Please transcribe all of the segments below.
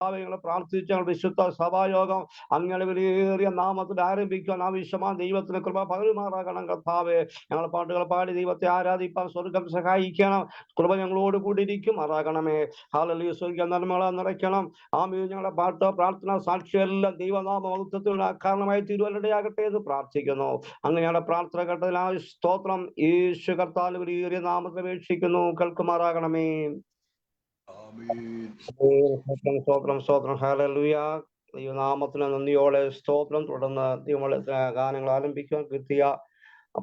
ഞങ്ങൾ പ്രാർത്ഥിച്ച വിശുദ്ധ സഭായോഗം അങ്ങയുടെ വിലയേറിയ നാമത്തിൽ ആരംഭിക്കുവാൻ ആവശ്യമായ ദൈവത്തിന് കൃപ പകരുമാറാകണം കർത്താവേ. ഞങ്ങൾ പാട്ടുകൾ പാടി ദൈവത്തെ ആരാധിപ്പാൻ സ്വർഗം സഹായിക്കണം. കൃപ ഞങ്ങളോട് കൂടി ഇരിക്കുമാറാകണമേ. ഹല്ലേലൂയ. സ്വർഗ നന്മകളെ നിറയ്ക്കണം. ആമേൻ. ഞങ്ങളുടെ പാട്ട് പ്രാർത്ഥന സാക്ഷിയെല്ലാം ദൈവനാമ മഹത്വത്തിന് കാരണമായി തീരുവാനിടയാകട്ടെ എന്ന് പ്രാർത്ഥിക്കുന്നു. അങ്ങനെയുള്ള പ്രാർത്ഥന ഘട്ടത്തിലായ സ്തോത്രം യേശു കർത്താവിന്റെ വിലയേറിയ നാമത്തിൽ അപേക്ഷിക്കുന്നു. കേൾക്കുമാറാകണമേ. സ്തോത്രം സ്തോത്രം. ഹല്ലേലൂയ. ദൈവനാമത്തിന് നന്ദിയോടെ സ്തോത്രം. തുടർന്ന് ഗാനങ്ങൾ ആരംഭിക്കുവാൻ കിട്ടിയ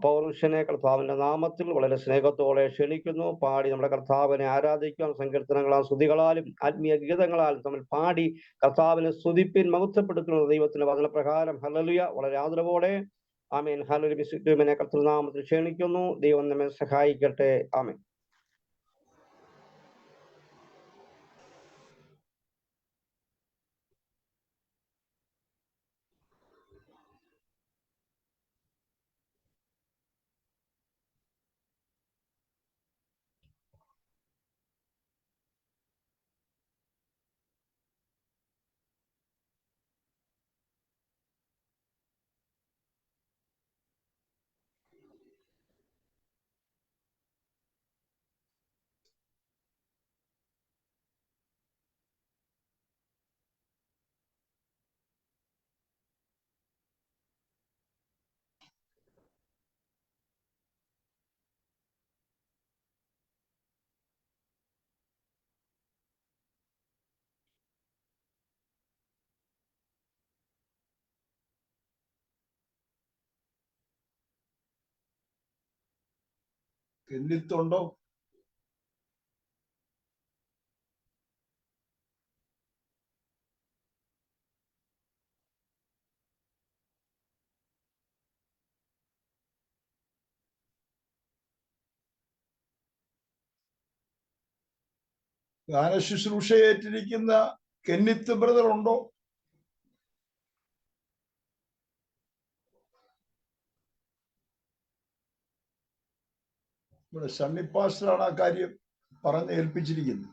പൗരുഷനെ കർത്താവിന്റെ നാമത്തിൽ വളരെ സ്നേഹത്തോടെ ക്ഷണിക്കുന്നു. പാടി നമ്മുടെ കർത്താവിനെ ആരാധിക്കുവാൻ സങ്കീർത്തനങ്ങളാൽ സ്തുതികളാലും ആത്മീയ ഗീതങ്ങളാലും തമ്മിൽ പാടി കർത്താവിനെ സ്തുതിപ്പിൻ മഹത്വപ്പെടുത്തുന്ന ദൈവത്തിന്റെ വചനപ്രകാരം ഹല്ലേലൂയ വളരെ ആദരവോടെ ആമേൻ. ഹല്ലേലൂയ. വിശുദ്ധനെ കർത്തൃനാമത്തിൽ ക്ഷണിക്കുന്നു. ദൈവം നമ്മെ സഹായിക്കട്ടെ. ആമേൻ. കെന്നിത്തുണ്ടോ? ഗാനശുശ്രൂഷയേറ്റിരിക്കുന്ന കെന്നിത്ത് ബ്രദർ ഉണ്ടോ? ഇവിടെ സണ്ണി പാസ്റ്ററാണ് ആ കാര്യം പറഞ്ഞ് ഏൽപ്പിച്ചിരിക്കുന്നത്.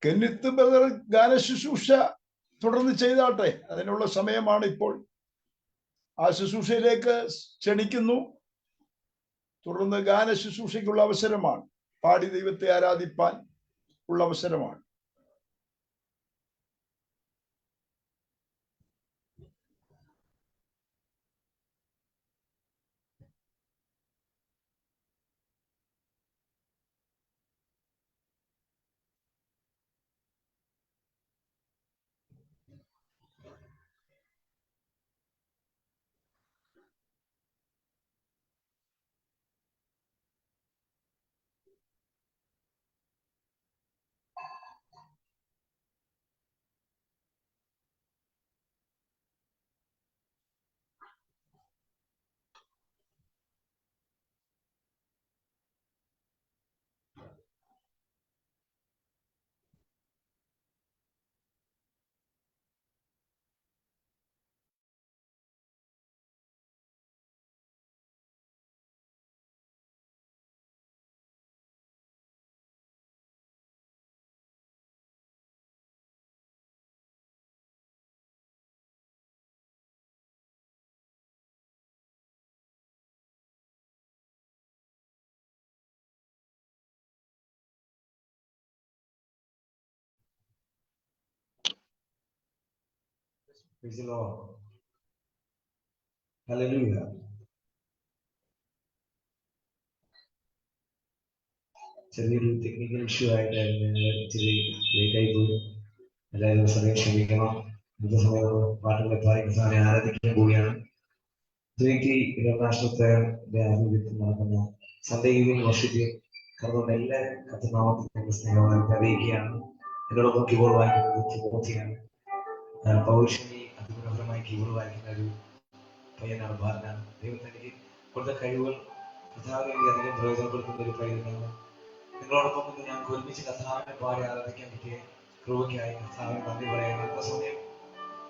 കെന്നിത്ത് ബ്രദർ ഗാനശുശ്രൂഷ തുടർന്ന് ചെയ്താട്ടെ, അതിനുള്ള സമയമാണ് ഇപ്പോൾ. ആ ശുശ്രൂഷയിലേക്ക് ക്ഷണിക്കുന്നു. തുടർന്ന് ഗാനശുശ്രൂഷയ്ക്കുള്ള അവസരമാണ്. പാടി ദൈവത്തെ ആരാധിപ്പാൻ ഉള്ള അവസരമാണ്. Praise the Lord. Hallelujah. ചെറിയൊരു ടെക്നിക്കൽ ഇഷ്യൂ ആയിട്ടായിരുന്നു ഞങ്ങൾ ഇച്ചിരി ലേറ്റായി പോയി. എല്ലാവരും സമയം ക്ഷമിക്കണം. അടുത്ത സമയം പാട്ടുകളെ പാടിക്കുന്ന സമയം ആരാധിക്കാൻ പോവുകയാണ്. ജോയിക്ക് ഇന്റർനാഷണൽ പ്രയറിന്റെ ആഭിമുഖ്യത്തിൽ നടക്കുന്ന സൺഡേ ഈവനിങ് വർഷിപ്പിൽ കടന്നുകൊണ്ട് എല്ലാവരും കർത്തനാമത്തിൽ സ്നേഹമായി അറിയിക്കുകയാണ്. എന്നോടൊപ്പം കീബോർഡ് വായിക്കുന്നത് തിമോത്തിയാണ്. പൗരുഷനി അതിമനോഹരമായി കീബോർഡ് വായിക്കുന്ന ഒരു പയ്യനാണ്, ബാലനാണ്. ദൈവത്തിന് എനിക്ക് കൊടുത്ത കഴിവുകൾ കഥാവിനെ എനിക്ക് അധികം പ്രയോജനപ്പെടുത്തുന്ന ഒരു പയ്യനാണ്. നിങ്ങളോടൊപ്പം ഇന്ന് ഞങ്ങൾക്ക് ഒരുമിച്ച് കഥാവിനെ പാടി ആരാധിക്കാൻ പറ്റിയ കൃപയ്ക്കായി കഥാവിനെ നന്ദി പറയാൻ അടുത്ത സമയം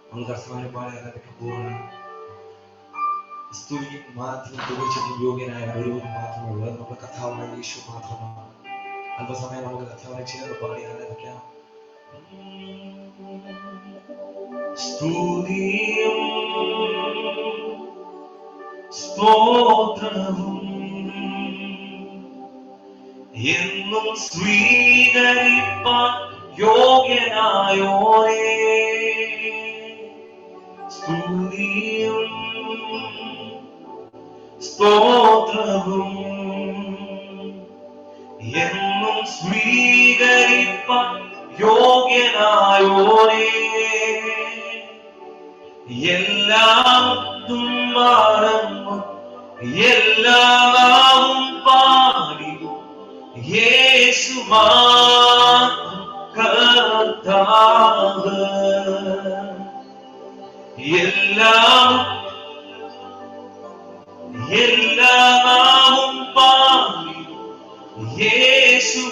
നമ്മൾ കർത്താവിനെ പാടി ആരാധിക്കാൻ പോവുകയാണ്. സ്തുതിയും മാനത്തിനും തികച്ചും യോഗ്യനായ ഒരുവൻ മാത്രമുള്ള നമ്മുടെ കർത്താവായ യേശു മാത്രമാണ്. അല്പസമയം നമുക്ക് കർത്താവിനെ ചേർന്ന് പാടി ആരാധിക്കാം. സ്തുതിയും സ്തോത്രവും എന്നും സ്വീകരിപ്പാൻ യോഗ്യനായോരേ. സ്തുതിയും സ്തോത്രവും എന്നും സ്വീകരിപ്പാൻ യോഗ്യനായോരേ. എല്ലാത്തും മറന്നു എല്ലാവും പാടി യേശു കർത്താവ്. എല്ലാവും പാടി യേശു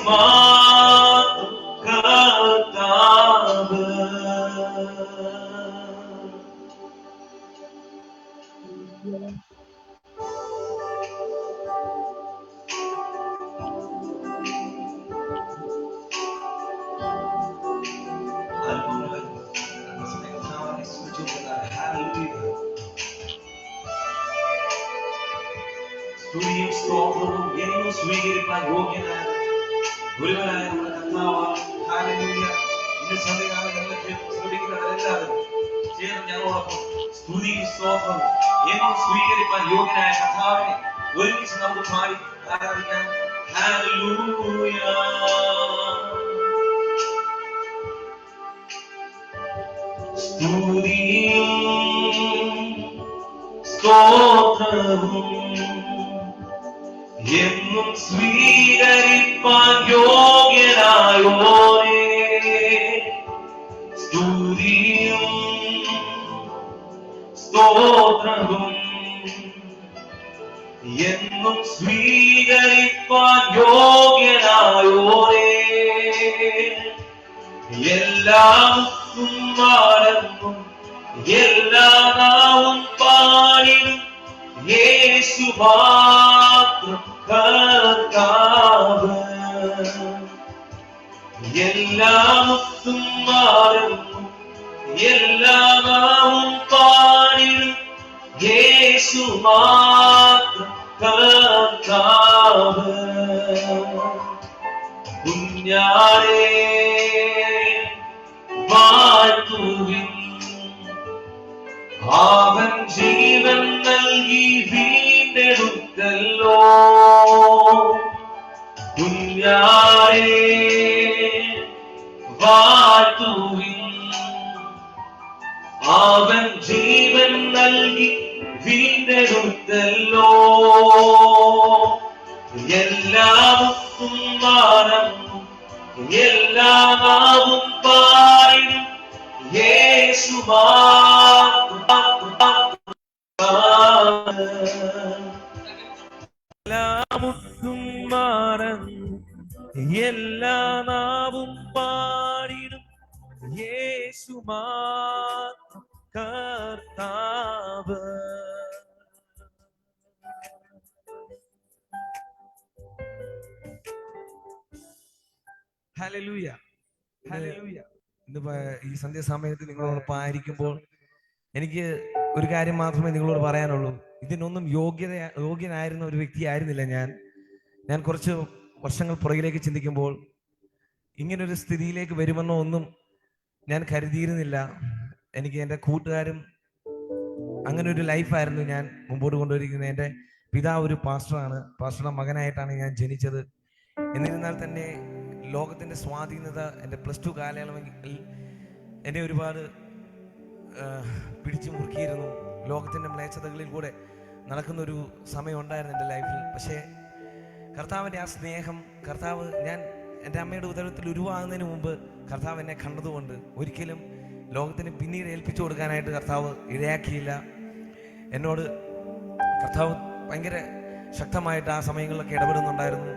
കർത്താവ്. സ്തുതിയും സ്തോത്രവും എന്നും സ്വീകരിക്കാൻ യോഗ്യനായ ഗുരുവനായ നമ്മുടെ കർത്താവാണ്. ഹല്ലേലൂയ. ഇന്ന് സന്ധ്യകാലങ്ങളിലേക്ക് ശ്രമിക്കുന്നവരെല്ലാവരും ചേർന്ന് ഞങ്ങളോടൊപ്പം സ്തുതിയും സ്തോത്രവും എന്നും സ്വീകരിക്കാൻ യോഗ്യനായ കർത്താവിനെ ഒരുമിച്ച് നമുക്ക് പാടി ആരാധിക്കാം. ഹല്ലേലൂയ. സ്തുതിയും സ്തോത്രവും എന്നും സ്വീകരിപ്പാൻ യോഗ്യനായോരേ. സ്തുതിയും സ്തോത്രവും എന്നും സ്വീകരിപ്പാൻ യോഗ്യനായോരേ. എല്ലാവർക്കും മറന്നും എല്ലാ നാവും പാടിനും യേശു മാത്രം കർത്താവ്. എല്ലാവർക്കും മറന്നും എല്ലാ നാവും പാടിനും യേശു മാത്രം കർത്താവ്. കുഞ്ഞാടേ വാഴ്ത്തുവിൻ, അവൻ ജീവൻ നൽകി വീണ്ടെടുത്തല്ലോ. കുഞ്ഞാടേ വാഴ്ത്തുവിൻ, അവൻ ജീവൻ നൽകി വീണ്ടെടുത്തല്ലോ. എല്ലാവർക്കും മറന്നു എല്ലാ നാവും പാടിനും യേശു എല്ലാമുത്തും മറന്നു എല്ലാ നാവും പാടിനും യേശു കർത്താവ്. ഹല്ലേലൂയ. ഹല്ലേലൂയ. ഇന്ന് ഈ സന്ധ്യാസമയത്ത് നിങ്ങളോടൊപ്പം ആയിരിക്കുമ്പോൾ എനിക്ക് ഒരു കാര്യം മാത്രമേ നിങ്ങളോട് പറയാനുള്ളൂ. ഇതിനൊന്നും യോഗ്യനായിരുന്ന ഒരു വ്യക്തി ആയിരുന്നില്ല ഞാൻ കുറച്ച് വർഷങ്ങൾ പുറകിലേക്ക് ചിന്തിക്കുമ്പോൾ ഇങ്ങനൊരു സ്ഥിതിയിലേക്ക് വരുമെന്നോ ഒന്നും ഞാൻ കരുതിയിരുന്നില്ല. എനിക്ക് എൻ്റെ കൂട്ടുകാരും അങ്ങനെ ഒരു ലൈഫായിരുന്നു ഞാൻ മുമ്പോട്ട് കൊണ്ടുവരിക്കുന്നത്. എൻ്റെ പിതാവ് ഒരു പാസ്റ്ററാണ്. പാസ്റ്ററുടെ മകനായിട്ടാണ് ഞാൻ ജനിച്ചത്. എന്നിരുന്നാൽ തന്നെ ലോകത്തിൻ്റെ സ്വാധീനത എൻ്റെ +2 കാലയളവിൽ എന്നെ ഒരുപാട് പിടിച്ചു മുറുക്കിയിരുന്നു. ലോകത്തിൻ്റെ മ്ലേച്ഛതകളിൽ കൂടെ നടക്കുന്നൊരു സമയം ഉണ്ടായിരുന്നു എൻ്റെ ലൈഫിൽ. പക്ഷേ കർത്താവിൻ്റെ ആ സ്നേഹം, ഞാൻ എൻ്റെ അമ്മയുടെ ഉദരത്തിൽ ഉരുവാകുന്നതിന് മുമ്പ് കർത്താവ് എന്നെ കണ്ടതുകൊണ്ട് ഒരിക്കലും ലോകത്തിന് പിന്നീട് ഏൽപ്പിച്ചു കൊടുക്കാനായിട്ട് കർത്താവ് ഇടയാക്കിയില്ല. എന്നോട് കർത്താവ് ഭയങ്കര ശക്തമായിട്ട് ആ സമയങ്ങളിലൊക്കെ ഇടപെടുന്നുണ്ടായിരുന്നു.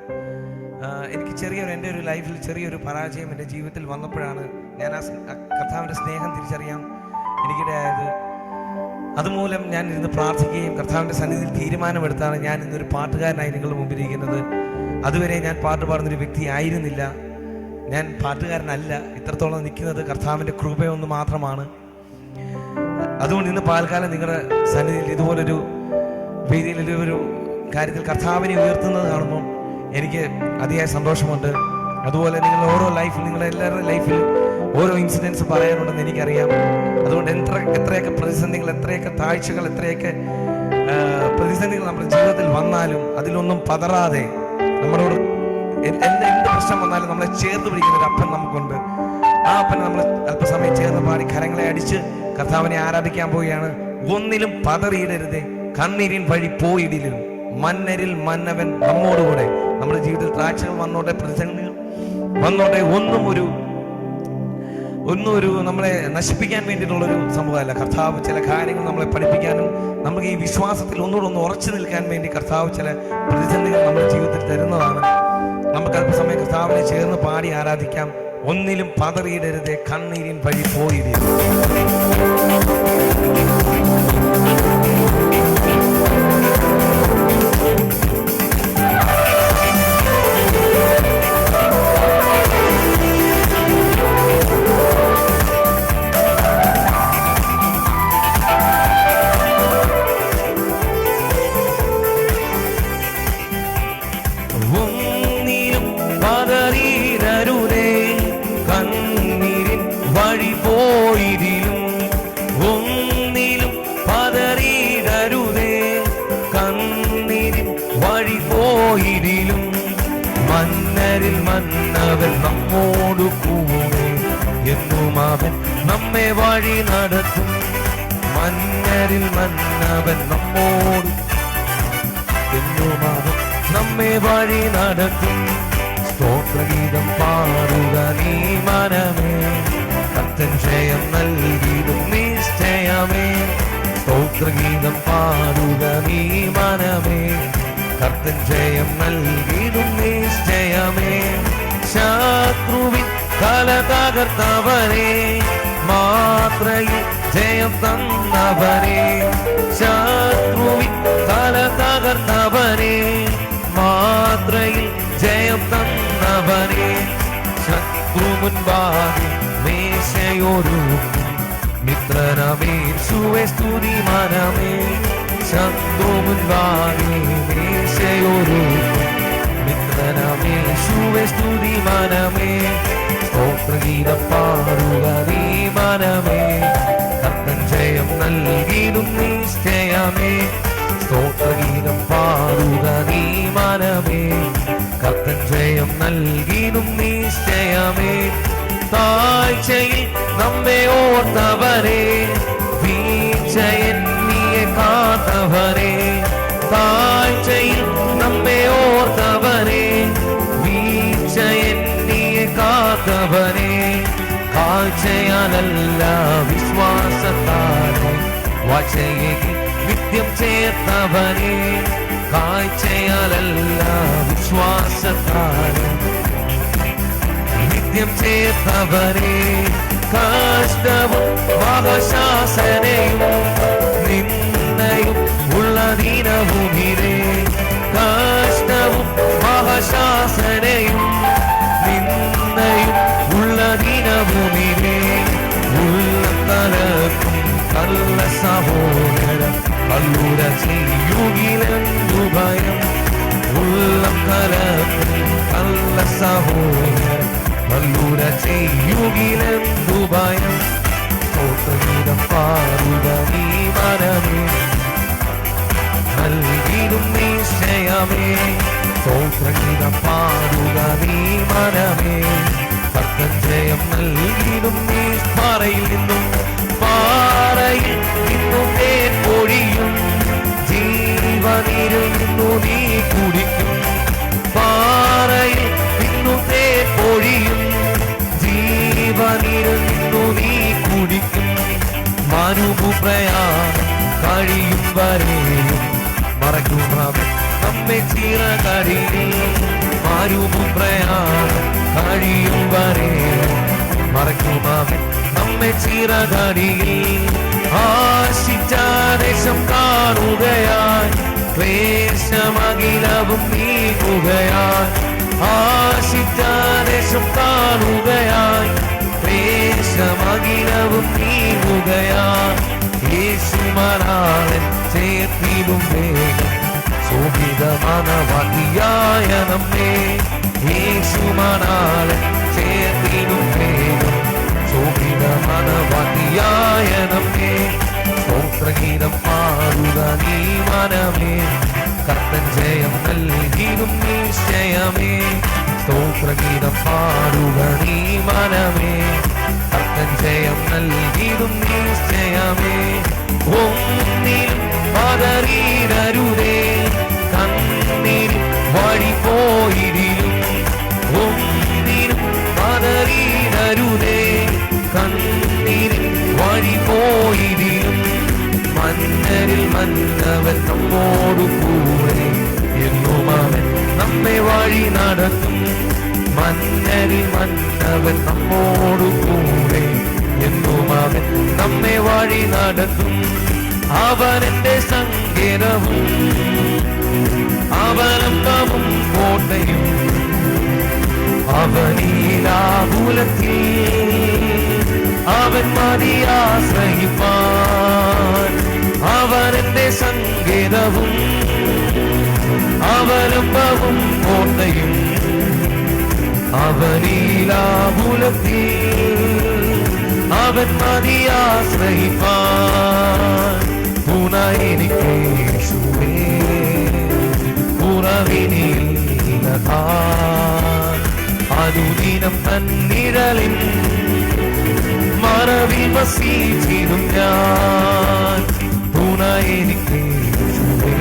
എനിക്ക് എൻ്റെ ഒരു ലൈഫിൽ ചെറിയൊരു പരാജയം എൻ്റെ ജീവിതത്തിൽ വന്നപ്പോഴാണ് ഞാൻ ആ കർത്താവിൻ്റെ സ്നേഹം തിരിച്ചറിയാൻ എനിക്കിടയായത്. അതുമൂലം ഞാൻ ഇരുന്ന് പ്രാർത്ഥിക്കുകയും കർത്താവിൻ്റെ സന്നിധിയിൽ തീരുമാനമെടുത്താണ് ഞാൻ ഇന്നൊരു പാട്ടുകാരനായി നിങ്ങളുടെ മുമ്പിലിരിക്കുന്നത്. അതുവരെ ഞാൻ പാട്ട് പാടുന്നൊരു വ്യക്തി ആയിരുന്നില്ല. ഞാൻ പാട്ടുകാരനല്ല. ഇത്രത്തോളം നിൽക്കുന്നത് കർത്താവിൻ്റെ കൃപയൊന്ന് മാത്രമാണ്. അതുകൊണ്ട് ഇന്ന് പാൽക്കാലം നിങ്ങളുടെ സന്നിധിയിൽ ഇതുപോലൊരു വേദിയിൽ ഒരു കാര്യത്തിൽ കർത്താവിനെ ഉയർത്തുന്നത് കാണുമ്പോൾ എനിക്ക് അതിയായ സന്തോഷമുണ്ട്. അതുപോലെ നിങ്ങളുടെ ഓരോ ലൈഫിൽ, നിങ്ങളുടെ എല്ലാവരുടെ ലൈഫിൽ ഓരോ ഇൻസിഡൻസ് പറയാനുണ്ടെന്ന് എനിക്കറിയാം. അതുകൊണ്ട് എത്രയൊക്കെ പ്രതിസന്ധികൾ, എത്രയൊക്കെ താഴ്ചകൾ, എത്രയൊക്കെ പ്രതിസന്ധികൾ നമ്മുടെ ജീവിതത്തിൽ വന്നാലും അതിലൊന്നും പതറാതെ നമ്മളോട് എന്ത് പ്രശ്നം വന്നാലും നമ്മളെ ചേർത്ത് പിടിക്കുന്ന ഒരു അപ്പൻ നമുക്കുണ്ട്. ആ അപ്പൻ നമ്മൾ അല്പസമയം ചേർന്ന് പാടി കരങ്ങളെ അടിച്ച് കർത്താവിനെ ആരാധിക്കാൻ പോവുകയാണ്. ഒന്നിലും പതറിയിടരുതേ, കണ്ണീരിൻ വഴി പോയിടിലും മന്നരിൽ മന്നവൻ നമ്മോടുകൂടെ. നമ്മുടെ ജീവിതത്തിൽ താഴ്ചകൾ വന്നോട്ടെ, പ്രതിസന്ധികൾ വന്നോട്ടെ, ഒന്നും ഒരു നമ്മളെ നശിപ്പിക്കാൻ വേണ്ടിയിട്ടുള്ളൊരു സംഭവമല്ല. കർത്താവ് ചില കാര്യങ്ങൾ നമ്മളെ പഠിപ്പിക്കാനും നമുക്ക് ഈ വിശ്വാസത്തിൽ ഒന്നുകൂടെ ഉറച്ചു നിൽക്കാൻ വേണ്ടി കർത്താവ് ചില പ്രതിസന്ധികൾ നമ്മുടെ ജീവിതത്തിൽ തരുന്നതാണ്. നമുക്ക് അല്പസമയം കർത്താവിനെ ചേർന്ന് പാടി ആരാധിക്കാം. ഒന്നിലും പതറിയിടരുതേ, കണ്ണീരിൻ വഴി പോയിടിലും. മന്നരിൽ മന്നവൻ നമ്മോടു കൂടെ എന്നും അവൻ നമ്മെ വഴി നടത്തും. മന്നരിൽ മന്നവൻ നമ്മോട് എന്നും അവൻ നമ്മെ വഴി നടത്തും. സ്തോത്രഗീതം പാടുക നീ മനമേ, കർത്തൻ ജയം നൽകിടും നിശ്ചയമേ. സ്തോത്രഗീതം പാടുക നീ മനമേ, കർത്തൻ ജയം നൽകിടും നിശ്ചയമേ. ശത്രുവിൻ തല തകർത്തവനെ, മാത്രയിൽ ജയം തന്നവനെ. ശത്രുവിൻ തല തകർത്തവനെ, മാത്രയിൽ ജയം തന്നവനെ. ശത്രു മുൻപാകെ മേശയൊരുക്കും, മിത്രനമേശുവേ സ്തുതി മനമേ. ശത്രു മുൻപാകെ മേശയൊരുക്കും, മിത്രനമേശുവേ സ്തുതി മനമേ. സ്തോത്രഗീതം പാടുക നീ മനമേ, കർത്തൻ ജയം നൽകിടും നിശ്ചയമേ. സ്തോത്രഗീതം പാടുക നീ മനമേ, കർത്തൻ ജയം നൽകിടും നിശ്ചയമേ. താഴ്ചയിൽ നമ്മെ ഓർത്തവരെ, വീഴ്ചയെന്നിയെ കാത്തവരെ. താഴ്ചയിൽ നമ്മെ ഓർത്തവരെ, വീഴ്ചയെന്നിയെ കാത്തവരെ. കാഴ്ചയാലല്ല വിശ്വാസത്താലെ, വാഴ്ചയെങ്കിൽ നിത്യം ചേർത്തവരെ. കാഴ്ചയാലല്ല വിശ്വാസത്താലെ, നിത്യം ചേർത്തവരെ. കഷ്ടവും മഹാശാസനയും നിന്ദയും ഉള്ള ദിനഭൂമിയിലെ. കഷ്ടവും മഹാശാസനയും നിന്ദയും ഉള്ള ദിനഭൂമിയിലെ. ഉള്ളം തലക്കും കള്ള സഹോദര, കല്ലുര ചെയ്യുകിലെന്തു ഭയം. ഉള്ളം കലക്കും കള്ള സഹോദര, കല്ലുര ചെയ്യുകിലെന്തു ഭയം. സ്തോത്രഗീതം പാടുക നീ മനമേ, നൽകിടും നിശ്ചയമേ. സ്തോത്രഗീതം പാടുക നീ മനമേ, കർത്തൻ ജയം നൽകിയിടും നീ പാറയിൽ നിന്നും. പാറയിൽ നിന്നും തേൻ പൊഴിയും, ജീവനീരിൽ നിന്നു നീ കുടിക്കും. പാറയിൽ നിന്നും തേൻ പൊഴിയും, ജീവനീരിൽ നിന്നു നീ കുടിക്കും. മരുഭൂപ്രയാണം കഴിയും വരെയും മറയ്ക്കുന്നവൻ നമ്മെ ചിറകടിയിൽ. മരുഭൂപ്രയാണം കഴിയും വരെയും മറയ്ക്കുന്നവൻ നമ്മെ ചിറകടിയിൽ. ആശിച്ച ദേശം കാണുകയായി, ക്ലേശമഖിലവും നീങ്ങുകയായി. ആശിച്ച ദേശം കാണുകയായി, ക്ലേശമഖിലവും നീങ്ങുകയായി. യേശുമനാളൻ ചേർത്തിടും വേഗം ശോഭിതമാനവാദിയായ നമ്മെ. യേശുമനാളൻ ചേർത്തിടും വേഗം ശോഭിതമാനവാദിയായ നമ്മെ. സ്തോത്രഗീതം പാടുക നീ മനമേ, കർത്തൻ ജയം നൽകിയിടും നിശ്ചയമേ. സ്തോത്രഗീതം പാടുക നീ മനമേ, കർത്തൻ ജയം നൽകിയിടും നിശ്ചയമേ. ഒന്നിലും പതറിയിടരുതേ, കണ്ണീരിൽ വഴി പോയിടിലും. ഒന്നിലും പതറിയിടരുതേ, കണ്ണീരിൽ വഴി പോയിടിലും. മന്നരിൽ മന്നവൻ നമ്മോടു കൂടെ, എന്നും അവൻ നമ്മെ വഴി നടത്തും. മന്നരിൽ മന്നവൻ നമ്മോടു കൂടെ, എന്നും അവൻ നമ്മെ വഴി നടത്തും. അവൻ എന്റെ സങ്കേതവും അവലംബവും കോട്ടയും. അവനീലാകുലത്തിൽ അവൻ മതിയാശ്രയിപ്പാൻ. അവൻ എന്റെ സങ്കേതവും അവലംബവും കോട്ടയും. അവനീലാകുലത്തിൽ അവൻ മതിയാശ്രയിപ്പാൻ. തുണ എനിക്ക് യേശുവേ, കുറവിനില്ലതാൻ. അനുദിനം തന്നിഴലിൻ മറവിൽ വസിച്ചിടും ഞാൻ. തുണ എനിക്ക് യേശുവേ,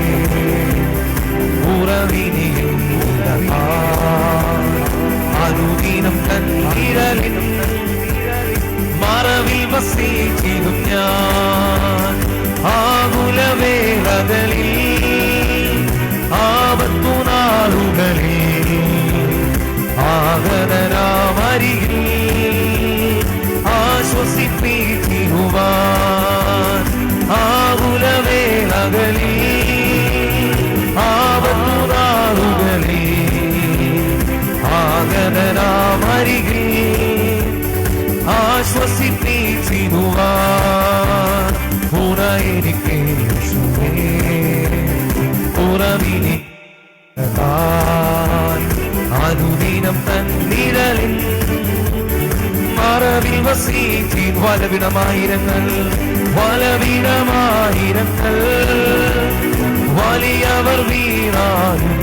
കുറവിനില്ലതാൻ. അനുദിനം തന്നിഴലിൻ മറവിൽ വസിച്ചിടും ഞാൻ. ആകുലവേളകളിൽ ആപത്തുനാളുകളിൽ ആഗതനാമരികിൽ ആശ്വസിപ്പിച്ചിടുവാൻ. ആകുലവേളകളിൽ ആപത്തുനാളുകളിൽ ആഗതനാമരികിൽ ആശ്വസിപ്പിച്ചിടുവാൻ. തുണ എനിക്ക് യേശുവേ, കുറവിനില്ലതാൻ. അനുദിനം തന്നിഴലിൻ മറവിൽ വസിച്ചിൻ. വലവിടമായിരങ്ങൾ വലവിടമായിരങ്ങൾ വലിയവർ വീണാലും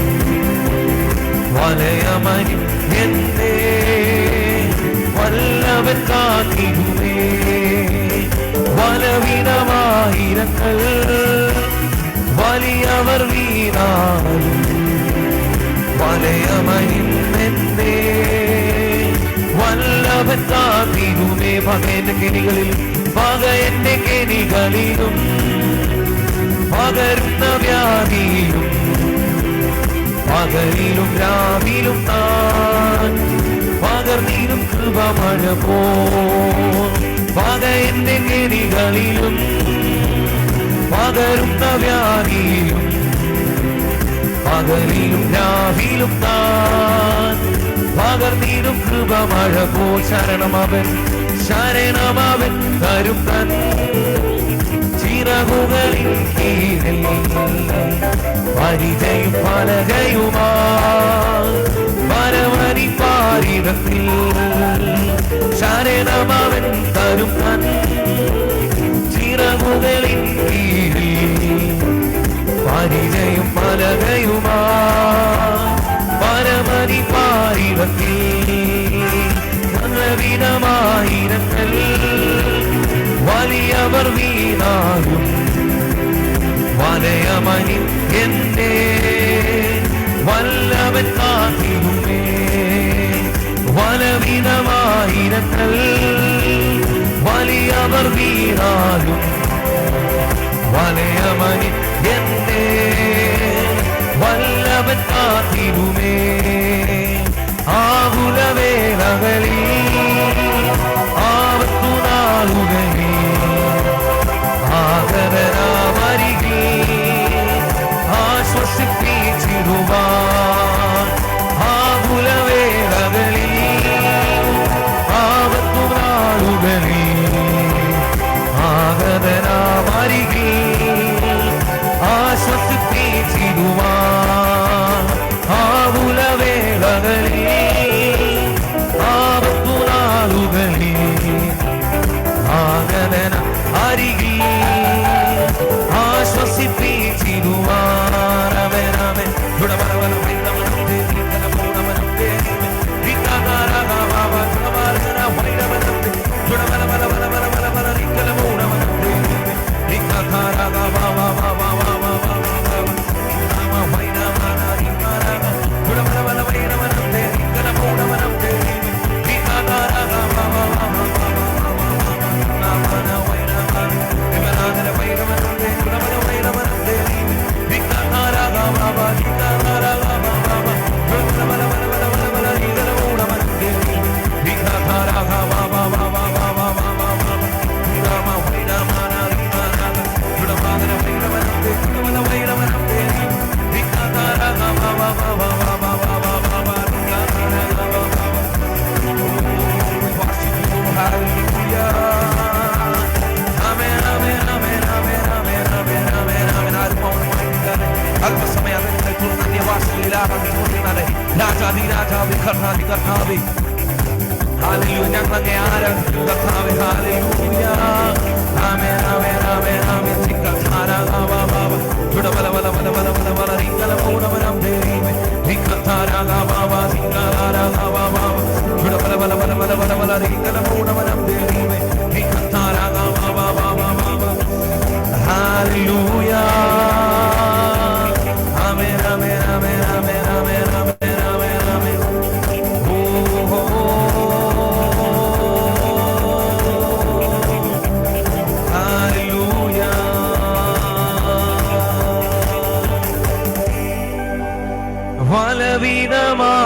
വലയമനും എന്തേ വല്ലവൻ കാത്തിടുമേ. വലവിടമായിരങ്ങൾ വലിയവർ വീണാലും വലയമനും എന്തേ വല്ലവൻ കാത്തിടുമേ. പകയന്റെ കെണികളിൽ പകയന്റെ കെണികളിലും പകരുന്ന വ്യാധിയിലും പകലിലും രാവിലും താൻ പകർന്നിലും കൃപമഴ പോ. പകയന്റെ കെണികളിലും പകരുന്ന വ്യാധിയിലും പകലിലും രാവിലും താൻ പകർന്നിലും കൃപമഴ പോ. ശരണമവൻ ശരണമവൻ തരും തൻ ചിറകുകളിൽ കീഴിൽ പരിചയും പലകയുമാ പരവരി പാരിടത്തിൽ. ശരണമവൻ തരും തൻ ചിറകുകളിൽ കീഴിൽ പരിചയും പലകയുമാ അരമണി പാരിടത്തിൽ നല്ലവിധമായിരങ്ങൾ വലിയവർ വീണാലും വലയമണി എന്നെ വല്ലവൻ കാത്തിരുമേ. വലവിധമായിരങ്ങൾ വലിയവർ വീണാലും വലയമണി എന്നെ വല്ലവൻ കാത്തിരുമേ. ആകുലവേളകളിൽ ആവത്തുനാളുകളിൽ ആദരവരികിൽ ആശ്വസിപ്പിച്ചിടുവാൻ. ആകുലവേളകളിൽ ആവത്തുനാളുകളിൽ ആദരവരികിൽ ആശ്വസിപ്പിച്ചിടുവാൻ. ആകുലവേളകളിൽ ആവത്തുനാളുകളിൽ ആദരന അരികിൽ ആശ്വസിപ്പിച്ചിടുവാൻ. അവനവൻ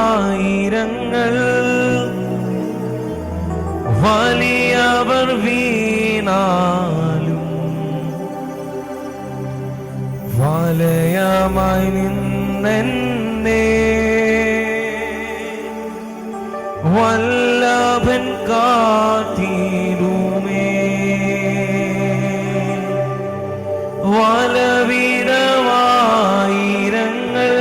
വലവിധമായിരങ്ങൾ വലിയവർ വീണാലും വലയമായി നിന്നെന്നെ വല്ലഭൻ കാത്തിടുമേ. വലവിധമായിരങ്ങൾ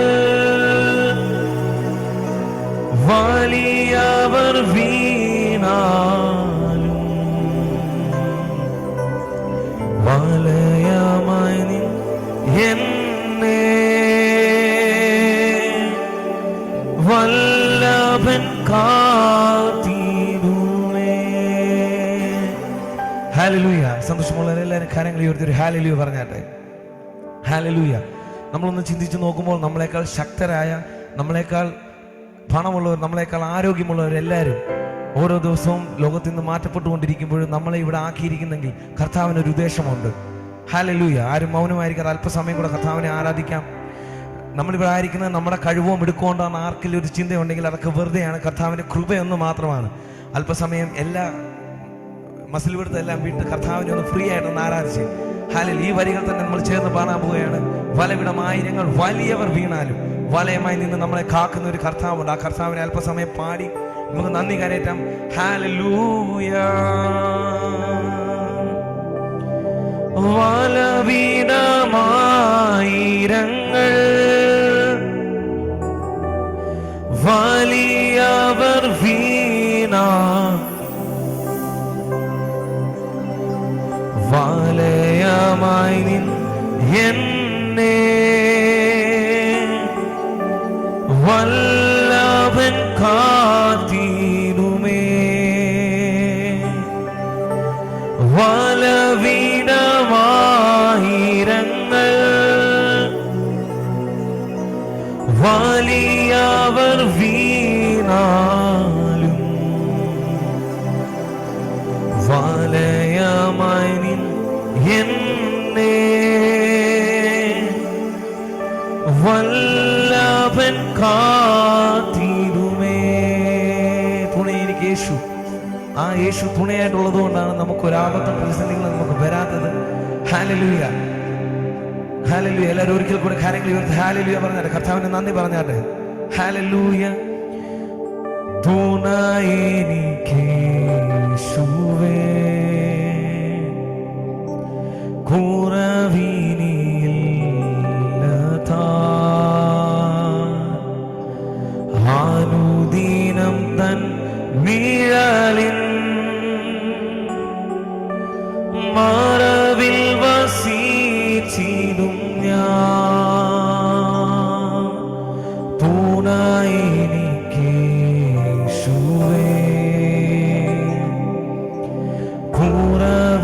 വലിയവർ വീണാലും വലയമായി എന്നെ വല്ലഭൻ കാത്തിടുമേ. ഹല്ലേലൂയ. സന്തോഷമുള്ള എല്ലാവരും കാര്യങ്ങൾ ഉയർത്തി ഹല്ലേലൂയ പറഞ്ഞാട്ടെ. ഹല്ലേലൂയ. നമ്മളൊന്ന് ചിന്തിച്ച് നോക്കുമ്പോൾ നമ്മളെക്കാൾ ശക്തരായ, നമ്മളെക്കാൾ പണമുള്ളവർ, നമ്മളെക്കാൾ ആരോഗ്യമുള്ളവരെല്ലാവരും ഓരോ ദിവസവും ലോകത്തിൽ നിന്ന് മാറ്റപ്പെട്ടുകൊണ്ടിരിക്കുമ്പോഴും നമ്മളെ ഇവിടെ ആക്കിയിരിക്കുന്നെങ്കിൽ കർത്താവിനൊരു ഉദ്ദേശമുണ്ട്. ഹല്ലേലൂയ. ആരും മൗനമായിരിക്കാതെ അല്പസമയം കൂടെ കർത്താവിനെ ആരാധിക്കാം. നമ്മളിവിടെ ആയിരിക്കുന്നത് നമ്മുടെ കഴിവോ മിടുക്കൊണ്ടാണ് ആർക്കെങ്കിലും ഒരു ചിന്തയുണ്ടെങ്കിൽ അതൊക്കെ വെറുതെയാണ്. കർത്താവിൻ്റെ കൃപയൊന്ന് മാത്രമാണ്. അല്പസമയം എല്ലാ മസിൽ പിടുത്തെല്ലാം വിട്ട് കർത്താവിനെ ഒന്ന് ഫ്രീ ആയിട്ടൊന്ന് ആരാധിച്ച് ഹല്ലേലൂയ. ഈ വരികൾ തന്നെ നമ്മൾ ചേർന്ന് പാടാൻ പോവുകയാണ്. വലവിടമായിരങ്ങൾ വലിയവർ വീണാലും വലയമായി നിന്ന് നമ്മളെ കാക്കുന്ന ഒരു കർത്താവുണ്ട്. ആ കർത്താവിനെ അല്പസമയം പാടി നമുക്ക് നന്ദി കരയറ്റാം. ഹല്ലേലൂയ. വലവിടമായിരങ്ങൾ വലിയവർ വീണാ വലയമായി നിൻ എന്നെ വല്ല വലവിടമായിരങ്ങൾ വലിയവർ വീണാലും വലയമായി നിൻ എന്നെ വല്ലഭൻ കാത്തിടുമേ. തുണ എനിക്ക് യേശു. ആ യേശു തുണയായിട്ടുള്ളത് കൊണ്ടാണ് നമുക്ക് ഒരാപത്തും പ്രതിസന്ധികളും നമുക്ക് വരാത്തത്. Hallelujah, hallelujah. എല്ലാവരും ഒരിക്കൽ കൂടെ കാര്യങ്ങൾ ഉയർത്തി ഹല്ലേലൂയ പറഞ്ഞാട്ടെ. കർത്താവിന് നന്ദി പറഞ്ഞാട്ടെ. ഹല്ലേലൂയ. തുണ എനിക്ക് യേശുവേ, കുറവിനില്ലതാ അനുദിനം തൻ നിഴലിൻ മറവിൽ വസിച്ചിടും ഞാൻ. തുണ എനിക്ക് യേശുവേ, കുറവിനില്ലതാ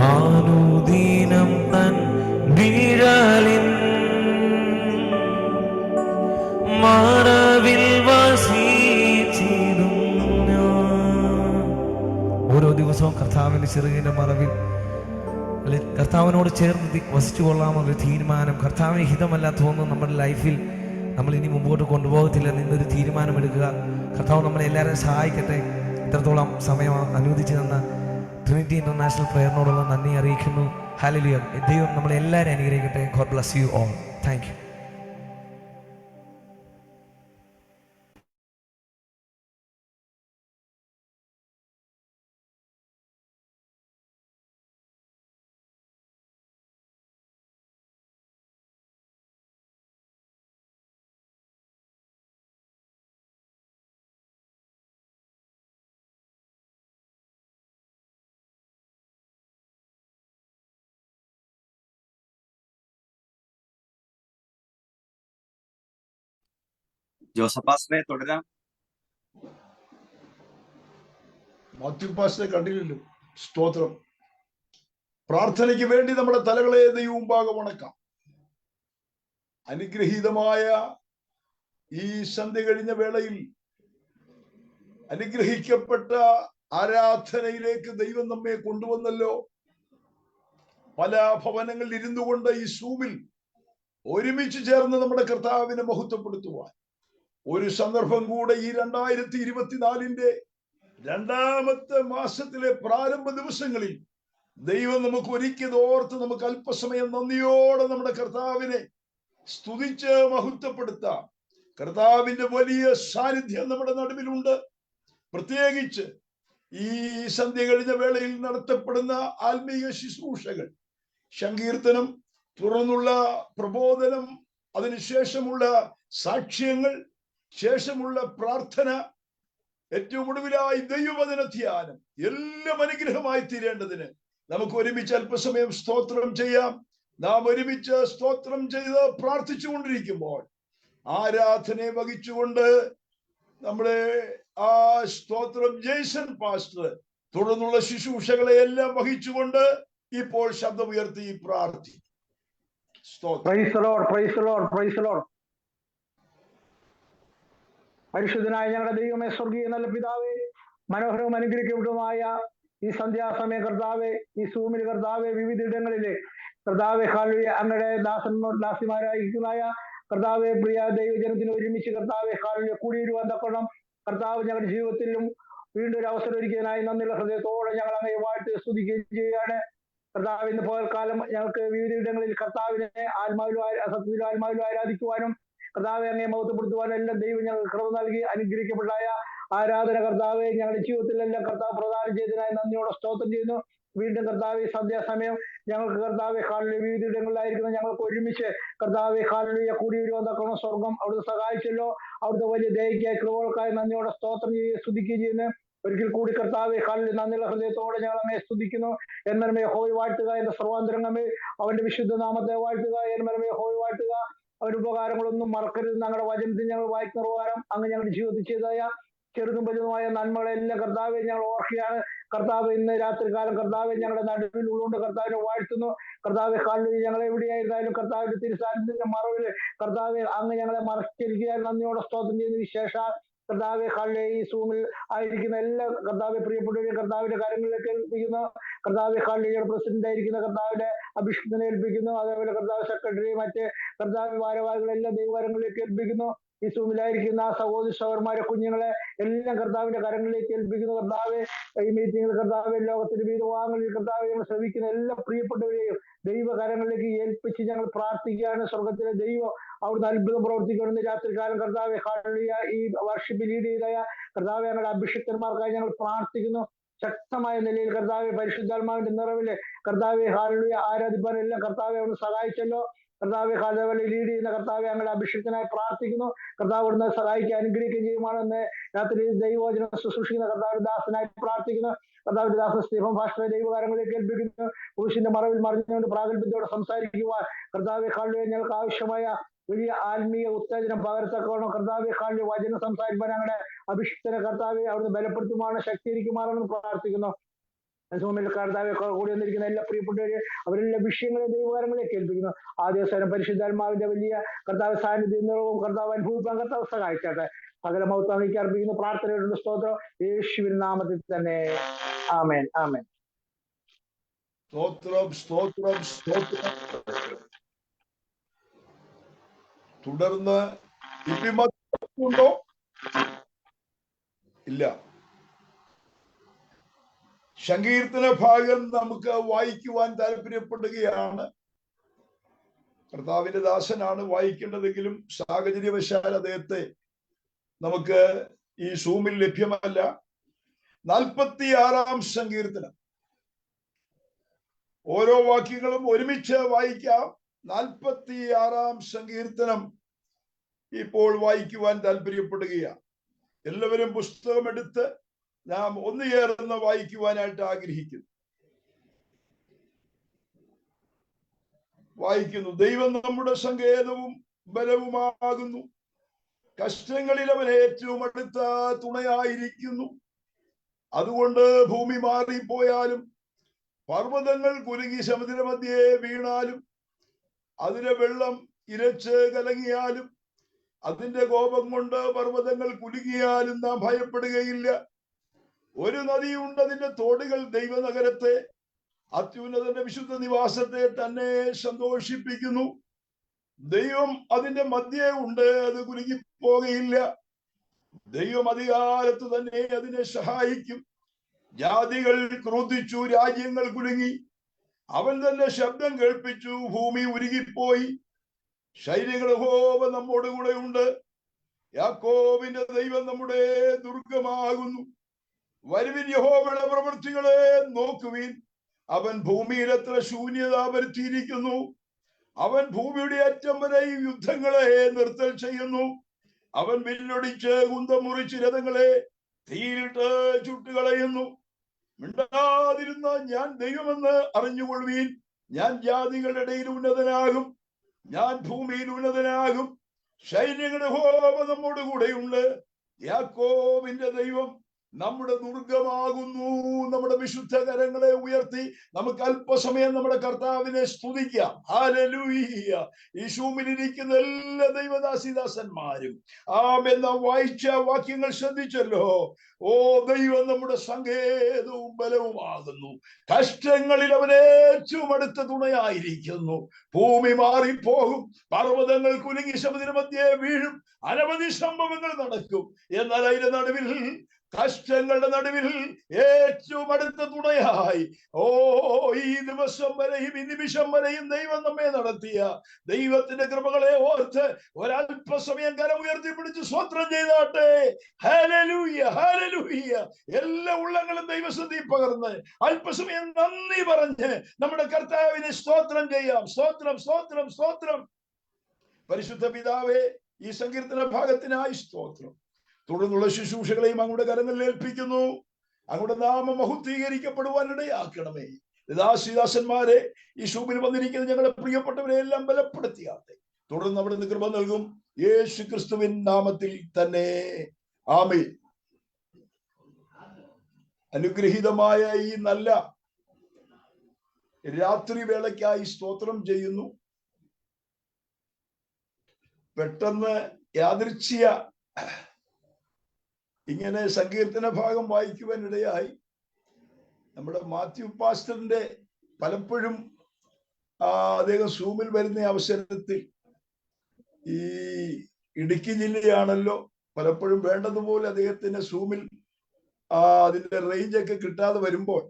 അനുദിനം തൻ നിഴലിൻ മറവിൽ വസിച്ചിടും ഞാൻ. ഓരോ ദിവസവും കർത്താവിന്റെ ചെറുകിന്റെ മറവിൽ കർത്താവിനോട് ചേർന്ന് വസിച്ചു കൊള്ളാമെന്നൊരു തീരുമാനം, കർത്താവിന് ഹിതമല്ലാത്തതൊന്നും നമ്മുടെ ലൈഫിൽ നമ്മൾ ഇനി മുമ്പോട്ട് കൊണ്ടുപോകത്തില്ല എന്നൊരു തീരുമാനമെടുക്കുക. കർത്താവ് നമ്മളെ എല്ലാവരും സഹായിക്കട്ടെ. ഇത്രത്തോളം സമയം അനുവദിച്ചു തന്ന ട്രിനിറ്റി ഇന്റർനാഷണൽ പ്രയറിനോടുള്ള നന്ദി അറിയിക്കുന്നു. ഹല്ലേലൂയ. ദൈവം നമ്മളെല്ലാവരും അനുഗ്രഹിക്കട്ടെ. God bless you all. Thank you. ജോസഫാസിനെ തുടരാം. മാത്യു പാസ്റ്ററെ കണ്ടില്ലല്ലോ. സ്തോത്രം. പ്രാർത്ഥനയ്ക്ക് വേണ്ടി നമ്മുടെ തലകളെ ദൈവമുമ്പാകെ വണക്കാം. അനുഗ്രഹീതമായ ഈ സന്ധ്യ കഴിഞ്ഞ വേളയിൽ അനുഗ്രഹിക്കപ്പെട്ട ആരാധനയിലേക്ക് ദൈവം നമ്മെ കൊണ്ടുവന്നല്ലോ. പല ഭവനങ്ങളിൽ ഇരുന്നു കൊണ്ട് ഈ സൂമിൽ ഒരുമിച്ച് ചേർന്ന് നമ്മുടെ കർത്താവിനെ മഹത്വപ്പെടുത്തുവാൻ ഒരു സന്ദർഭം കൂടെ ഈ 2024 രണ്ടാമത്തെ മാസത്തിലെ പ്രാരംഭ ദിവസങ്ങളിൽ ദൈവം നമുക്ക് ഒരിക്കൽ ഓർത്ത് നമുക്ക് അല്പസമയം നന്ദിയോടെ നമ്മുടെ കർത്താവിനെ സ്തുതിച്ച് മഹത്വപ്പെടുത്താം. കർത്താവിന്റെ വലിയ സാന്നിധ്യം നമ്മുടെ നടുവിലുണ്ട്. പ്രത്യേകിച്ച് ഈ സന്ധ്യ കഴിഞ്ഞ വേളയിൽ നടത്തപ്പെടുന്ന ആത്മീയ ശുശ്രൂഷകൾ, സങ്കീർത്തനം, തുടർന്നുള്ള പ്രബോധനം, അതിനുശേഷമുള്ള സാക്ഷ്യങ്ങൾ, ശേഷമുള്ള പ്രാർത്ഥന, ഏറ്റവും ഒടുവിലായി ദൈവവചന ധ്യാനം, എല്ലാം അനുഗ്രഹമായി തീരേണ്ടതിന് നമുക്ക് ഒരുമിച്ച് അല്പസമയം സ്തോത്രം ചെയ്യാം. നാം ഒരുമിച്ച് സ്തോത്രം ചെയ്ത് പ്രാർത്ഥിച്ചുകൊണ്ടിരിക്കുമ്പോൾ ആരാധനയെ വഹിച്ചുകൊണ്ട് നമ്മളെ ആ സ്തോത്രം ജെയ്സൺ പാസ്റ്റർ തുടർന്നുള്ള ശുശ്രൂഷകളെ എല്ലാം വഹിച്ചുകൊണ്ട് ഇപ്പോൾ ശബ്ദമുയർത്തി പ്രാർത്ഥിക്കും. പരിശുദ്ധനായ ഞങ്ങളുടെ ദൈവമേ, സ്വർഗീയ നല്ല പിതാവേ, മനോഹരവും അനുഗ്രഹിക്കപ്പെട്ടതുമായ ഈ സന്ധ്യാസമയം കർത്താവെ, ഈ സൂമിൽ കർത്താവെ, വിവിധ ഇടങ്ങളിലെ കർത്താവെ, ഹാലുയ അങ്ങയുടെ ദാസിമാരായിരിക്കുന്നതായ കർത്താവെ, പ്രിയ ദൈവജനത്തിന് ഒരുമിച്ച് കർത്താവെ ഹാലുയ കൂടിയിരുവാൻ തക്കണം കർത്താവ് ഞങ്ങളുടെ ജീവിതത്തിലും വീണ്ടും ഒരു അവസരം ഒരുക്കിയതിനായി നന്ദിയുള്ള ഹൃദയത്തോടെ ഞങ്ങൾ അങ്ങയെ വാഴ്ത്തി സ്തുതിക്കുകയും ചെയ്യുകയാണ്. കർത്താവ് ഇന്ന് പകൽക്കാലം ഞങ്ങൾക്ക് വിവിധ ഇടങ്ങളിൽ കർത്താവിനെ സത്യത്തിലും ആത്മാവിലും ആരാധിക്കുവാനും കർത്താവെ അങ്ങയെ മഹത്വപ്പെടുത്തുവാനും എല്ലാം ദൈവം ഞങ്ങൾക്ക് കൃപ നൽകി അനുഗ്രഹിക്കപ്പെട്ടതായ ആരാധന കർത്താവെ ഞങ്ങളുടെ ജീവിതത്തിലെല്ലാം കർത്താവ് പ്രദാനം ചെയ്തതിനായി നന്ദിയോടെ സ്തോത്രം ചെയ്യുന്നു. വീണ്ടും കർത്താവെ സന്ധ്യാസമയം ഞങ്ങൾക്ക് കർത്താവെ ഹാലുയ വിവിധ ഇടങ്ങളിലായിരിക്കുന്ന ഞങ്ങൾക്ക് ഒരുമിച്ച് കർത്താവെ ഹാലുയ കൂടി വരുവാൻ തക്കണം സ്വർഗം അവിടുത്തെ സഹായിച്ചല്ലോ. അവിടുത്തെ വലിയ ദയക്കായി കൃപകൾക്കായി നന്ദിയോടെ സ്തോത്രം ചെയ്യുകയും സ്തുതിക്കുകയും ചെയ്യുന്നു. ഒരിക്കൽ കൂടി കർത്താവെ ഹാലുയ നന്ദിയുള്ള ഹൃദയത്തോടെ ഞങ്ങൾ അങ്ങയെ സ്തുതിക്കുന്നു. എന്നമേ ഹോയ് വാഴ്ത്തുക, എന്റെ സർവാന്തരംഗമേ അവന്റെ വിശുദ്ധ നാമത്തെ വാഴ്ത്തുക. എന്നമേ ഹോയ് വാഴ്ത്തുക, അവരുടെ ഉപകാരങ്ങളൊന്നും മറക്കരുത്. ഞങ്ങളുടെ വചനത്തിൽ ഞങ്ങൾ വായിക്കുന്ന പ്രകാരം അങ്ങ് ഞങ്ങളുടെ ജീവിതത്തിൽ ചെയ്തതായ ചെറുതും വലുതുമായ നന്മകളെല്ലാം കർത്താവെ ഞങ്ങൾ ഓർക്കുകയാണ്. കർത്താവ് ഇന്ന് രാത്രികാലം കർത്താവെ ഞങ്ങളുടെ നടുവിൽ ഉള്ളുകൊണ്ട് കർത്താവിനെ വാഴ്ത്തുന്നു. കർത്താവെ കാലിൽ ഞങ്ങൾ എവിടെയായിരുന്നാലും കർത്താവിന്റെ തിരുസാന്നിധ്യത്തിന്റെ മറവിൽ കർത്താവെ അങ്ങ് ഞങ്ങളെ മറച്ചിരിക്കാൻ നന്ദിയോടെ സ്തോത്രം ചെയ്യുന്ന വിശേഷ കർത്താവെ കാലിലെ ഈ സൂമിൽ ആയിരിക്കുന്ന എല്ലാ കർത്താവെ പ്രിയപ്പെട്ടവരെയും കർത്താവിന്റെ കാര്യങ്ങളിലേക്ക് ഏൽപ്പിക്കുന്നു. കർത്താവെ കാലിലെ പ്രസിഡന്റ് ആയിരിക്കുന്ന കർത്താവിന്റെ അഭിഷേകത്തിനെ ഏൽപ്പിക്കുന്നു. അതേപോലെ കർത്താവ് സെക്രട്ടറി മറ്റ് കർത്താവ് ഭാരവാഹികളെല്ലാം ദൈവകാര്യങ്ങളിലേക്ക് ഏൽപ്പിക്കുന്നു. ഈ സൂമിലായിരിക്കുന്ന സഹോദരി സഹോദരന്മാരെ കുഞ്ഞുങ്ങളെ എല്ലാം കർത്താവിന്റെ കരങ്ങളിലേക്ക് ഏൽപ്പിക്കുന്നു. കർത്താവ് ഈ മീറ്റിംഗിൽ കർത്താവ് ലോകത്തിന്റെ വിവിധ ഭാഗങ്ങളിൽ കർത്താവ് ഞങ്ങൾ ശ്രമിക്കുന്ന എല്ലാ പ്രിയപ്പെട്ടവരെയും ദൈവകരങ്ങളിലേക്ക് ഏൽപ്പിച്ച് ഞങ്ങൾ പ്രാർത്ഥിക്കുകയാണ്. സ്വർഗത്തിലെ ദൈവം അവിടുന്ന് അത്ഭുതം പ്രവർത്തിക്കണമെന്ന് രാത്രികാലം കർത്താവെ ഹാലലുയ ഈ വർഷിപ്പ് ലീഡ് ചെയ്തായ കർത്താവ് ഞങ്ങളുടെ അഭിഷിക്തന്മാർക്കായി ഞങ്ങൾ പ്രാർത്ഥിക്കുന്നു. ശക്തമായ നിലയിൽ കർത്താവെ പരിശുദ്ധാത്മാവിന്റെ നിറവില് കർത്താവെ ഹാലലുയ ആരാധിപ്പാൻ എല്ലാം കർത്താവെ അവിടുന്ന് സഹായിച്ചല്ലോ. കർത്താവെ ഹാലവലി ലീഡ് ചെയ്യുന്ന കർത്താവെ ഞങ്ങളുടെ അഭിഷിക്തനായി പ്രാർത്ഥിക്കുന്നു. കർത്താവ് അവിടുന്ന് സഹായിക്കുക അനുഗ്രഹിക്കുകയും ചെയ്യുവാണെന്ന് രാത്രി ദൈവവചനം ശുശ്രൂഷിക്കുന്ന കർത്താവിന്റെ ദാസനായി പ്രാർത്ഥിക്കുന്നു. കർത്താവിന്റെ ദാസൻ സ്റ്റീഫൻ ഭാഷയുടെ ദൈവകാര്യങ്ങളിലേക്ക് ഏൽപ്പിക്കുന്നു. പുരുഷന്റെ മറവിൽ മറിഞ്ഞുകൊണ്ട് പ്രാഗൽഭ്യത്തോടെ സംസാരിക്കുവാൻ കർത്താവെ ഹാലലുയ ഞങ്ങൾക്ക് ആവശ്യമായ വലിയ ആത്മീയ ഉത്തേജനം പകർത്തക്കോണം. കർത്താവെ ഹാലലുയ വചനം സംസാരിക്കാൻ ഞങ്ങളുടെ അഭിഷിക്തനെ കർത്താവെ അവിടുന്ന് ബലപ്പെടുത്തുമാറാണ് ശക്തീകരിക്കുമാറാണെന്ന് പ്രാർത്ഥിക്കുന്നു. കർത്താവെ കൂടി വന്നിരിക്കുന്ന എല്ലാ പ്രിയപ്പെട്ടവരെ അവരെല്ലാം വിഷയങ്ങളെ ദൈവകാരങ്ങളിലേക്ക് ഏൽപ്പിക്കുന്നു. ആ ദിവസം പരിശുദ്ധാത്മാവിന്റെ വലിയ കർത്താവ് സാന്നിധ്യം നിറവും കർത്താവ് അനുഭവിക്കാൻ കർത്താവ് സഹായിച്ചാട്ടെ. സകല മൗത്താമിക്ക് അർപ്പിക്കുന്ന പ്രാർത്ഥനയുടെ സ്തോത്രം യേശുവിൻ നാമത്തിൽ തന്നെ. ആമേൻ ആമേൻ. സ്തോത്രം സ്തോത്രം സ്തോത്രം. തുടർന്ന് ഉണ്ടോ? ഇല്ല. സങ്കീർത്തന ഭാഗം നമുക്ക് വായിക്കുവാൻ താല്പര്യപ്പെടുകയാണ്. കർത്താവിന്റെ ദാസനാണ് വായിക്കേണ്ടതെങ്കിലും സാഹചര്യവശാൽ അദ്ദേഹത്തെ നമുക്ക് ഈ സൂമിൽ ലഭ്യമല്ല. 46-ാം സങ്കീർത്തനം. ഓരോ വാക്യങ്ങളും ഒരുമിച്ച് വായിക്കാം. 46-ാം സങ്കീർത്തനം ഇപ്പോൾ വായിക്കുവാൻ താല്പര്യപ്പെടുകയാണ്. എല്ലാവരും പുസ്തകമെടുത്ത് നാം ഒന്ന് ചേർന്ന് വായിക്കുവാനായിട്ട് ആഗ്രഹിക്കുന്നു. വായിക്കുന്നു. ദൈവം നമ്മുടെ സങ്കേതവും ബലവുമാകുന്നു. കഷ്ടങ്ങളിൽ അവൻ ഏറ്റവും അടുത്ത തുണയായിരിക്കുന്നു. അതുകൊണ്ട് ഭൂമി മാറിപ്പോയാലും പർവ്വതങ്ങൾ കുലുങ്ങി സമുദ്രമധ്യേ വീണാലും അതിലെ വെള്ളം ഇരച്ച് കലങ്ങിയാലും അതിന്റെ കോപം കൊണ്ട് പർവ്വതങ്ങൾ കുലുങ്ങിയാലും നാം ഭയപ്പെടുകയില്ല. ഒരു നദിയുണ്ട്, അതിന്റെ തോടുകൾ ദൈവനഗരത്തെ അത്യുന്നതന്റെ വിശുദ്ധ നിവാസത്തെ തന്നെ സന്തോഷിപ്പിക്കുന്നു. ദൈവം അതിന്റെ മധ്യേ ഉണ്ട്, അത് കുലുങ്ങിപ്പോകയില്ല. ദൈവം അധികാരത്ത് തന്നെ അതിനെ സഹായിക്കും. ജാതികൾ ക്രോധിച്ചു, രാജ്യങ്ങൾ കുലുങ്ങി. അവൻ തന്നെ ശബ്ദം കേൾപ്പിച്ചു, ഭൂമി ഉരുകിപ്പോയി. സൈന്യങ്ങളുടെ യഹോവ നമ്മോട് കൂടെ ഉണ്ട്. യാക്കോബിന്റെ ദൈവം നമ്മുടെ ദുർഗമാകുന്നു. വരുവിൻ, യഹോവയുടെ പ്രവൃത്തികളെ നോക്കുവിൻ. അവൻ ഭൂമിയിൽ എത്ര ശൂന്യത വരുത്തിയിരിക്കുന്നു. അവൻ ഭൂമിയുടെ അറ്റം വരെ യുദ്ധങ്ങളെ നിർത്തൽ ചെയ്യുന്നു. അവൻ വില്ലൊടിച്ച് കുന്തം മുറിച്ച് രഥങ്ങളെ തീയിലിട്ട് ചുട്ടുകളയുന്നു. മിണ്ടാതിരുന്ന ഞാൻ ദൈവമെന്ന് അറിഞ്ഞുകൊള്ളുവീൻ. ഞാൻ ജാതികളുടെ ഇടയിൽ ഉന്നതനാകും, ഞാൻ ഭൂമിയിൽ ഉന്നതനാകും. സൈന്യങ്ങളുടെ യഹോവ നമ്മോട് കൂടെയുണ്ട്. യാക്കോബിന്റെ ദൈവം നമ്മുടെ ദുർഗമാകുന്നു. നമ്മുടെ വിശുദ്ധ കരങ്ങളെ ഉയർത്തി നമുക്ക് അല്പസമയം നമ്മുടെ കർത്താവിനെ സ്തുതിക്കാം. ഹല്ലേലൂയ. ഈ ഷൂമിലിരിക്കുന്ന എല്ലാ ദൈവദാസിദാസന്മാരും ആമെന്ന വായിച്ച വാക്യങ്ങൾ ശ്രദ്ധിച്ചല്ലോ. ഓ, ദൈവം നമ്മുടെ സങ്കേതവും ബലവുമാകുന്നു. കഷ്ടങ്ങളിൽ അവൻ ഏറ്റവും അടുത്ത തുണയായിരിക്കുന്നു. ഭൂമി മാറിപ്പോകും, പർവ്വതങ്ങൾ കുലുങ്ങി സമുദ്രമധ്യേ വീഴും, അനവധി സംഭവങ്ങൾ നടക്കും. എന്നാൽ അതിന്റെ നടുവിൽ, കഷ്ടങ്ങളുടെ നടുവിൽ ഏറ്റവും അടുത്ത തുണയായി, ഓ, ഈ ദിവസം വരെയും ഈ നിമിഷം വരെയും ദൈവം നമ്മെ നടത്തിയ ദൈവത്തിന്റെ കൃപകളെ ഓർത്ത് ഒരല്പസമയം കരം ഉയർത്തിപ്പിടിച്ച് സ്തോത്രം ചെയ്താട്ടെ. Hallelujah, hallelujah. എല്ലാ ഉള്ളങ്ങളും ദൈവസന്നിധി പകർന്ന് അല്പസമയം നന്ദി പറഞ്ഞ് നമ്മുടെ കർത്താവിനെ സ്തോത്രം ചെയ്യാം. സ്തോത്രം, സ്തോത്രം, സ്തോത്രം. പരിശുദ്ധ പിതാവേ, ഈ സങ്കീർത്തന ഭാഗത്തിനായി സ്തോത്രം. തുടർന്നുള്ള ശുശ്രൂഷകളെയും അങ്ങയുടെ കരങ്ങളിൽ ഏൽപ്പിക്കുന്നു. അങ്ങയുടെ നാമം മഹത്വീകരിക്കപ്പെടുവാൻ ഇടയാക്കണമേ. ദാസിദാസന്മാരെ, ഈ ഷൂമിൽ വന്നിരിക്കുന്ന ഞങ്ങളുടെ പ്രിയപ്പെട്ടവരെ എല്ലാം ബലപ്പെടുത്തിയാട്ടെ. തുടർന്ന് അവിടുന്ന് കൃപ നൽകും. യേശു ക്രിസ്തുവിൻ നാമത്തിൽ തന്നെ ആമേൻ. അനുഗ്രഹീതമായ ഈ നല്ല രാത്രി വേളയ്ക്കായി സ്തോത്രം ചെയ്യുന്നു. പെട്ടെന്ന് യാദൃച്ഛിക ഇങ്ങനെ സങ്കീർത്തന ഭാഗം വായിക്കുവാൻ ഇടയായി. നമ്മുടെ മാത്യു പാസ്റ്ററിന്റെ പലപ്പോഴും അദ്ദേഹം സൂമിൽ വരുന്ന അവസരത്തിൽ, ഈ ഇടുക്കി ജില്ലയാണല്ലോ, പലപ്പോഴും വേണ്ടതുപോലെ അദ്ദേഹത്തിന് സൂമിൽ അതിന്റെ റേഞ്ചൊക്കെ കിട്ടാതെ വരുമ്പോൾ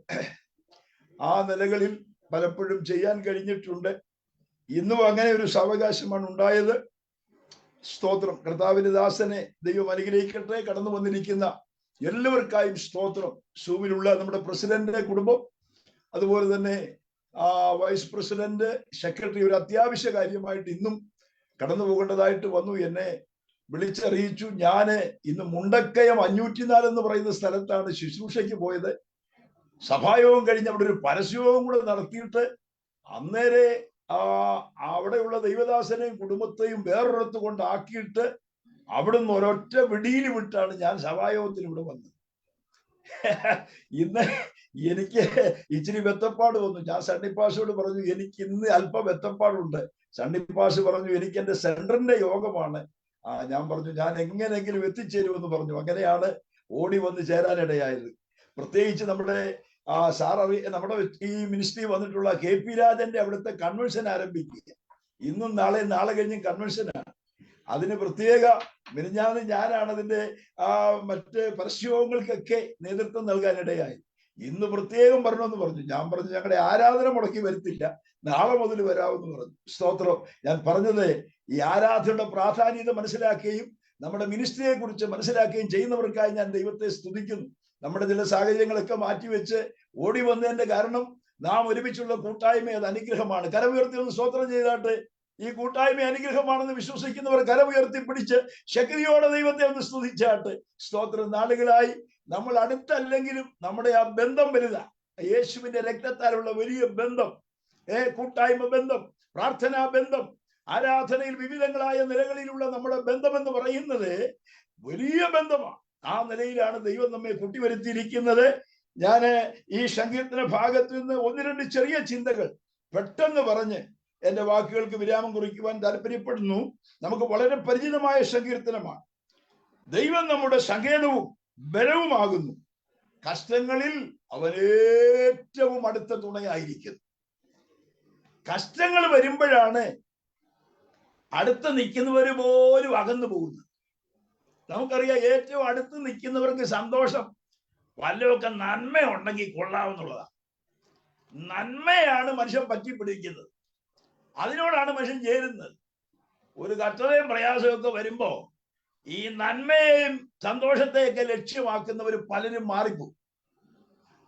ആ നിലകളിൽ പലപ്പോഴും ചെയ്യാൻ കഴിഞ്ഞിട്ടുണ്ട്. ഇന്നും അങ്ങനെ ഒരു സാവകാശമാണ് ഉണ്ടായത്. സ്തോത്രം. കർത്താവിന്റെ ദാസനെ ദൈവം അനുഗ്രഹിക്കട്ടെ. കടന്നു വന്നിരിക്കുന്ന എല്ലാവർക്കായും സ്തോത്രം. സൂമിലുള്ള നമ്മുടെ പ്രസിഡന്റിന്റെ കുടുംബം, അതുപോലെ തന്നെ വൈസ് പ്രസിഡന്റ്, സെക്രട്ടറി ഒരു അത്യാവശ്യ കാര്യമായിട്ട് ഇന്നും കടന്നു പോകേണ്ടതായിട്ട് വന്നു. എന്നെ വിളിച്ചറിയിച്ചു. ഞാന് ഇന്ന് മുണ്ടക്കയം 504 എന്ന് പറയുന്ന സ്ഥലത്താണ് ശുശ്രൂഷയ്ക്ക് പോയത്. സഭായോഗം കഴിഞ്ഞ് അവിടെ ഒരു പരസ്യയോഗം കൂടെ നടത്തിയിട്ട് അന്നേരെ അവിടെയുള്ള ദൈവദാസനെയും കുടുംബത്തെയും വേറൊരിടത്ത് കൊണ്ടാക്കിയിട്ട് അവിടുന്ന് ഒരൊറ്റ വിടിയിൽ വിട്ടാണ് ഞാൻ സഭായോഗത്തിന് ഇവിടെ വന്നത്. ഇന്ന് എനിക്ക് ഇച്ചിരി വെത്തപ്പാട് വന്നു. ഞാൻ സണ്ണിപ്പാശോട് പറഞ്ഞു, എനിക്ക് ഇന്ന് അല്പം വെത്തപ്പാടുണ്ട്. സണ്ണിപ്പാസ് പറഞ്ഞു, എനിക്ക് എന്റെ സെന്ററിന്റെ യോഗമാണ്. ഞാൻ പറഞ്ഞു, ഞാൻ എങ്ങനെയെങ്കിലും എത്തിച്ചേരുമെന്ന് പറഞ്ഞു. അങ്ങനെയാണ് ഓടി വന്ന് ചേരാനിടയായത്. പ്രത്യേകിച്ച് നമ്മുടെ നമ്മുടെ ഈ മിനിസ്ട്രി വന്നിട്ടുള്ള KP രാജന്റെ അവിടുത്തെ കൺവെൻഷൻ ആരംഭിക്കുക. ഇന്നും നാളെ കഴിഞ്ഞും കൺവെൻഷനാണ്. അതിന് പ്രത്യേക മിനിഞ്ഞാന്ന് ഞാനാണ് അതിന്റെ മറ്റ് പരസ്യങ്ങൾക്കൊക്കെ നേതൃത്വം നൽകാനിടയായി. ഇന്ന് പ്രത്യേകം വരണമെന്ന് പറഞ്ഞു. ഞാൻ പറഞ്ഞു, ഞങ്ങളുടെ ആരാധന മുടക്കി വരുത്തില്ല, നാളെ മുതൽ വരാമെന്ന് പറഞ്ഞു. സ്തോത്രം. ഞാൻ പറഞ്ഞത് ഈ ആരാധനയുടെ പ്രാധാന്യത മനസ്സിലാക്കുകയും നമ്മുടെ മിനിസ്ട്രിയെ കുറിച്ച് മനസ്സിലാക്കുകയും ചെയ്യുന്നവർക്കായി ഞാൻ ദൈവത്തെ സ്തുതിക്കുന്നു. നമ്മുടെ ചില സാഹചര്യങ്ങളൊക്കെ മാറ്റിവെച്ച് ഓടി വന്നതിന്റെ കാരണം നാം ഒരുമിച്ചുള്ള കൂട്ടായ്മ അത് അനുഗ്രഹമാണ്. കരമുയർത്തി ഒന്ന് സ്തോത്രം ചെയ്താട്ട്. ഈ കൂട്ടായ്മ അനുഗ്രഹമാണെന്ന് വിശ്വസിക്കുന്നവർ കരമുയർത്തി പിടിച്ച് ശക്തിയോടെ ദൈവത്തെ ഒന്ന് സ്തുതിച്ചാട്ട്. സ്തോത്രം. നാളുകളായി നമ്മൾ അടുത്തല്ലെങ്കിലും നമ്മുടെ ആ ബന്ധം വലുതാ. യേശുവിന്റെ രക്തത്താലുള്ള വലിയ ബന്ധം, കൂട്ടായ്മ ബന്ധം, പ്രാർത്ഥനാ ബന്ധം, ആരാധനയിൽ വിവിധങ്ങളായ നിലകളിലുള്ള നമ്മുടെ ബന്ധം എന്ന് പറയുന്നത് വലിയ ബന്ധമാണ്. ആ നിലയിലാണ് ദൈവം നമ്മെ കൂട്ടിവരുത്തിയിരിക്കുന്നത്. ഞാന് ഈ സങ്കീർത്തന ഭാഗത്ത് നിന്ന് 1-2 ചെറിയ ചിന്തകൾ പെട്ടെന്ന് പറഞ്ഞ് എന്റെ വാക്കുകൾക്ക് വിരാമം കുറിക്കുവാൻ താല്പര്യപ്പെടുന്നു. നമുക്ക് വളരെ പരിചിതമായ സങ്കീർത്തനമാണ്. ദൈവം നമ്മുടെ സങ്കേതവും ബലവുമാകുന്നു, കഷ്ടങ്ങളിൽ അവൻ ഏറ്റവും അടുത്ത തുണയായിരിക്കുന്നു. കഷ്ടങ്ങൾ വരുമ്പോഴാണ് അടുത്ത് നിൽക്കുന്നവര് പോലും അകന്നു പോകുന്നത്. നമുക്കറിയാം, ഏറ്റവും അടുത്ത് നിൽക്കുന്നവർക്ക് സന്തോഷം വല്ലതൊക്കെ നന്മ ഉണ്ടെങ്കിൽ കൊള്ളാവുന്നുള്ളതാണ്. നന്മയാണ് മനുഷ്യൻ പറ്റിപ്പിടിക്കുന്നത്, അതിനോടാണ് മനുഷ്യൻ ചേരുന്നത്. ഒരു കഷ്ടതയും പ്രയാസമൊക്കെ വരുമ്പോ ഈ നന്മയെയും സന്തോഷത്തെയൊക്കെ ലക്ഷ്യമാക്കുന്നവർ പലരും മാറിപ്പോകും.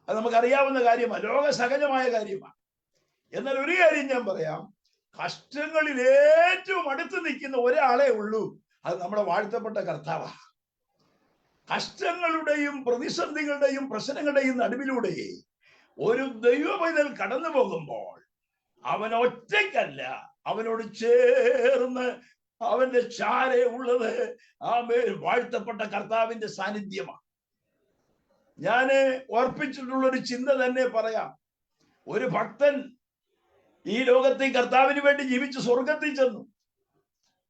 അത് നമുക്കറിയാവുന്ന കാര്യമാണ്, ലോക സഹജമായ കാര്യമാണ്. എന്നാൽ ഒരു കാര്യം ഞാൻ പറയാം, കഷ്ടങ്ങളിൽ ഏറ്റവും അടുത്ത് നിൽക്കുന്ന ഒരാളെ ഉള്ളൂ, അത് നമ്മുടെ വാഴ്ത്തപ്പെട്ട കർത്താവാണ്. കഷ്ടങ്ങളുടെയും പ്രതിസന്ധികളുടെയും പ്രശ്നങ്ങളുടെയും നടുവിലൂടെ ഒരു ദൈവപൈതൽ കടന്നു പോകുമ്പോൾ അവൻ ഒറ്റയ്ക്കല്ല, അവനോട് ചേർന്ന് അവന്റെ ചാരെ ഉള്ളത് വാഴ്ത്തപ്പെട്ട കർത്താവിന്റെ സാന്നിധ്യമാണ്. ഞാന് ഓർപ്പിച്ചിട്ടുള്ളൊരു ചിന്ത തന്നെ പറയാം. ഒരു ഭക്തൻ ഈ ലോകത്തിൽ കർത്താവിന് വേണ്ടി ജീവിച്ച് സ്വർഗത്തിൽ ചെന്നു.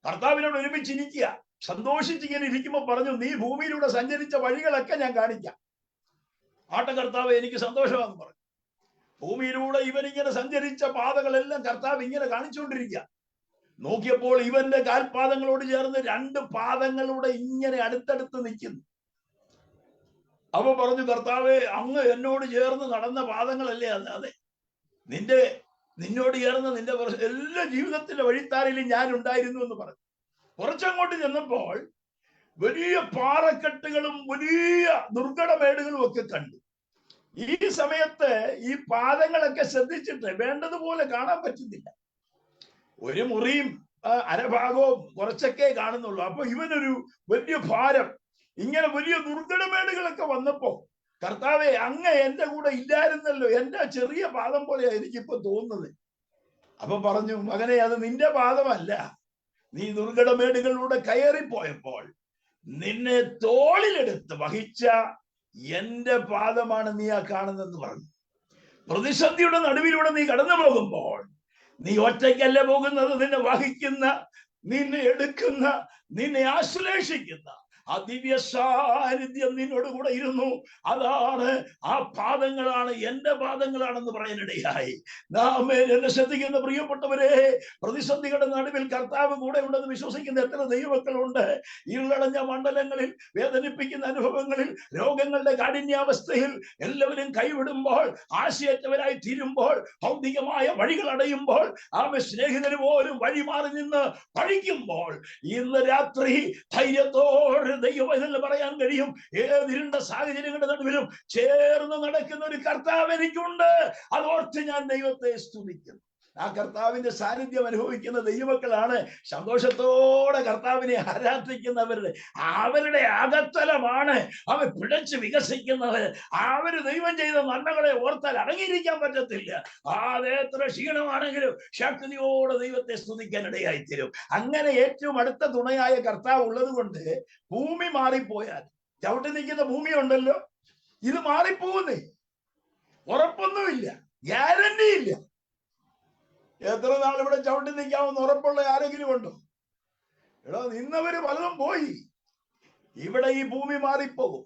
കർത്താവിനോട് ഒരുമിച്ചിരിക്കുക, സന്തോഷിച്ചിങ്ങനെ ഇരിക്കുമ്പോൾ പറഞ്ഞു, നീ ഭൂമിയിലൂടെ സഞ്ചരിച്ച വഴികളൊക്കെ ഞാൻ കാണിക്കാം. കർത്താവ് എനിക്ക് സന്തോഷമാണെന്ന് പറഞ്ഞു. ഭൂമിയിലൂടെ ഇവനിങ്ങനെ സഞ്ചരിച്ച പാതകളെല്ലാം കർത്താവ് ഇങ്ങനെ കാണിച്ചുകൊണ്ടിരിക്കുക. നോക്കിയപ്പോൾ ഇവന്റെ കാൽപാദങ്ങളോട് ചേർന്ന് 2 പാദങ്ങളുടെ ഇങ്ങനെ അടുത്തടുത്ത് നിൽക്കുന്നു. അപ്പൊ പറഞ്ഞു, കർത്താവെ, അങ്ങ് എന്നോട് ചേർന്ന് നടന്ന പാദങ്ങളല്ലേ അത്? അതെ, നിന്നോട് ചേർന്ന് നിന്റെ എല്ലാ ജീവിതത്തിന്റെ വഴിത്താരയിലും ഞാൻ ഉണ്ടായിരുന്നു എന്ന് പറഞ്ഞു. കുറച്ചങ്ങോട്ട് ചെന്നപ്പോൾ വലിയ പാറക്കെട്ടുകളും വലിയ ദുർഘടമേടുകളും ഒക്കെ കണ്ടു. ഈ സമയത്ത് ഈ പാദങ്ങളൊക്കെ ശ്രദ്ധിച്ചിട്ട് വേണ്ടതുപോലെ കാണാൻ പറ്റുന്നില്ല. ഒരു മുറിയും അരഭാഗവും കുറച്ചൊക്കെ കാണുന്നുള്ളൂ. അപ്പൊ ഇവനൊരു വലിയ ഭാരം, ഇങ്ങനെ വലിയ ദുർഘടമേടുകളൊക്കെ വന്നപ്പോ, കർത്താവെ, അങ്ങ് എന്റെ കൂടെ ഇല്ലായിരുന്നല്ലോ, എന്റെ ചെറിയ പാദം പോലെയാ എനിക്കിപ്പോ തോന്നുന്നത്. അപ്പൊ പറഞ്ഞു, മകനെ, അത് നിന്റെ പാദമല്ല, നീ ദുർഘടമേടുകളിലൂടെ കയറിപ്പോയപ്പോൾ നിന്നെ തോളിലെടുത്ത് വഹിച്ച എന്റെ പാദമാണ് നീ ആ കാണുന്നെന്ന് പറഞ്ഞു. പ്രതിസന്ധിയുടെ നടുവിലൂടെ നീ കടന്നു പോകുമ്പോൾ നീ ഒറ്റയ്ക്കല്ല പോകുന്നത്. നിന്നെ വഹിക്കുന്ന, നിന്നെ എടുക്കുന്ന, നിന്നെ ആശ്ലേഷിക്കുന്ന ആ ദിവ്യ സാന്നിധ്യം നിന്നോട് കൂടെ ഇരുന്നു. അതാണ് ആ പാദങ്ങളാണ് എന്റെ പാദങ്ങളാണെന്ന് പറയാനിടയായി. നാം എന്നെ ശ്രദ്ധിക്കുന്ന പ്രിയപ്പെട്ടവരെ, പ്രതിസന്ധികളുടെ നടുവിൽ കർത്താവ് കൂടെ ഉണ്ടെന്ന് വിശ്വസിക്കുന്ന എത്ര ദൈവമക്കളുണ്ട്? ഇരുളടഞ്ഞ മണ്ഡലങ്ങളിൽ, വേദനിപ്പിക്കുന്ന അനുഭവങ്ങളിൽ, രോഗങ്ങളുടെ കാഠിന്യാവസ്ഥയിൽ എല്ലാവരും കൈവിടുമ്പോൾ, ആശയറ്റവരായി തീരുമ്പോൾ, ഭൗതികമായ വഴികൾ അടയുമ്പോൾ, ആമേ സ്നേഹിതന് പോലും വഴി മാറി നിന്ന് പഴിക്കുമ്പോൾ, ഇന്ന് രാത്രി ധൈര്യത്തോടെ ദൈവം ഇതെല്ലാം പറയാൻ കഴിയും. ഏതിരുണ്ട സാഹചര്യങ്ങളുടെ നടുവിലും ചേർന്ന് നടക്കുന്ന ഒരു കർത്താവ് എനിക്കുണ്ട്. അതോർത്ത് ഞാൻ ദൈവത്തെ സ്തുതിക്കുന്നു. ആ കർത്താവിന്റെ സാന്നിധ്യം അനുഭവിക്കുന്ന ദൈവമക്കളാണ് സന്തോഷത്തോടെ കർത്താവിനെ അവരുടെ അകത്തലമാണ് അവർ പിടച്ച് വികസിക്കുന്നത്. അവര് ദൈവം ചെയ്ത നന്മകളെ ഓർത്താൽ അടങ്ങിയിരിക്കാൻ പറ്റത്തില്ല. എത്ര ക്ഷീണമാണെങ്കിലും ശക്തിയോടെ ദൈവത്തെ സ്തുതിക്കാൻ ഇടയായിത്തീരും. അങ്ങനെ ഏറ്റവും അടുത്ത തുണയായ കർത്താവ് ഉള്ളത് കൊണ്ട് ഭൂമി മാറിപ്പോയാൽ, ചവിട്ടി നിൽക്കുന്ന ഭൂമി ഉണ്ടല്ലോ, ഇത് മാറിപ്പോകുന്നേ, ഉറപ്പൊന്നുമില്ല, ഗ്യാരണ്ടി ഇല്ല. എത്ര നാൾ ഇവിടെ ചവിട്ടി നിൽക്കാമെന്ന് ഉറപ്പുള്ള ആരെങ്കിലും ഉണ്ടോ? എടോ, നിന്നവര് പലതും പോയി. ഇവിടെ ഈ ഭൂമി മാറിപ്പോകും,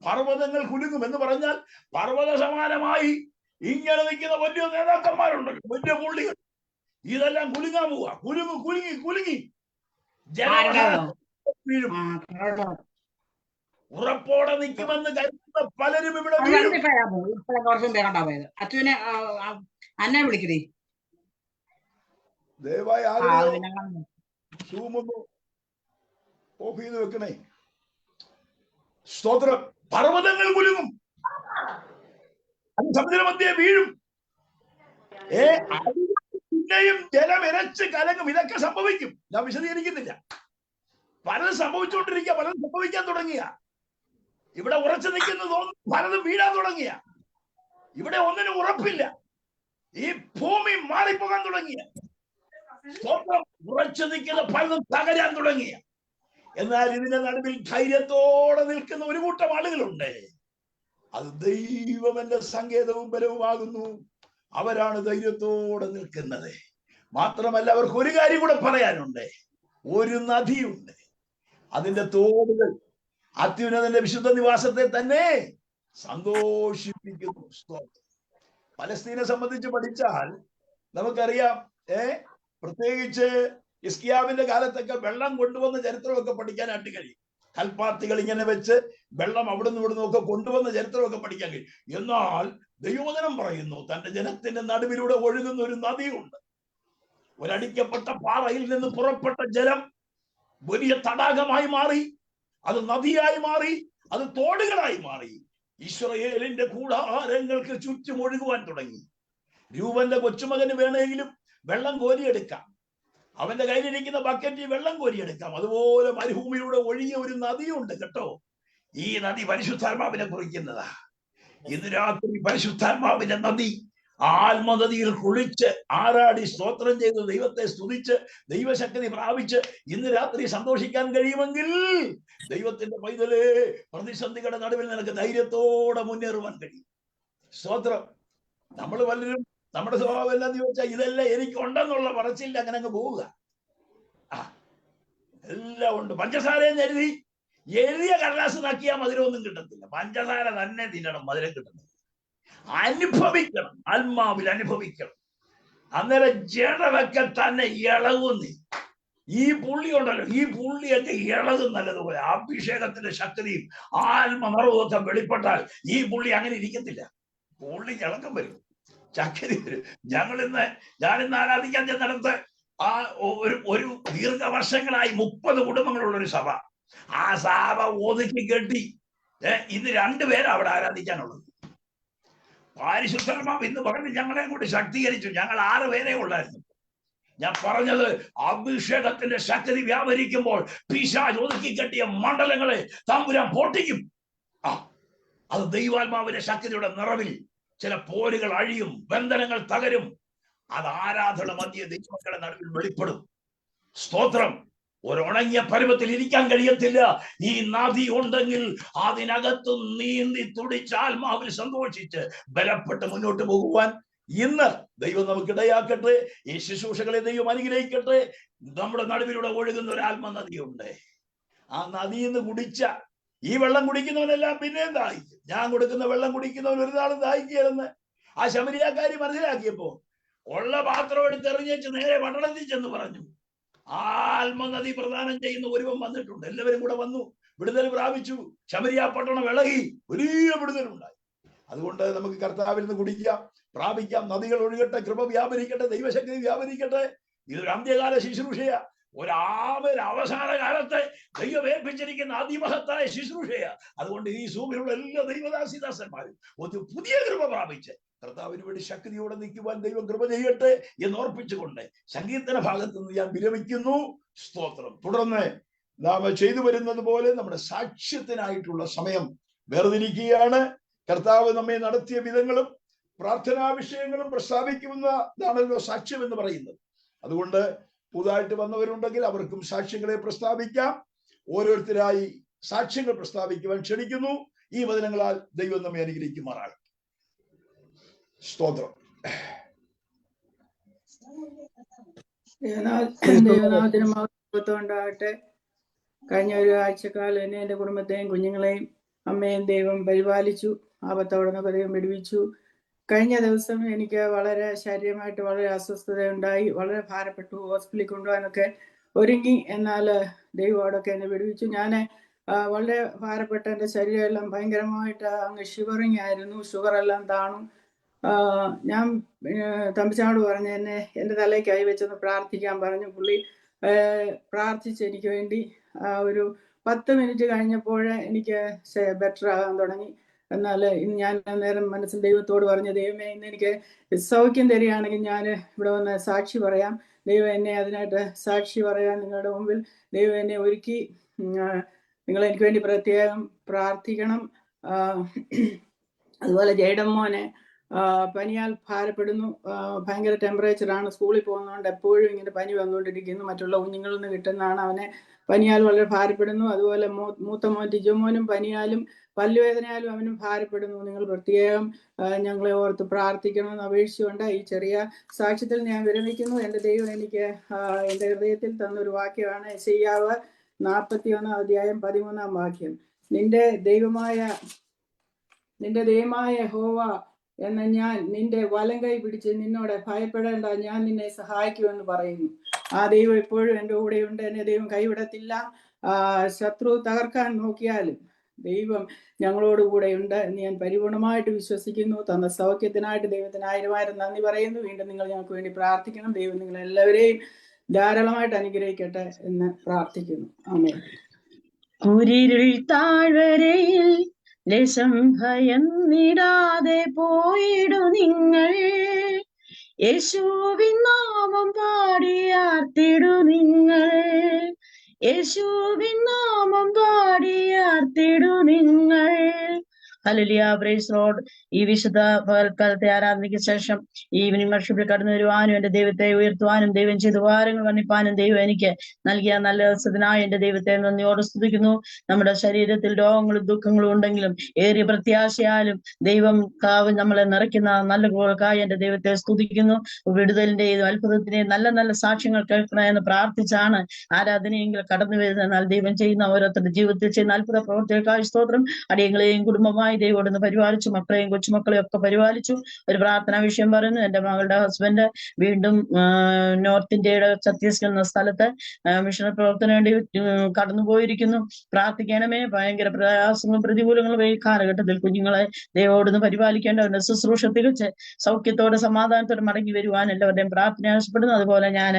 പർവ്വതങ്ങൾ കുലുങ്ങും എന്ന് പറഞ്ഞാൽ പർവ്വത സമാനമായി ഇങ്ങനെ നിൽക്കുന്ന വലിയ നേതാക്കന്മാരുണ്ടല്ലോ, വലിയ പുള്ളികൾ, ഇതെല്ലാം കുലുങ്ങാൻ പോവാ. കുലുങ്ങി വീഴും. ഉറപ്പോടെ നിൽക്കുമെന്ന് കരുതുന്ന പലരും ഇവിടെ വീഴും. ദയവായി സൂം ഒന്ന് ഓഫ് ചെയ്ത് വെക്കണേ. സ്തോത്രം. പർവ്വതങ്ങൾ കുലുങ്ങും, സമുദ്രമധ്യേ വീഴും, പിന്നെയും ജലം ഇരച്ച് കലങ്ങും. ഇതൊക്കെ സംഭവിക്കും, ഞാൻ വിശദീകരിക്കുന്നില്ല. പലതും സംഭവിച്ചുകൊണ്ടിരിക്കുക, പലതും സംഭവിക്കാൻ തുടങ്ങിയ. ഇവിടെ ഉറച്ചു നിൽക്കുന്നത് പലതും വീഴാൻ തുടങ്ങിയ. ഇവിടെ ഒന്നിനും ഉറപ്പില്ല. ഈ ഭൂമി മാറിപ്പോകാൻ തുടങ്ങിയ. ഉറച്ചു നിൽക്കുന്ന പലതും തകരാൻ തുടങ്ങിയ. എന്നാൽ ഇതിന്റെ നടുവിൽ ധൈര്യത്തോടെ നിൽക്കുന്ന ഒരു കൂട്ടം ആളുകളുണ്ട്. അത് ദൈവം എന്റെ സങ്കേതവും ബലവുമാകുന്നു. അവരാണ് ധൈര്യത്തോടെ നിൽക്കുന്നത്. മാത്രമല്ല, അവർക്ക് ഒരു കാര്യം കൂടെ പറയാനുണ്ട്. ഒരു നദിയുണ്ട്, അതിന്റെ തോടുകൾ അത്യുന്നതന്റെ വിശുദ്ധ നിവാസത്തെ തന്നെ സന്തോഷിപ്പിക്കുന്നു. പലസ്തീനെ സംബന്ധിച്ച് പഠിച്ചാൽ നമുക്കറിയാം, പ്രത്യേകിച്ച് ഹിസ്കിയാവിന്റെ കാലത്തൊക്കെ വെള്ളം കൊണ്ടുവന്ന ചരിത്രമൊക്കെ പഠിക്കാനായിട്ട് കഴിയും. കൽപ്പാത്തികൾ ഇങ്ങനെ വെച്ച് വെള്ളം അവിടുന്ന് ഇവിടുന്ന് ഒക്കെ കൊണ്ടുവന്ന ചരിത്രമൊക്കെ പഠിക്കാൻ കഴിയും. എന്നാൽ ദൈവവചനം പറയുന്നു, തന്റെ ജനത്തിന്റെ നടുവിലൂടെ ഒഴുകുന്ന ഒരു നദിയുണ്ട്. ഒരടിക്കപ്പെട്ട പാറയിൽ നിന്ന് പുറപ്പെട്ട ജലം വലിയ തടാകമായി മാറി, അത് നദിയായി മാറി, അത് തോടുകളായി മാറി. ഇസ്രായേലിന്റെ കൂടാരങ്ങൾക്ക് ചുറ്റും ഒഴുകുവാൻ തുടങ്ങി. രൂപന്റെ കൊച്ചുമകന് വേണമെങ്കിലും വെള്ളം കോരിയെടുക്കാം, അവന്റെ കയ്യിലിരിക്കുന്ന ബക്കറ്റിൽ വെള്ളം കോരിയെടുക്കാം. അതുപോലെ മരുഭൂമിയിലൂടെ ഒഴുകിയ ഒരു നദിയുണ്ട് കേട്ടോ. ഈ നദി പരിശുദ്ധാത്മാവിനെ കുറിക്കുന്നതാ. ഇന്ന് രാത്രി പരിശുദ്ധാത്മാവിന്റെ നദി ആത്മനദിയിൽ കുളിച്ച് ആറാടി സ്തോത്രം ചെയ്ത് ദൈവത്തെ സ്തുതിച്ച് ദൈവശക്തി പ്രാപിച്ച് ഇന്ന് രാത്രി സന്തോഷിക്കാൻ കഴിയുമെങ്കിൽ ദൈവത്തിന്റെ പൈതലേ, പ്രതിസന്ധികളുടെ നടുവിൽ നിനക്ക് ധൈര്യത്തോടെ മുന്നേറുവാൻ കഴിയും. സ്തോത്രം. നമ്മൾ പലരും നമ്മുടെ സ്വഭാവം എന്താന്ന് ചോദിച്ചാൽ ഇതെല്ലാം എനിക്ക് ഉണ്ടെന്നുള്ള പറച്ചില്ല, അങ്ങനെ അങ്ങ് പോവുക. എല്ലാം ഉണ്ട്. പഞ്ചസാരയും എഴുതിയ കടലാസ് നക്കിയാൽ മധുരമൊന്നും കിട്ടത്തില്ല. പഞ്ചസാര തന്നെ തിന്നണം, മധുരം കിട്ടുന്നത് അനുഭവിക്കണം, ആത്മാവിൽ അനുഭവിക്കണം. അന്നേരം ജഡമൊക്കെ തന്നെ ഇളകുന്നി. ഈ പുള്ളി ഉണ്ടല്ലോ, ഈ പുള്ളിയൊക്കെ ഇളകും നല്ലതുപോലെ. അഭിഷേകത്തിന്റെ ശക്തിയും ആത്മനിറവൊക്കെ വെളിപ്പെട്ടാൽ ഈ പുള്ളി അങ്ങനെ ഇരിക്കത്തില്ല. പുള്ളി ഇളക്കം വരും, ചക്കരി വരും. ഞാനിന്ന് ആരാധിക്കാൻ ചെന്നിടത്ത് ഒരു ദീർഘവർഷങ്ങളായി 30 കുടുംബങ്ങളുള്ള ഒരു സഭ. ആ സഭ ഒതുക്കി കെട്ടി ഇന്ന് 2 പേരാ അവിടെ ആരാധിക്കാനുള്ളത്. പരിശുദ്ധാത്മാവ് ഇന്ന് പറഞ്ഞ് ഞങ്ങളെ കൂടി ശക്തീകരിച്ചു. ഞങ്ങൾ 6 പേരേ ഉള്ളായിരുന്നു. ഞാൻ പറഞ്ഞത്, അഭിഷേകത്തിന്റെ ശക്തി വ്യാപരിക്കുമ്പോൾ പിശാച് ഒതുക്കി കെട്ടിയ മണ്ഡലങ്ങളെ തമ്പുരാൻ പൊട്ടിക്കും. അത് ദൈവാത്മാവിന്റെ ശക്തിയുടെ നിറവിൽ ചില പോരുകൾ അഴിയും, ബന്ധനങ്ങൾ തകരും. അത് ആരാധന മധ്യ ദൈവമക്കളുടെ നടുവിൽ വെളിപ്പെടും. സ്തോത്രം. ഒരുണങ്ങിയ പരുവത്തിൽ ഇരിക്കാൻ കഴിയത്തില്ല. ഈ നദി ഉണ്ടെങ്കിൽ അതിനകത്ത് നീന്തി തുടിച്ച് ആത്മാവിൽ സന്തോഷിച്ച് ബലപ്പെട്ട് മുന്നോട്ട് പോകുവാൻ ഇന്ന് ദൈവം നമുക്കിടയാക്കട്ടെ. ഈ ശുശ്രൂഷകളെ ദൈവം അനുഗ്രഹിക്കട്ടെ. നമ്മുടെ നടുവിലൂടെ ഒഴുകുന്ന ഒരു ആത്മനദിയുണ്ട്. ആ നദിയിൽ നിന്ന് കുടിച്ച ഈ വെള്ളം കുടിക്കുന്നവനെല്ലാം പിന്നെയും ദാഹിക്കും. ഞാൻ കൊടുക്കുന്ന വെള്ളം കുടിക്കുന്നവൻ ഒരു നാളും ദാഹിക്കുകയെന്ന് ആ ശമരിയാക്കാരി മനസ്സിലാക്കിയപ്പോ ഉള്ള പാത്രം എടുത്തെറിഞ്ഞേച്ച് നേരെ പട്ടണത്തിൽ ചെന്ന് പറഞ്ഞു. ആത്മനദി പ്രദാനം ചെയ്യുന്ന ഒരുവൻ വന്നിട്ടുണ്ട്. എല്ലാവരും കൂടെ വന്നു, വിടുതൽ പ്രാപിച്ചു. ശമരിയ പട്ടണം ഇളകി, വലിയ വിടുതലുണ്ടായി. അതുകൊണ്ട് നമുക്ക് കർത്താവിൽ നിന്ന് കുടിക്കാം, പ്രാപിക്കാം. നദികൾ ഒഴുകട്ടെ, കൃപ വ്യാപരിക്കട്ടെ, ദൈവശക്തി വ്യാപരിക്കട്ടെ. ഇതൊരു അന്ത്യകാല ശുശ്രൂഷയാ. അവസാന കാലത്തെ ദൈവം ഏൽപ്പിച്ചിരിക്കുന്ന അതിമഹത്തായ ശുശ്രൂഷയാ. അതുകൊണ്ട് ഈ സൂമിലുള്ള എല്ലാ ദൈവദാസിദാസന്മാരും ഒരു പുതിയ കൃപ പ്രാപിച്ച് കർത്താവിന് വേണ്ടി ശക്തിയോടെ നിൽക്കുവാൻ ദൈവം കൃപ ചെയ്യട്ടെ എന്ന് ഓർപ്പിച്ചുകൊണ്ട് സങ്കീർത്തന ഭാഗത്ത് നിന്ന് ഞാൻ വിരമിക്കുന്നു. സ്തോത്രം. തുടർന്ന് നാം ചെയ്തു വരുന്നത് പോലെ നമ്മുടെ സാക്ഷ്യത്തിനായിട്ടുള്ള സമയം വേർതിരിക്കുകയാണ്. കർത്താവ് നമ്മെ നടത്തിയ വിധങ്ങളും പ്രാർത്ഥനാ വിഷയങ്ങളും പ്രസ്താവിക്കുന്നതാണല്ലോ സാക്ഷ്യം എന്ന് പറയുന്നത്. അതുകൊണ്ട് പുതുതായിട്ട് വന്നവരുണ്ടെങ്കിൽ അവർക്കും സാക്ഷ്യങ്ങളെ പ്രസ്താവിക്കാം. ഓരോരുത്തരായി സാക്ഷ്യങ്ങൾ പ്രസ്താവിക്കുവാൻ ക്ഷണിക്കുന്നു. ഈ വചനങ്ങളാൽ ദൈവം നമ്മെ അനുഗ്രഹിക്കുമാറാകട്ടെ. സ്തോത്രം. ഉണ്ടാകട്ടെ. കഴിഞ്ഞ ഒരു ആഴ്ചക്കാലം എന്നെ, എൻ്റെ കുടുംബത്തെയും കുഞ്ഞുങ്ങളെയും അമ്മയും ദൈവം പരിപാലിച്ചു. ആപത്തോടെ ദൈവം വിടുവിച്ചു. കഴിഞ്ഞ ദിവസം എനിക്ക് വളരെ ശാരീരികമായിട്ട് വളരെ അസ്വസ്ഥതയുണ്ടായി. വളരെ ഭാരപ്പെട്ടു. ഹോസ്പിറ്റലിൽ കൊണ്ടുപോകാനൊക്കെ ഒരുങ്ങി. എന്നാൽ ദൈവം അവിടെയൊക്കെ എന്നെ വിടുവിച്ചു. ഞാൻ വളരെ ഭാരപ്പെട്ട എൻ്റെ ശരീരമെല്ലാം ഭയങ്കരമായിട്ട് അങ്ങ് ഷിവറിങ് ആയിരുന്നു. ഷുഗറെല്ലാം താണു. ഞാൻ തമ്പിച്ചാനോട് പറഞ്ഞു എന്നെ എൻ്റെ തലയിൽ കൈവച്ചൊന്ന് പ്രാർത്ഥിക്കാൻ പറഞ്ഞു. പുള്ളി പ്രാർത്ഥിച്ച് എനിക്ക് വേണ്ടി. ഒരു 10 മിനിറ്റ് കഴിഞ്ഞപ്പോൾ എനിക്ക് ബെറ്റർ ആകാൻ തുടങ്ങി. എന്നാൽ ഇന്ന് ഞാൻ നേരം മനസ്സിൽ ദൈവത്തോട് പറഞ്ഞു, ദൈവമേ, ഇന്ന് എനിക്ക് സൗഖ്യം തരികയാണെങ്കിൽ ഞാൻ ഇവിടെ വന്ന് സാക്ഷി പറയാം. ദൈവം എന്നെ അതിനായിട്ട് സാക്ഷി പറയാൻ നിങ്ങളുടെ മുമ്പിൽ ദൈവം എന്നെ ഒരുക്കി. നിങ്ങൾ എനിക്ക് വേണ്ടി പ്രത്യേകം പ്രാർത്ഥിക്കണം. അതുപോലെ ജയ്ഡമ്മോനെ പനിയാൽ ഭാരപ്പെടുന്നു. ഭയങ്കര ടെമ്പറേച്ചറാണ്. സ്കൂളിൽ പോകുന്നതുകൊണ്ട് എപ്പോഴും ഇങ്ങനെ പനി വന്നുകൊണ്ടിരിക്കുന്നു. മറ്റുള്ള കുഞ്ഞുങ്ങളിൽ നിന്ന് കിട്ടുന്നതാണ്. അവനെ പനിയാൽ വളരെ ഭാരപ്പെടുന്നു. അതുപോലെ മൂത്ത മോൻ ടിജോമോനും പനിയാലും പല്ലുവേദനയാലും അവനും ഭാരപ്പെടുന്നു. നിങ്ങൾ പ്രത്യേകം ഞങ്ങളെ ഓർത്ത് പ്രാർത്ഥിക്കണമെന്ന് അപേക്ഷിച്ചുകൊണ്ട് ഈ ചെറിയ സാക്ഷ്യത്തിൽ ഞാൻ വിരമിക്കുന്നു. എൻ്റെ ദൈവം എനിക്ക് എൻ്റെ ഹൃദയത്തിൽ തന്നൊരു വാക്യമാണ് യെശയ്യാവ് 41:13 നിന്റെ ദൈവമായ യഹോവ എന്ന ഞാൻ നിന്റെ വലം കൈ പിടിച്ച് നിന്നോട് ഭയപ്പെടേണ്ട, ഞാൻ നിന്നെ സഹായിക്കുമെന്ന് പറയുന്നു. ആ ദൈവം എപ്പോഴും എൻ്റെ കൂടെയുണ്ട്. എന്നെ ദൈവം കൈവിടത്തില്ല. ശത്രു തകർക്കാൻ നോക്കിയാലും ദൈവം ഞങ്ങളോട് കൂടെയുണ്ട് എന്ന് ഞാൻ പരിപൂർണമായിട്ട് വിശ്വസിക്കുന്നു. തന്ന സൗഖ്യത്തിനായിട്ട് ദൈവത്തിന് 1000 നന്ദി പറയുന്നു. വീണ്ടും നിങ്ങൾ ഞങ്ങൾക്ക് വേണ്ടി പ്രാർത്ഥിക്കണം. ദൈവം നിങ്ങളെല്ലാവരെയും ധാരാളമായിട്ട് അനുഗ്രഹിക്കട്ടെ എന്ന് പ്രാർത്ഥിക്കുന്നു. ആമേൻ. കുരിരുൾ താഴ്വരയിൽ ലേശം ഭയന്നിടാതെ പോയിടു നിങ്ങൾ. യേശുവിൻ നാമം പാടിയാർത്തിടു നിങ്ങൾ. യേശുവിൻ നാമം പാടിയാർത്തിടു നിങ്ങൾ. Hallelujah, praise Lord. ഈ വിശുദ്ധ പകൽക്കാലത്തെ ആരാധനയ്ക്ക് ശേഷം ഈവനിംഗ് വർഷിപ്പിൽ കടന്നു വരുവാനും എൻ്റെ ദൈവത്തെ ഉയർത്തുവാനും ദൈവം ചെയ്ത ഉപകാരങ്ങൾ വർണ്ണിപ്പാനും ദൈവം എനിക്ക് നൽകിയ നല്ല ദിവസത്തിനായി എൻ്റെ ദൈവത്തെ നന്ദിയോടെ സ്തുതിക്കുന്നു. നമ്മുടെ ശരീരത്തിൽ രോഗങ്ങളും ദുഃഖങ്ങളും ഉണ്ടെങ്കിലും ഏറിയ പ്രത്യാശയാലും ദൈവം നമ്മളെ നിറയ്ക്കുന്ന നല്ല ഗോൾക്കായി എൻ്റെ ദൈവത്തെ സ്തുതിക്കുന്നു. വിടുതലിന്റെയും അത്ഭുതത്തിന്റെയും നല്ല നല്ല സാക്ഷ്യങ്ങൾ കേൾക്കണമെന്ന് പ്രാർത്ഥിച്ചാണ് ആരാധനയെങ്കിൽ കടന്നു വരുന്നത്. എന്നാൽ ദൈവം ചെയ്യുന്ന ഓരോരുത്തരുടെ ജീവിതത്തിൽ ചെയ്യുന്ന അത്ഭുത പ്രവർത്തികൾക്കായി സ്തോത്രം. അടിയങ്ങളെയും കുടുംബമായി ദൈവോടൊന്ന് പരിപാലിച്ചു. മക്കളെയും കൊച്ചുമക്കളെയും ഒക്കെ പരിപാലിച്ചു. ഒരു പ്രാർത്ഥനാ വിഷയം പറയുന്നു. എൻ്റെ മകളുടെ ഹസ്ബൻഡ് വീണ്ടും നോർത്ത് ഇന്ത്യയുടെ ഛത്തീസ്ഗഡ് എന്ന സ്ഥലത്ത് മിഷണറി പ്രവർത്തനം വേണ്ടി കടന്നുപോയിരിക്കുന്നു. പ്രാർത്ഥിക്കണമേ. ഭയങ്കര പ്രയാസങ്ങളും പ്രതികൂലങ്ങളും ഈ കാലഘട്ടത്തിൽ കുഞ്ഞുങ്ങളെ ദൈവോടൊന്ന് പരിപാലിക്കേണ്ട അവരുടെ ശുശ്രൂഷ തികച്ച് സൗഖ്യത്തോടെ സമാധാനത്തോടെ മടങ്ങി വരുവാൻ എല്ലാവരുടെയും പ്രാർത്ഥന ആവശ്യപ്പെടുന്നു. അതുപോലെ ഞാൻ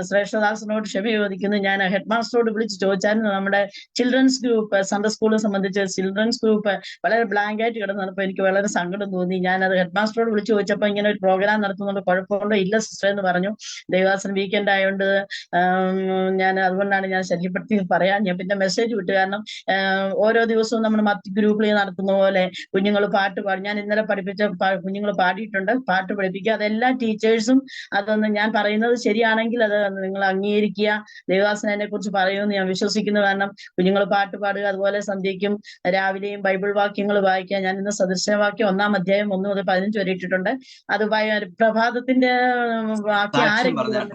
ശ്രേഷ്ഠദാസനോട് ക്ഷമ ചോദിക്കുന്നു. ഞാൻ ഹെഡ് മാസ്റ്ററോട് വിളിച്ച് ചോദിച്ചായിരുന്നു നമ്മുടെ ചിൽഡ്രൻസ് ഗ്രൂപ്പ് സൺഡേ സ്കൂളിനെ സംബന്ധിച്ച് ചിൽഡ്രൻസ് ഗ്രൂപ്പ് വളരെ ബ്ലാങ്ക് ആയിട്ട് കിടന്നപ്പോൾ എനിക്ക് വളരെ സങ്കടം തോന്നി. ഞാനത് ഹെഡ് മാസ്റ്ററോട് വിളിച്ചു ചോദിച്ചപ്പോൾ ഇങ്ങനെ ഒരു പ്രോഗ്രാം നടത്തുന്നുണ്ട്, കുഴപ്പമുണ്ടോ? ഇല്ല സിസ്റ്റർ എന്ന് പറഞ്ഞു. ദേവദാസൻ വീക്കെൻഡ് ആയതുകൊണ്ട് ഞാൻ അതുകൊണ്ടാണ് ഞാൻ ശല്യപ്പെടുത്തി പറയാൻ ഞാൻ പിന്നെ മെസ്സേജ് വിട്ടു. കാരണം ഓരോ ദിവസവും നമ്മൾ മറ്റ് ഗ്രൂപ്പിൽ നടത്തുന്ന പോലെ കുഞ്ഞുങ്ങൾ പാട്ട് പാടും. ഞാൻ ഇന്നലെ പഠിപ്പിച്ച കുഞ്ഞുങ്ങൾ പാടിയിട്ടുണ്ട്, പാട്ട് പഠിപ്പിക്കുക. അതെല്ലാ ടീച്ചേഴ്സും അതൊന്ന് ഞാൻ പറയുന്നത് ശരിയാണെങ്കിൽ അത് നിങ്ങൾ അംഗീകരിക്കുക. ദേവദാസൻ അതിനെ കുറിച്ച് പറയുമെന്ന് ഞാൻ വിശ്വസിക്കുന്നു. കാരണം കുഞ്ഞുങ്ങൾ പാട്ട് പാടുക, അതുപോലെ സന്ധ്യയ്ക്കും രാവിലെയും ബൈബിൾ വാക്യങ്ങൾ വായിക്കുക. ഞാൻ ഇന്ന് സദൃശവാക്യം 1-ാം അധ്യായം 1 മുതൽ 15 വരെ ഇട്ടിട്ടുണ്ട്. അത് പ്രഭാതത്തിന്റെ വാക്യം ആരെങ്കിലും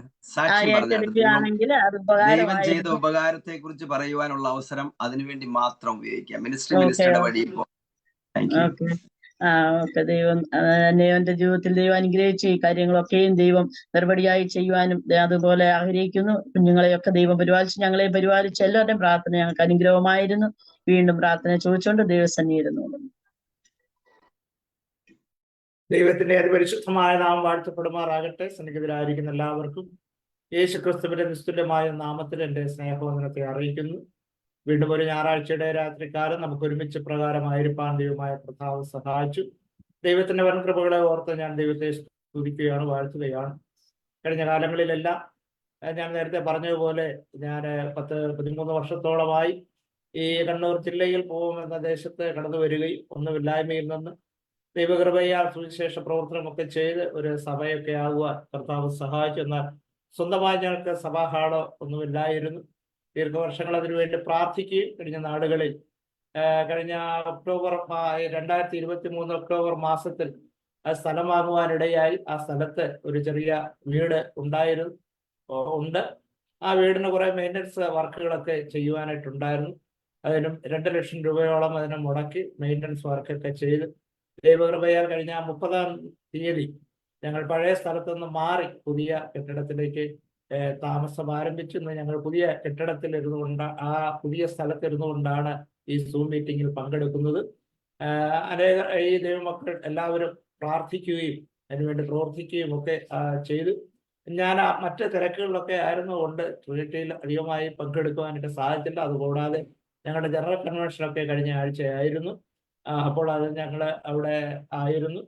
ഏറ്റെടുക്കുകയാണെങ്കിൽ അത് ദൈവം ചെയ്ത ഉപകാരത്തെ കുറിച്ച് പറയുവാനുള്ള അവസരം അതിനുവേണ്ടി മാത്രം ഉപയോഗിക്കാം. മിനിസ്റ്ററുടെ വഴി. ഓക്കെ. ദൈവം എന്റെ ജീവിതത്തിൽ ദൈവം അനുഗ്രഹിച്ച് ഈ കാര്യങ്ങളൊക്കെയും ദൈവം നിർവടിയായി ചെയ്യുവാനും അതുപോലെ ആഗ്രഹിക്കുന്നു. കുഞ്ഞുങ്ങളെയൊക്കെ ദൈവം പരിപാലിച്ച് ഞങ്ങളെ പരിപാലിച്ച് എല്ലാവരുടെയും പ്രാർത്ഥന ഞങ്ങൾക്ക് അനുഗ്രഹമായിരുന്നു. വീണ്ടും പ്രാർത്ഥന ചോദിച്ചുകൊണ്ട് ദൈവസന്നിധിയിരുന്നു. ദൈവത്തിന്റെ അതിപരിശുദ്ധമായ നാമം വാഴ്ത്തപ്പെടുമാറാകട്ടെ. സന്നിഹിതരായിരിക്കുന്ന എല്ലാവർക്കും യേശുക്രിസ്തുവിന്റെ നിസ്തുല്യമായ നാമത്തിൽ എന്റെ സ്നേഹവന്ദനത്തെ അറിയിക്കുന്നു. വീണ്ടും ഒരു ഞായറാഴ്ചയുടെ രാത്രിക്കാലം നമുക്ക് ഒരുമിച്ച് പ്രകാരമായിരിക്കാൻ ദൈവമായ കർത്താവ് സഹായിച്ചു. ദൈവത്തിന്റെ വൻകൃപകളെ ഓർത്ത് ഞാൻ ദൈവത്തെ സ്തുതിക്കുകയാണ്, വാഴ്ത്തുകയാണ്. കഴിഞ്ഞ കാലങ്ങളിലെല്ലാം ഞാൻ നേരത്തെ പറഞ്ഞതുപോലെ ഞാൻ 10-13 വർഷത്തോളമായി ഈ കണ്ണൂർ ജില്ലയിൽ പോകുമെന്ന ദേശത്ത് കടന്നു വരികയും ഒന്നുമില്ലായ്മയിൽ നിന്ന് ദൈവകൃപയാൽ സുവിശേഷ പ്രവർത്തനമൊക്കെ ചെയ്ത് ഒരു സഭയൊക്കെ ആകുവാൻ കർത്താവ് സഹായിച്ചു. എന്നാൽ സ്വന്തമായി ഞങ്ങൾക്ക് സഭാഹാളോ ഒന്നുമില്ലായിരുന്നു. ദീർഘവർഷങ്ങൾ അതിനുവേണ്ടി പ്രാർത്ഥിക്കുകയും കഴിഞ്ഞ നാടുകളിൽ കഴിഞ്ഞ 2023 ഒക്ടോബർ മാസത്തിൽ സ്ഥലം വാങ്ങുവാനിടയായി ആ സ്ഥലത്ത് ഒരു ചെറിയ വീട് ഉണ്ട്. ആ വീടിന് കുറെ മെയിൻ്റനൻസ് വർക്കുകളൊക്കെ ചെയ്യുവാനായിട്ടുണ്ടായിരുന്നു. അതിനും 2 ലക്ഷം രൂപയോളം അതിനെ മുടക്കി മെയിൻ്റനൻസ് വർക്കൊക്കെ ചെയ്ത് ദൈവകൃപയാൽ കഴിഞ്ഞ 30-ാം തീയതി ഞങ്ങൾ പഴയ സ്ഥലത്തുനിന്ന് മാറി പുതിയ കെട്ടിടത്തിലേക്ക് താമസം ആരംഭിച്ചു. ഞങ്ങൾ പുതിയ കെട്ടിടത്തിൽ ഇരുന്നുകൊണ്ട് ആ പുതിയ സ്ഥലത്തിരുന്നുകൊണ്ടാണ് ഈ സൂം മീറ്റിങ്ങിൽ പങ്കെടുക്കുന്നത്. ഈ ദൈവമക്കൾ എല്ലാവരും പ്രാർത്ഥിക്കുകയും അതിനുവേണ്ടി പ്രവർത്തിക്കുകയും ഒക്കെ ചെയ്തു. ഞാൻ മറ്റ് തിരക്കുകളിലൊക്കെ ആയിരുന്നുകൊണ്ട് ട്രിനിറ്റിയിൽ അധികമായി പങ്കെടുക്കുവാനായിട്ട് സാധിച്ചില്ല. അതുകൂടാതെ ഞങ്ങളുടെ ജനറൽ കൺവെൻഷനൊക്കെ കഴിഞ്ഞ ആഴ്ചയായിരുന്നു. അപ്പോൾ അത് ഞങ്ങൾ അവിടെ ആയിരുന്നു.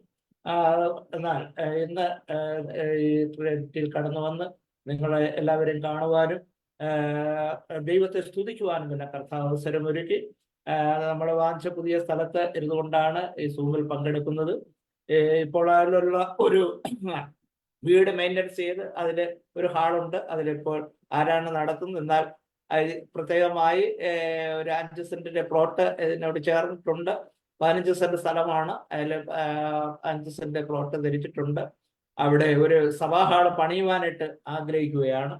എന്നാൽ ഇന്ന് ഈ ട്രിനിറ്റിയിൽ കടന്നു വന്ന് നിങ്ങളെ എല്ലാവരെയും കാണുവാനും ദൈവത്തെ സ്തുതിക്കുവാനും പിന്നെ കർത്താവ് അവസരമൊരുക്കി. നമ്മൾ വാങ്ങിച്ച പുതിയ സ്ഥലത്ത് ഇരുന്നുകൊണ്ടാണ് ഈ സൂമിൽ പങ്കെടുക്കുന്നത്. ഇപ്പോൾ അതിലുള്ള ഒരു വീട് മെയിൻ്റനൻസ് ചെയ്ത് അതിൽ ഒരു ഹാളുണ്ട്. അതിലിപ്പോൾ ആരാണ് നടത്തുന്നത്. എന്നാൽ പ്രത്യേകമായി ഒരു 5 സെന്റിന്റെ പ്ലോട്ട് ഇതിനോട് ചേർന്നിട്ടുണ്ട്. 15 സെന്റ് സ്ഥലമാണ്. അതിൽ 5 സെന്റ് പ്ലോട്ട് ധരിച്ചിട്ടുണ്ട്. അവിടെ ഒരു സഭാഹാള് പണിയുവാനായിട്ട് ആഗ്രഹിക്കുകയാണ്.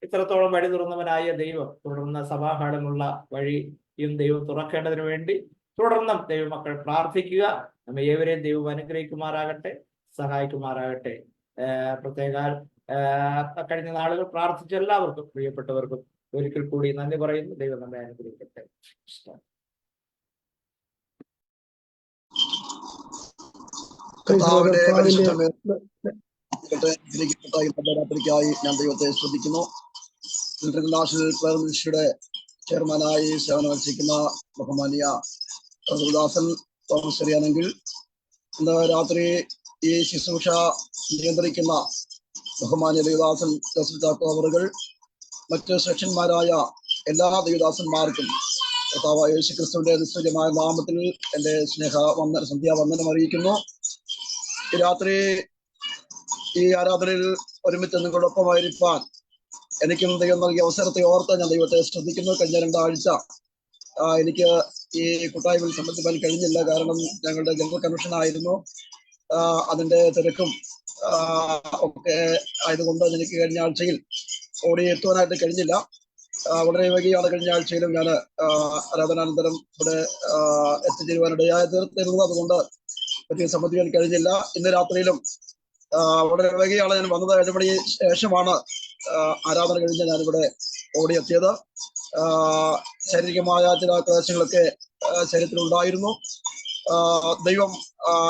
ഇത്രത്തോളം വഴി തുറന്നവനായ ദൈവം തുടർന്ന് സഭാഹാളിനുള്ള വഴിയും ദൈവം തുറക്കേണ്ടതിന് വേണ്ടി തുടർന്നും ദൈവമക്കൾ പ്രാർത്ഥിക്കുക. നമ്മെ ഏവരെയും ദൈവം അനുഗ്രഹിക്കുമാറാകട്ടെ, സഹായിക്കുമാറാകട്ടെ. പ്രത്യേക കഴിഞ്ഞ നാളുകൾ പ്രാർത്ഥിച്ച എല്ലാവർക്കും പ്രിയപ്പെട്ടവർക്കും ഒരിക്കൽ കൂടി നന്ദി പറയുന്നു. ദൈവം നമ്മെ അനുഗ്രഹിക്കട്ടെ. രാത്രിക്കായി ഞാൻ ദൈവത്തെ ശ്രദ്ധിക്കുന്നു. ഇന്റർനാഷണൽ പ്രയർ മിനിസ്ട്രിയുടെ ചെയർമാനായി സേവനമനുഷ്ഠിക്കുന്ന ബഹുമാനിയ പ്രഭുദാസൻ തോമസ് അറിയാമെങ്കിൽ ഇന്ന് രാത്രി ഈ ശുശ്രൂഷ നിയന്ത്രിക്കുന്ന ബഹുമാനിയ ദേവദാസൻ ജോസഫ് ചാക്കോ അവറുകൾ, മറ്റ് സെക്ഷന്മാരായ എല്ലാ ദേവദാസന്മാർക്കും കർത്താവായ യേശുക്രിസ്തുവിന്റെ നിസ്തുല്യമായ നാമത്തിൽ എന്റെ സന്ധ്യാവന്ദനം അറിയിക്കുന്നു. ഈ രാത്രി ഈ ആരാധനയിൽ ഒരുമിച്ച് നിങ്ങളോടൊപ്പമായിരിക്കാൻ എനിക്കും ദൈവം നൽകിയ അവസരത്തെ ഓർത്ത് ഞാൻ ദൈവത്തെ ശ്രദ്ധിക്കുന്നു. കഴിഞ്ഞ 2 ആഴ്ച എനിക്ക് ഈ കൂട്ടായ്മയിൽ സംബന്ധിക്കാൻ കഴിഞ്ഞില്ല. കാരണം ഞങ്ങളുടെ ജനറൽ കൺവെൻഷൻ ആയിരുന്നു. അതിന്റെ തിരക്കും ഒക്കെ ആയതുകൊണ്ട് എനിക്ക് കഴിഞ്ഞ ആഴ്ചയിൽ ഓടിയെത്തുവാനായിട്ട് കഴിഞ്ഞില്ല. വളരെ വൈകിയാണ് കഴിഞ്ഞ ആഴ്ചയിലും ഞാൻ ആരാധനാനന്തരം ഇവിടെ എത്തിച്ചേരുവാനിടയായി തീർന്നിരുന്നത്. അതുകൊണ്ട് പറ്റി സംബന്ധിക്കാൻ കഴിഞ്ഞില്ല. ഇന്ന് രാത്രിയിലും വളരെ വൈകിയാണ് ഞാൻ വന്നത്. 7 മണി ശേഷമാണ് ആരാധന കഴിഞ്ഞ് ഞാനിവിടെ ഓടിയെത്തിയത്. ശാരീരികമായ ചില ക്ലേശങ്ങളൊക്കെ ശരീരത്തിലുണ്ടായിരുന്നു. ദൈവം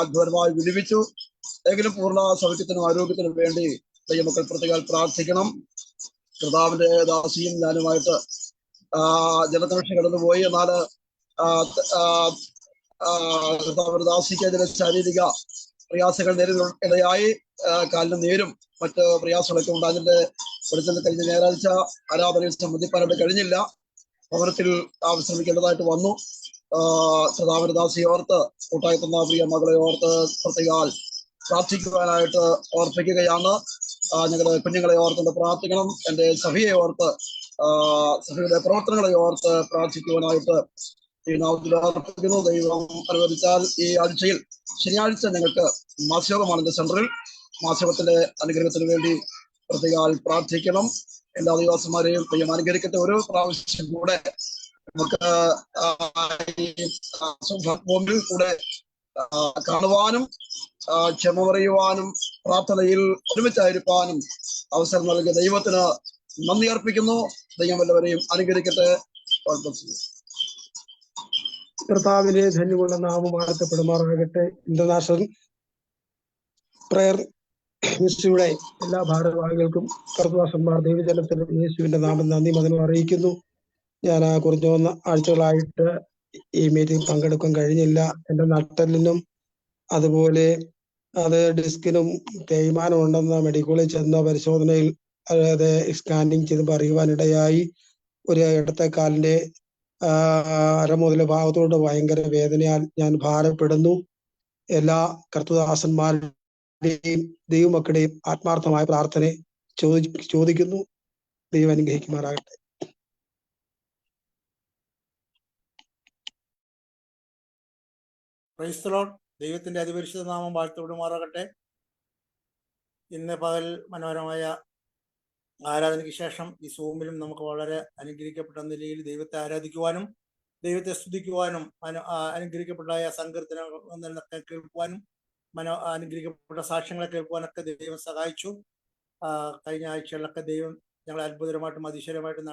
അദ്ഭുതമായി വിടുവിച്ചു. എങ്കിലും പൂർണ്ണ സൗഖ്യത്തിനും ആരോഗ്യത്തിനും വേണ്ടി ദൈവമക്കൾ പ്രത്യേകം പ്രാർത്ഥിക്കണം. കർത്താവിന്റെ ദാസിയും ഞാനുമായിട്ട് ജലകൺവെൻഷൻ കടന്നുപോയി. എന്നാൽ ദാസിക്ക് ചില ശാരീരിക പ്രയാസങ്ങൾ നേരിടുന്നതിനിടയായി കാലിന് നേരും മറ്റ് പ്രയാസങ്ങളൊക്കെ ഉണ്ട്. അതിന്റെ വെളിച്ചത്തിൽ കഴിഞ്ഞ ഞായറാഴ്ച ആരാധനയിൽ സംബന്ധിക്കാനായിട്ട് കഴിഞ്ഞില്ല. ഭവനത്തിൽ വിശ്രമിക്കേണ്ടതായിട്ട് വന്നു. ദാസിയെ ഓർത്ത് കൂട്ടായെത്തുന്ന പ്രിയ മകളെ ഓർത്ത് പ്രത്യേകാൽ പ്രാർത്ഥിക്കുവാനായിട്ട് ഓർപ്പിക്കുകയാണ്. ഞങ്ങളുടെ കുഞ്ഞുങ്ങളെ ഓർത്തുകൊണ്ട് പ്രാർത്ഥിക്കണം. എൻ്റെ സഭയെ ഓർത്ത് സഭയുടെ പ്രവർത്തനങ്ങളെ ഓർത്ത് പ്രാർത്ഥിക്കുവാനായിട്ട് ഈ നാമത്തിൽ അർപ്പിക്കുന്നു. ദൈവം അനുവദിച്ചാൽ ഈ ആഴ്ചയിൽ ശനിയാഴ്ച ഞങ്ങൾക്ക് മാസയോഗമാണ് എൻ്റെ സെന്ററിൽ. മാസയോഗത്തിന്റെ അനുഗ്രഹത്തിന് വേണ്ടി പ്രത്യേകാൽ പ്രാർത്ഥിക്കണം. എല്ലാ ദിവസന്മാരെയും ദൈവം അനുഗ്രഹിക്കട്ടെ. ഓരോ പ്രാവശ്യം കൂടെ നമുക്ക് ഭൂമിയിൽ കൂടെ കാണുവാനും ക്ഷമ പറയുവാനും പ്രാർത്ഥനയിൽ ഒരുമിച്ചായിരിക്കാനും അവസരം നൽകിയ ദൈവത്തിന് നന്ദി അർപ്പിക്കുന്നു. ദൈവം എല്ലാവരെയും അനുഗ്രഹിക്കട്ടെ. കർത്താവിന്റെ ധന്യമുള്ള നാമം വാഴ്ത്തപ്പെടുമാറാകട്ടെ. ഇന്റർനാഷണൽ പ്രയർ മിനിസ്ട്രിയുടെ എല്ലാ ഭാരവാഹികൾക്കും കർത്തദാസന്മാർ ദൈവജനത്തിനും യേശുവിന്റെ നാമം നന്ദി മകനും അറിയിക്കുന്നു. ഞാൻ കുറഞ്ഞ ആഴ്ചകളായിട്ട് ഈ മീറ്റിംഗ് പങ്കെടുക്കാൻ കഴിഞ്ഞില്ല. എൻ്റെ നട്ടലിനും അതുപോലെ അത് ഡിസ്കിനും തേയ്മാനം ഉണ്ടെന്ന് മെഡിക്കലിൽ ചെന്ന പരിശോധനയിൽ അത് സ്കാനിങ് ചെയ്ത് അറിയുവാനിടയായി. ഒരു ഇടത്തെ കാലിന്റെ അര മുതൽ ഭാഗത്തോട് ഭയങ്കര വേദനയാൽ ഞാൻ ഭാരപ്പെടുന്നു. എല്ലാ കർത്തദാസന്മാരുടെയും ദൈവമക്കളുടെയും ആത്മാർത്ഥമായ പ്രാർത്ഥന ചോദിക്കുന്നു. ദൈവം അനുഗ്രഹിക്കുമാറാകട്ടെ. Price the Lord. ദൈവത്തിന്റെ അതിപരിശുദ്ധ നാമം വാഴ്ത്തപ്പെടുമാറാകട്ടെ. ഇന്ന് പകൽ മനോഹരമായ ആരാധനയ്ക്ക് ശേഷം ഈ സൂമിലും നമുക്ക് വളരെ അനുഗ്രഹിക്കപ്പെട്ട നിലയിൽ ദൈവത്തെ ആരാധിക്കുവാനും ദൈവത്തെ സ്തുതിക്കുവാനും അനുഗ്രഹിക്കപ്പെട്ട സങ്കീർത്തനങ്ങളൊക്കെ കേൾക്കുവാനും അനുഗ്രഹിക്കപ്പെട്ട സാക്ഷ്യങ്ങളെ കേൾക്കുവാനൊക്കെ ദൈവം സഹായിച്ചു. കഴിഞ്ഞ ആഴ്ചകളിലൊക്കെ ദൈവം ഞങ്ങളെ അത്ഭുതമായിട്ടും അതിശയമായിട്ടും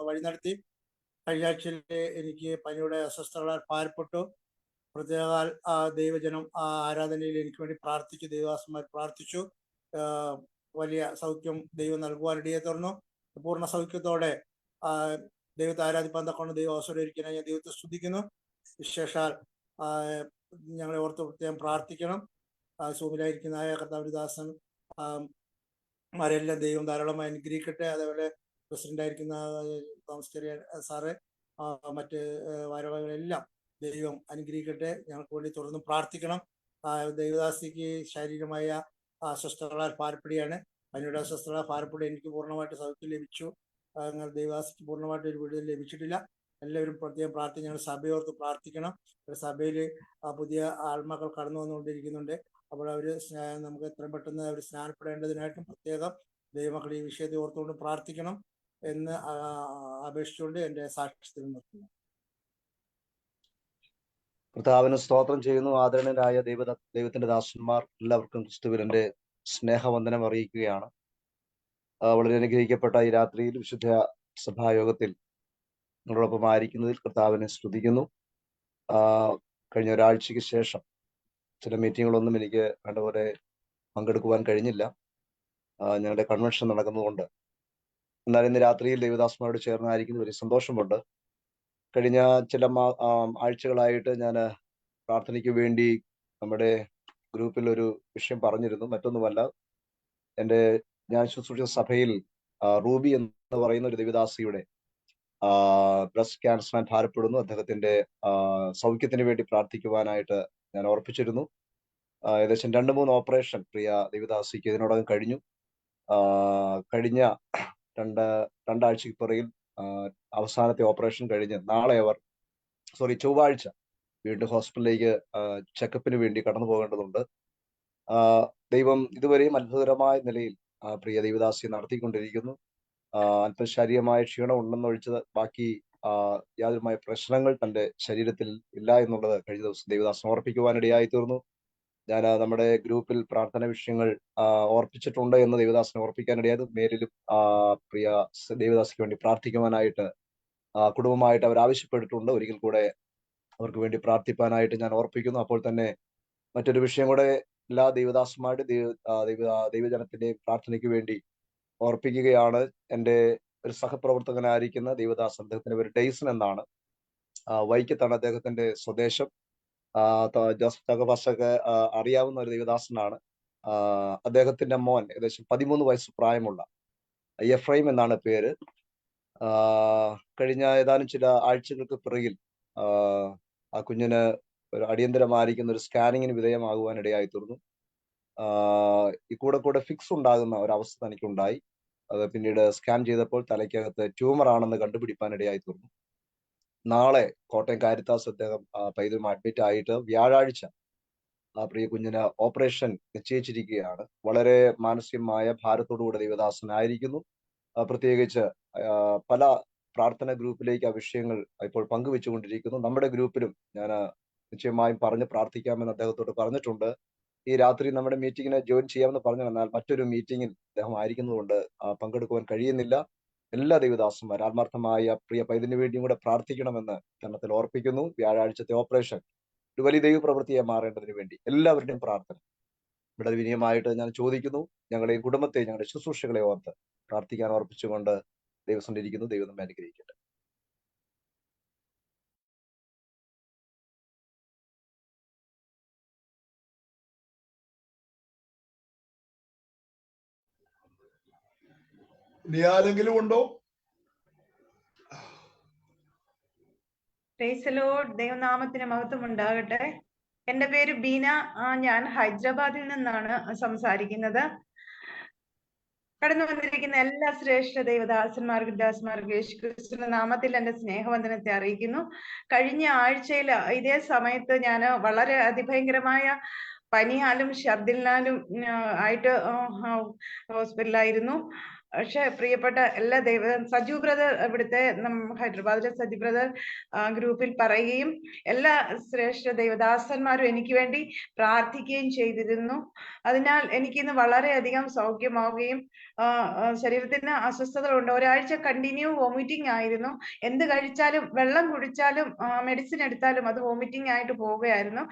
വഴി നടത്തി. കഴിഞ്ഞ ആഴ്ചയിൽ എനിക്ക് പനിയുടെ അസ്വസ്ഥതകളാൽ ഭാരപ്പെട്ടു. പ്രത്യേകാൽ ദൈവജനം ആരാധനയിൽ എനിക്ക് വേണ്ടി പ്രാർത്ഥിച്ചു. ദൈവദാസന്മാർ പ്രാർത്ഥിച്ചു. വലിയ സൗഖ്യം ദൈവം നൽകുവാനിടയെ തുറന്നു. പൂർണ്ണ സൗഖ്യത്തോടെ ദൈവത്തെ ആരാധിപ്പാൻ തക്കൊണ്ട് ദൈവം അവസരം ഒരുക്കിയതിനായി ഞാൻ ദൈവത്തെ സ്തുതിക്കുന്നു. വിശേഷാൽ ഞങ്ങളെ ഓർത്ത് പ്രത്യേകം പ്രാർത്ഥിക്കണം. സൂമിലായിരിക്കുന്ന കർത്താവിദാസൻ മാരെല്ലാം ദൈവം ധാരാളമായി അനുഗ്രഹിക്കട്ടെ. അതേപോലെ പ്രസിഡന്റായിരിക്കുന്ന തോമസ് ചെറിയ സാറ് മറ്റ് ഭാരവാഹികളെല്ലാം ദൈവം അനുഗ്രഹിക്കട്ടെ. ഞങ്ങൾക്ക് വേണ്ടി തുടർന്ന് പ്രാർത്ഥിക്കണം. ദൈവദാസിക്ക് ശാരീരികമായ അസ്വസ്ഥതകളാൽ ഭാരപ്പെടുകയാണ്. പനിയുടെ അസ്വസ്ഥത ഭാരപ്പെടുക. എനിക്ക് പൂർണ്ണമായിട്ട് സൗഖ്യം ലഭിച്ചു. അങ്ങനെ ദൈവദാസിക്ക് പൂർണ്ണമായിട്ട് ഒരു വിടുതൽ ലഭിച്ചിട്ടില്ല. എല്ലാവരും പ്രത്യേകം പ്രാർത്ഥിച്ച് ഞങ്ങൾ സഭയോർത്ത് പ്രാർത്ഥിക്കണം. സഭയിൽ പുതിയ ആത്മാക്കൾ കടന്നു വന്നുകൊണ്ടിരിക്കുന്നുണ്ട്. അപ്പോൾ അവർ നമുക്ക് എത്രയും പെട്ടെന്ന് അവർ സ്നാനപ്പെടേണ്ടതിനായിട്ടും പ്രത്യേകം ദൈവമക്കൾ ഈ വിഷയത്തെ ഓർത്തുകൊണ്ട് പ്രാർത്ഥിക്കണം എന്ന് അപേക്ഷിച്ചുകൊണ്ട് എൻ്റെ സാക്ഷ്യത്തിൽ നിർത്തുന്നു. കർത്താവിന് സ്തോത്രം ചെയ്യുന്നു. ആദരണീയരായ ദൈവത്തിന്റെ ദാസന്മാർ എല്ലാവർക്കും ക്രിസ്തുവിൽ എൻ്റെ സ്നേഹവന്ദനം അറിയിക്കുകയാണ്. വളരെ അനുഗ്രഹിക്കപ്പെട്ട ഈ രാത്രിയിൽ വിശുദ്ധ സഭായോഗത്തിൽ നിങ്ങളോടൊപ്പം ആയിരിക്കുന്നതിൽ കർത്താവിനെ സ്തുതിക്കുന്നു. കഴിഞ്ഞ ഒരാഴ്ചയ്ക്ക് ശേഷം ചില മീറ്റിങ്ങുകളൊന്നും എനിക്ക് വേണ്ടപോലെ പങ്കെടുക്കുവാൻ കഴിഞ്ഞില്ല. ഞങ്ങളുടെ കൺവെൻഷൻ നടക്കുന്നതുകൊണ്ട്. എന്നാൽ ഇന്ന് രാത്രിയിൽ ദൈവദാസന്മാരോട് ചേർന്നായിരിക്കുന്നത് വലിയ സന്തോഷമുണ്ട്. കഴിഞ്ഞ ചില ആഴ്ചകളായിട്ട് ഞാൻ പ്രാർത്ഥനയ്ക്ക് വേണ്ടി നമ്മുടെ ഗ്രൂപ്പിൽ ഒരു വിഷയം പറഞ്ഞിരുന്നു. മറ്റൊന്നുമല്ല, ഞാൻ ശുശ്രൂഷിച്ച സഭയിൽ റൂബി എന്ന് പറയുന്ന ഒരു ദൈവദാസിയുടെ ബ്രസ്റ്റ് ക്യാൻസർ ഭാരപ്പെടുന്നു. അദ്ദേഹത്തിന്റെ സൗഖ്യത്തിന് വേണ്ടി പ്രാർത്ഥിക്കുവാനായിട്ട് ഞാൻ ഓർപ്പിച്ചിരുന്നു. ഏകദേശം 2-3 ഓപ്പറേഷൻ പ്രിയ ദൈവദാസിക്ക് ഇതിനോടകം കഴിഞ്ഞു. കഴിഞ്ഞ രണ്ടാഴ്ചയ്ക്ക് പുറകിൽ അവസാനത്തെ ഓപ്പറേഷൻ കഴിഞ്ഞ് ചൊവ്വാഴ്ച വീണ്ടും ഹോസ്പിറ്റലിലേക്ക് ചെക്കപ്പിന് വേണ്ടി കടന്നു പോകേണ്ടതുണ്ട്. ദൈവം ഇതുവരെയും അത്ഭുതകരമായ നിലയിൽ പ്രിയ ദൈവദാസിയെ നടത്തിക്കൊണ്ടിരിക്കുന്നു. അല്പം ശാരീരികമായ ക്ഷീണം ഉണ്ടെന്നൊഴിച്ചത് ബാക്കി യാതൊരുമായ പ്രശ്നങ്ങൾ തന്റെ ശരീരത്തിൽ ഇല്ല എന്നുള്ളത് കഴിഞ്ഞ ദിവസം ദൈവദാസൻ ഓർപ്പിക്കുവാനിടയായി തീർന്നു. ഞാൻ നമ്മുടെ ഗ്രൂപ്പിൽ പ്രാർത്ഥന വിഷയങ്ങൾ ഓർപ്പിച്ചിട്ടുണ്ട് എന്ന് ദൈവദാസനെ ഓർപ്പിക്കാനിടയായത്. മേലിലും പ്രിയ ദൈവദാസിക്ക് വേണ്ടി പ്രാർത്ഥിക്കുവാനായിട്ട് കുടുംബമായിട്ട് അവർ ആവശ്യപ്പെട്ടിട്ടുണ്ട്. ഒരിക്കൽ കൂടെ അവർക്ക് വേണ്ടി പ്രാർത്ഥിപ്പാനായിട്ട് ഞാൻ ഓർപ്പിക്കുന്നു. അപ്പോൾ തന്നെ മറ്റൊരു വിഷയം കൂടെ എല്ലാ ദൈവദാസന്മാരുടെ ദൈവജനത്തിന്റെയും പ്രാർത്ഥനയ്ക്ക് വേണ്ടി ഓർപ്പിക്കുകയാണ്. എൻ്റെ ഒരു സഹപ്രവർത്തകനായിരിക്കുന്ന ദൈവദാസൻ, അദ്ദേഹത്തിന്റെ പേര് ഡെയ്സൺ എന്നാണ്. വൈക്കത്താണ് അദ്ദേഹത്തിന്റെ സ്വദേശം. ജോസഫ് ചാക്കോ പാസ്റ്റർക്ക് അറിയാവുന്ന ഒരു ദൈവദാസനാണ്. അദ്ദേഹത്തിന്റെ മോൻ ഏകദേശം 13 വയസ്സ് പ്രായമുള്ള എഫ്രൈം എന്നാണ് പേര്. കഴിഞ്ഞ ഏതാനും ചില ആഴ്ചകൾക്ക് പിറകിൽ ആ കുഞ്ഞിന് ഒരു അടിയന്തരമായിരിക്കുന്ന ഒരു സ്കാനിങ്ങിന് വിധേയമാകുവാൻ ഇടയായി തീർന്നു. ഈ കൂടെ ഫിക്സ് ഉണ്ടാകുന്ന ഒരവസ്ഥ തനിക്കുണ്ടായി. അത് പിന്നീട് സ്കാൻ ചെയ്തപ്പോൾ തലയ്ക്കകത്ത് ട്യൂമർ ആണെന്ന് കണ്ടുപിടിപ്പാൻ ഇടയായി തീർന്നു. നാളെ കോട്ടയം കാരിത്താസ് അദ്ദേഹം പൈതൃകം അഡ്മിറ്റ് ആയിട്ട് വ്യാഴാഴ്ച ആ പ്രിയ കുഞ്ഞിന് ഓപ്പറേഷൻ നിശ്ചയിച്ചിരിക്കുകയാണ്. വളരെ മാനസികമായ ഭാരത്തോടുകൂടെ ദൈവദാസനായിരിക്കുന്നു. പ്രത്യേകിച്ച് പല പ്രാർത്ഥന ഗ്രൂപ്പിലേക്ക് ആ വിഷയങ്ങൾ ഇപ്പോൾ പങ്കുവെച്ചുകൊണ്ടിരിക്കുന്നു. നമ്മുടെ ഗ്രൂപ്പിലും ഞാൻ നിശ്ചയമായും പറഞ്ഞ് പ്രാർത്ഥിക്കാമെന്ന് അദ്ദേഹത്തോട് പറഞ്ഞിട്ടുണ്ട്. ഈ രാത്രി നമ്മുടെ മീറ്റിങ്ങിന് ജോയിൻ ചെയ്യാമെന്ന് പറഞ്ഞു. എന്നാൽ മറ്റൊരു മീറ്റിങ്ങിൽ അദ്ദേഹം ആയിരിക്കുന്നതുകൊണ്ട് പങ്കെടുക്കുവാൻ കഴിയുന്നില്ല. എല്ലാ ദൈവദാസന്മാർ ആത്മാർത്ഥമായ പ്രിയ പൈതലിന് വേണ്ടിയും കൂടെ പ്രാർത്ഥിക്കണമെന്ന് കർമ്മത്തിൽ ഓർപ്പിക്കുന്നു. വ്യാഴാഴ്ചത്തെ ഓപ്പറേഷൻ ഒരു വലിയ ദൈവപ്രവൃത്തിയെ മാറേണ്ടതിന് വേണ്ടി എല്ലാവരുടെയും പ്രാർത്ഥന ഇവിടെ വിനയമായിട്ട് ഞാൻ ചോദിക്കുന്നു. ഞങ്ങളുടെയും കുടുംബത്തെ, ഞങ്ങളുടെ ശുശ്രൂഷകളെ ഓർത്ത് പ്രാർത്ഥിക്കാൻ ഓർപ്പിച്ചുകൊണ്ട് ദൈവം ഇരിക്കുന്നു. ദൈവം നമ്മെ അനുഗ്രഹിക്കട്ടെ. ഇനി ആരെങ്കിലും ഉണ്ടോ? Praise Lord. ദൈവനാമത്തിന് മഹത്വം ഉണ്ടാകട്ടെ. എന്റെ പേര് ബീന. ഞാൻ ഹൈദരാബാദിൽ നിന്നാണ് സംസാരിക്കുന്നത്. കടന്നു വന്നിരിക്കുന്ന എല്ലാ ശ്രേഷ്ഠ ദൈവദാസന്മാർക്കും ദാസന്മാർക്കും യേശുക്രിസ്തുവിന്റെ നാമത്തിൽ എന്റെ സ്നേഹവന്ദനത്തെ അറിയിക്കുന്നു. കഴിഞ്ഞ ആഴ്ചയിൽ ഇതേ സമയത്ത് ഞാൻ വളരെ അതിഭയങ്കരമായ പനിയാലും ഛർദിലിനാലും ആയിട്ട് ഹോസ്പിറ്റലായിരുന്നു. പക്ഷെ പ്രിയപ്പെട്ട എല്ലാ സജു ബ്രദർ, ഇവിടുത്തെ ഹൈദരാബാദിലെ സജു ബ്രദർ ഗ്രൂപ്പിൽ പറയുകയും എല്ലാ ശ്രേഷ്ഠ ദൈവദാസന്മാരും എനിക്ക് വേണ്ടി പ്രാർത്ഥിക്കുകയും ചെയ്തിരുന്നു. അതിനാൽ എനിക്കിന്ന് വളരെയധികം സൗഖ്യമാവുകയും ശരീരത്തിന് അസ്വസ്ഥതകളുണ്ട്. ഒരാഴ്ച കണ്ടിന്യൂ വോമിറ്റിംഗ് ആയിരുന്നു. എന്ത് കഴിച്ചാലും, വെള്ളം കുടിച്ചാലും, മെഡിസിൻ എടുത്താലും അത് വോമിറ്റിംഗ് ആയിട്ട് പോവുകയായിരുന്നു.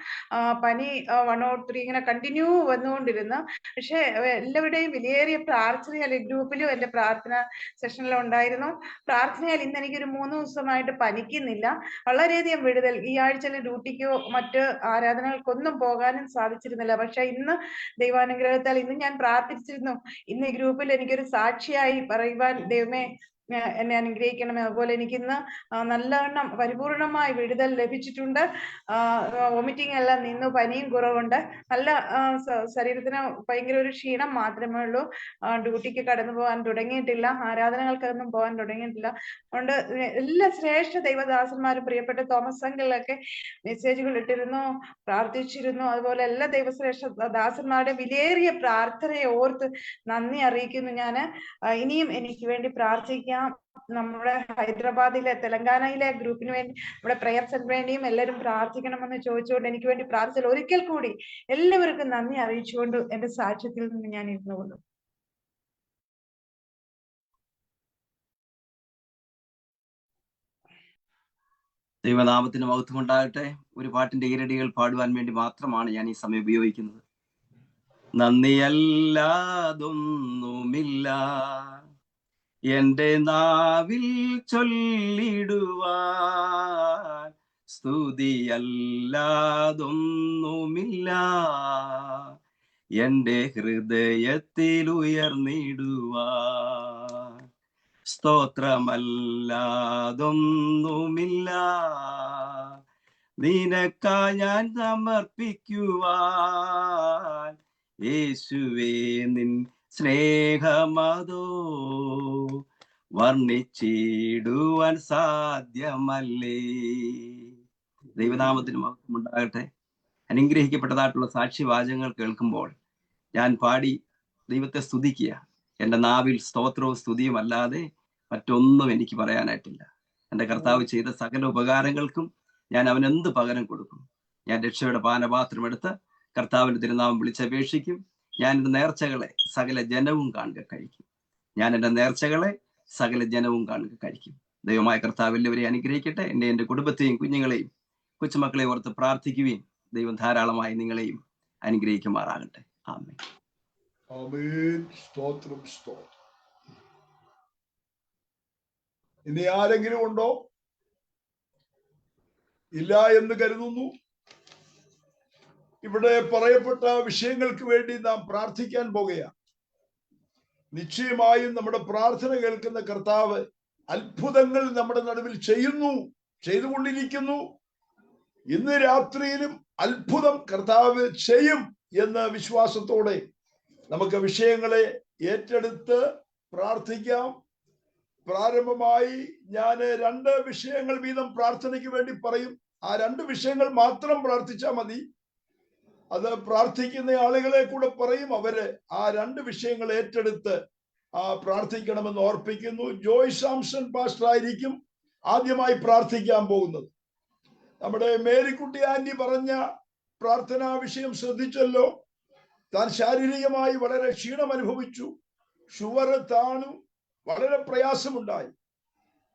പനി 103 ഇങ്ങനെ കണ്ടിന്യൂ വന്നുകൊണ്ടിരുന്നു. പക്ഷെ എല്ലാവരുടെയും വിലയേറിയ പ്രാർത്ഥനയാൽ ഗ്രൂപ്പിലും എന്റെ പ്രാർത്ഥന സെഷനിലും ഉണ്ടായിരുന്നു. പ്രാർത്ഥനയാൽ ഇന്ന് എനിക്കൊരു 3 ദിവസമായിട്ട് പനിക്കുന്നില്ല. വളരെയധികം വിടുതൽ. ഈ ആഴ്ചയിലെ ഡ്യൂട്ടിക്കോ മറ്റ് ആരാധനകൾക്കൊന്നും പോകാനും സാധിച്ചിരുന്നില്ല. പക്ഷെ ഇന്ന് ദൈവാനുഗ്രഹത്താൽ ഇന്ന് ഞാൻ പ്രാർത്ഥിച്ചിരുന്നു, ഇന്ന് ഈ ഗ്രൂപ്പിൽ എനിക്കൊരു സാക്ഷിയായി പറയുവാൻ ദൈവമേ എന്നെ അനുഗ്രഹിക്കണമേ. അതുപോലെ എനിക്കിന്ന് നല്ലവണ്ണം പരിപൂർണമായി വിടുതൽ ലഭിച്ചിട്ടുണ്ട്. വോമിറ്റിംഗ് എല്ലാം നിന്നു, പനിയും കുറവുണ്ട്. നല്ല ശരീരത്തിന് ഭയങ്കര ഒരു ക്ഷീണം മാത്രമേ ഉള്ളൂ. ഡ്യൂട്ടിക്ക് കടന്നു പോകാൻ തുടങ്ങിയിട്ടില്ല, ആരാധനകൾക്കൊന്നും പോകാൻ തുടങ്ങിയിട്ടില്ല. അതുകൊണ്ട് എല്ലാ ശ്രേഷ്ഠ ദൈവദാസന്മാരും പ്രിയപ്പെട്ട തോമസ് അങ്കിളിലൊക്കെ മെസ്സേജുകൾ ഇട്ടിരുന്നു, പ്രാർത്ഥിച്ചിരുന്നു. അതുപോലെ എല്ലാ ദൈവശ്രേഷ്ഠ ദാസന്മാരുടെ വിലയേറിയ പ്രാർത്ഥനയെ ഓർത്ത് നന്ദി അറിയിക്കുന്നു. ഞാൻ ഇനിയും എനിക്ക് വേണ്ടി പ്രാർത്ഥിക്കാം. നമ്മുടെ ഹൈദരാബാദിലെ തെലങ്കാനയിലെ ഗ്രൂപ്പിന് വേണ്ടി, നമ്മുടെ പ്രയർ സെന്ററിന് വേണ്ടിയും എല്ലാവരും പ്രാർത്ഥിക്കണമെന്ന് ചോദിച്ചുകൊണ്ട് എനിക്ക് വേണ്ടി പ്രാർത്ഥിച്ചാൽ ഒരിക്കൽ കൂടി എല്ലാവർക്കും നന്ദി അറിയിച്ചുകൊണ്ട് എന്റെ സാക്ഷ്യത്തിൽ നിന്ന് ഞാൻ ഇരുന്നുകൊള്ളു. ദൈവനാമത്തിന് മഹത്വം ഉണ്ടാകട്ടെ. ഒരു പാട്ടിന്റെ ഈരടികൾ പാടുവാൻ വേണ്ടി മാത്രമാണ് ഞാൻ ഈ സമയം ഉപയോഗിക്കുന്നത്. നന്ദിയല്ലാതൊന്നുമില്ല എന്റെ നാവിൽ ചൊല്ലിടുവാൻ, സ്തുതിയല്ലാതൊന്നുമില്ല എന്റെ ഹൃദയത്തിൽ ഉയർന്നിടുവാൻ, സ്തോത്രമല്ലാതൊന്നുമില്ല നിനക്കാ ഞാൻ സമർപ്പിക്കുവാൻ, യേശുവേ നിൻ സ്നേഹമതോ വർണ്ണിച്ചിടുവാൻ സാധ്യമല്ലേ. ദൈവനാമത്തിന് മഹത്വം ഉണ്ടാകട്ടെ. അനുഗ്രഹിക്കപ്പെട്ടതായിട്ടുള്ള സാക്ഷ്യവാചകങ്ങൾ കേൾക്കുമ്പോൾ ഞാൻ പാടി ദൈവത്തെ സ്തുതിക്കുക. എൻ്റെ നാവിൽ സ്തോത്രവും സ്തുതിയും അല്ലാതെ മറ്റൊന്നും എനിക്ക് പറയാനായിട്ടില്ല. എൻ്റെ കർത്താവ് ചെയ്ത സകല ഉപകാരങ്ങൾക്കും ഞാൻ അവനെന്ത് പകരം കൊടുക്കും? ഞാൻ രക്ഷയുടെ പാനപാത്രം എടുത്ത് കർത്താവിന്റെ തിരുനാമം വിളിച്ചപേക്ഷിക്കും. ഞാൻ എൻ്റെ നേർച്ചകളെ സകല ജനവും കാണുക കഴിക്കും. ഞാൻ എൻ്റെ നേർച്ചകളെ സകല ജനവും കാണുക കഴിക്കും. ദൈവമായ കർത്താവ് എല്ലാവരെയും അനുഗ്രഹിക്കട്ടെ. എൻ്റെ കുടുംബത്തെയും കുഞ്ഞുങ്ങളെയും കൊച്ചുമക്കളെയും ഓർത്ത് പ്രാർത്ഥിക്കുകയും ദൈവം ധാരാളമായി നിങ്ങളെയും അനുഗ്രഹിക്കുമാറാകട്ടെ. ആമേൻ. ആമേൻ. സ്തോത്രം, സ്തോത്രം. ഇനി ആരെങ്കിലും ഉണ്ടോ? ഇല്ല എന്ന് കരുതുന്നു. ഇവിടെ പറയപ്പെട്ട വിഷയങ്ങൾക്ക് വേണ്ടി നാം പ്രാർത്ഥിക്കാൻ പോകുകയാണ്. നിശ്ചയമായും നമ്മുടെ പ്രാർത്ഥന കേൾക്കുന്ന കർത്താവ് അത്ഭുതങ്ങൾ നമ്മുടെ നടുവിൽ ചെയ്തുകൊണ്ടിരിക്കുന്നു. ഇന്ന് രാത്രിയിലും അത്ഭുതം കർത്താവ് ചെയ്യും എന്ന വിശ്വാസത്തോടെ നമുക്ക് വിഷയങ്ങളെ ഏറ്റെടുത്ത് പ്രാർത്ഥിക്കാം. പ്രാരംഭമായി ഞാൻ 2 വിഷയങ്ങൾ വീതം പ്രാർത്ഥനയ്ക്ക് വേണ്ടി പറയും. ആ 2 വിഷയങ്ങൾ മാത്രം പ്രാർത്ഥിച്ചാൽ മതി. അത് പ്രാർത്ഥിക്കുന്ന ആളുകളെ കൂടെ പറയും. അവര് ആ 2 വിഷയങ്ങൾ ഏറ്റെടുത്ത് പ്രാർത്ഥിക്കണമെന്ന് ഓർപ്പിക്കുന്നു. ജോയ് സാംസൺ പാസ്റ്റർ ആയിരിക്കും ആദ്യമായി പ്രാർത്ഥിക്കാൻ പോകുന്നത്. നമ്മുടെ മേരിക്കുട്ടി ആന്റി പറഞ്ഞ പ്രാർത്ഥനാ വിഷയം ശ്രദ്ധിച്ചല്ലോ. താൻ ശാരീരികമായി വളരെ ക്ഷീണം അനുഭവിച്ചു, ഷുഗർ താണു, വളരെ പ്രയാസമുണ്ടായി.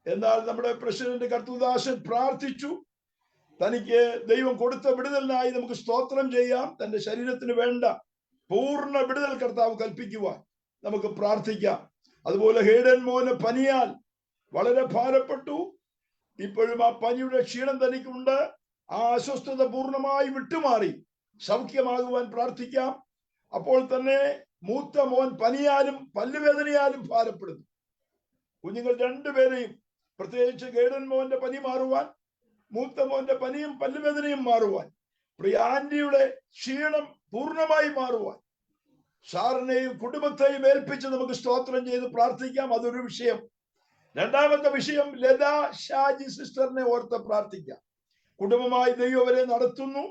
എന്നാൽ നമ്മുടെ പ്രസിഡന്റ് കർത്തൃദാസൻ പ്രാർത്ഥിച്ചു. തനിക്ക് ദൈവം കൊടുത്ത വിടുതലിനായി നമുക്ക് സ്തോത്രം ചെയ്യാം. തന്റെ ശരീരത്തിന് വേണ്ട പൂർണ്ണ വിടുതൽ കർത്താവ് കൽപ്പിക്കുവാൻ നമുക്ക് പ്രാർത്ഥിക്കാം. അതുപോലെ ഹേഡൻ മോന് പനിയാൽ വളരെ ഭാരപ്പെട്ടു. ഇപ്പോഴും ആ പനിയുടെ ക്ഷീണം തനിക്കുണ്ട്. ആ അസ്വസ്ഥത പൂർണ്ണമായി വിട്ടുമാറി സൗഖ്യമാകുവാൻ പ്രാർത്ഥിക്കാം. അപ്പോൾ തന്നെ മൂത്ത മോൻ പനിയാലും പല്ലുവേദനയാലും ഭാരപ്പെടുന്നു. കുഞ്ഞുങ്ങൾ 2 പേരെയും, പ്രത്യേകിച്ച് ഗേഡൻ മോന്റെ പനി മാറുവാൻ, മൂത്ത മോന്റെ പനിയും പല്ലുവേദനയും മാറുവാൻ, പ്രിയ ആന്റിയുടെ ക്ഷീണം പൂർണ്ണമായി മാറുവാൻ സാറിനെയും കുടുംബത്തെയും ഏൽപ്പിച്ച് നമുക്ക് സ്തോത്രം ചെയ്ത് പ്രാർത്ഥിക്കാം. അതൊരു വിഷയം. 2ാമത്തെ വിഷയം ലതാ ഷാജി സിസ്റ്ററിനെ ഓർത്ത് പ്രാർത്ഥിക്കാം. കുടുംബമായി ദൈവം അവരെ നടത്തുന്നു.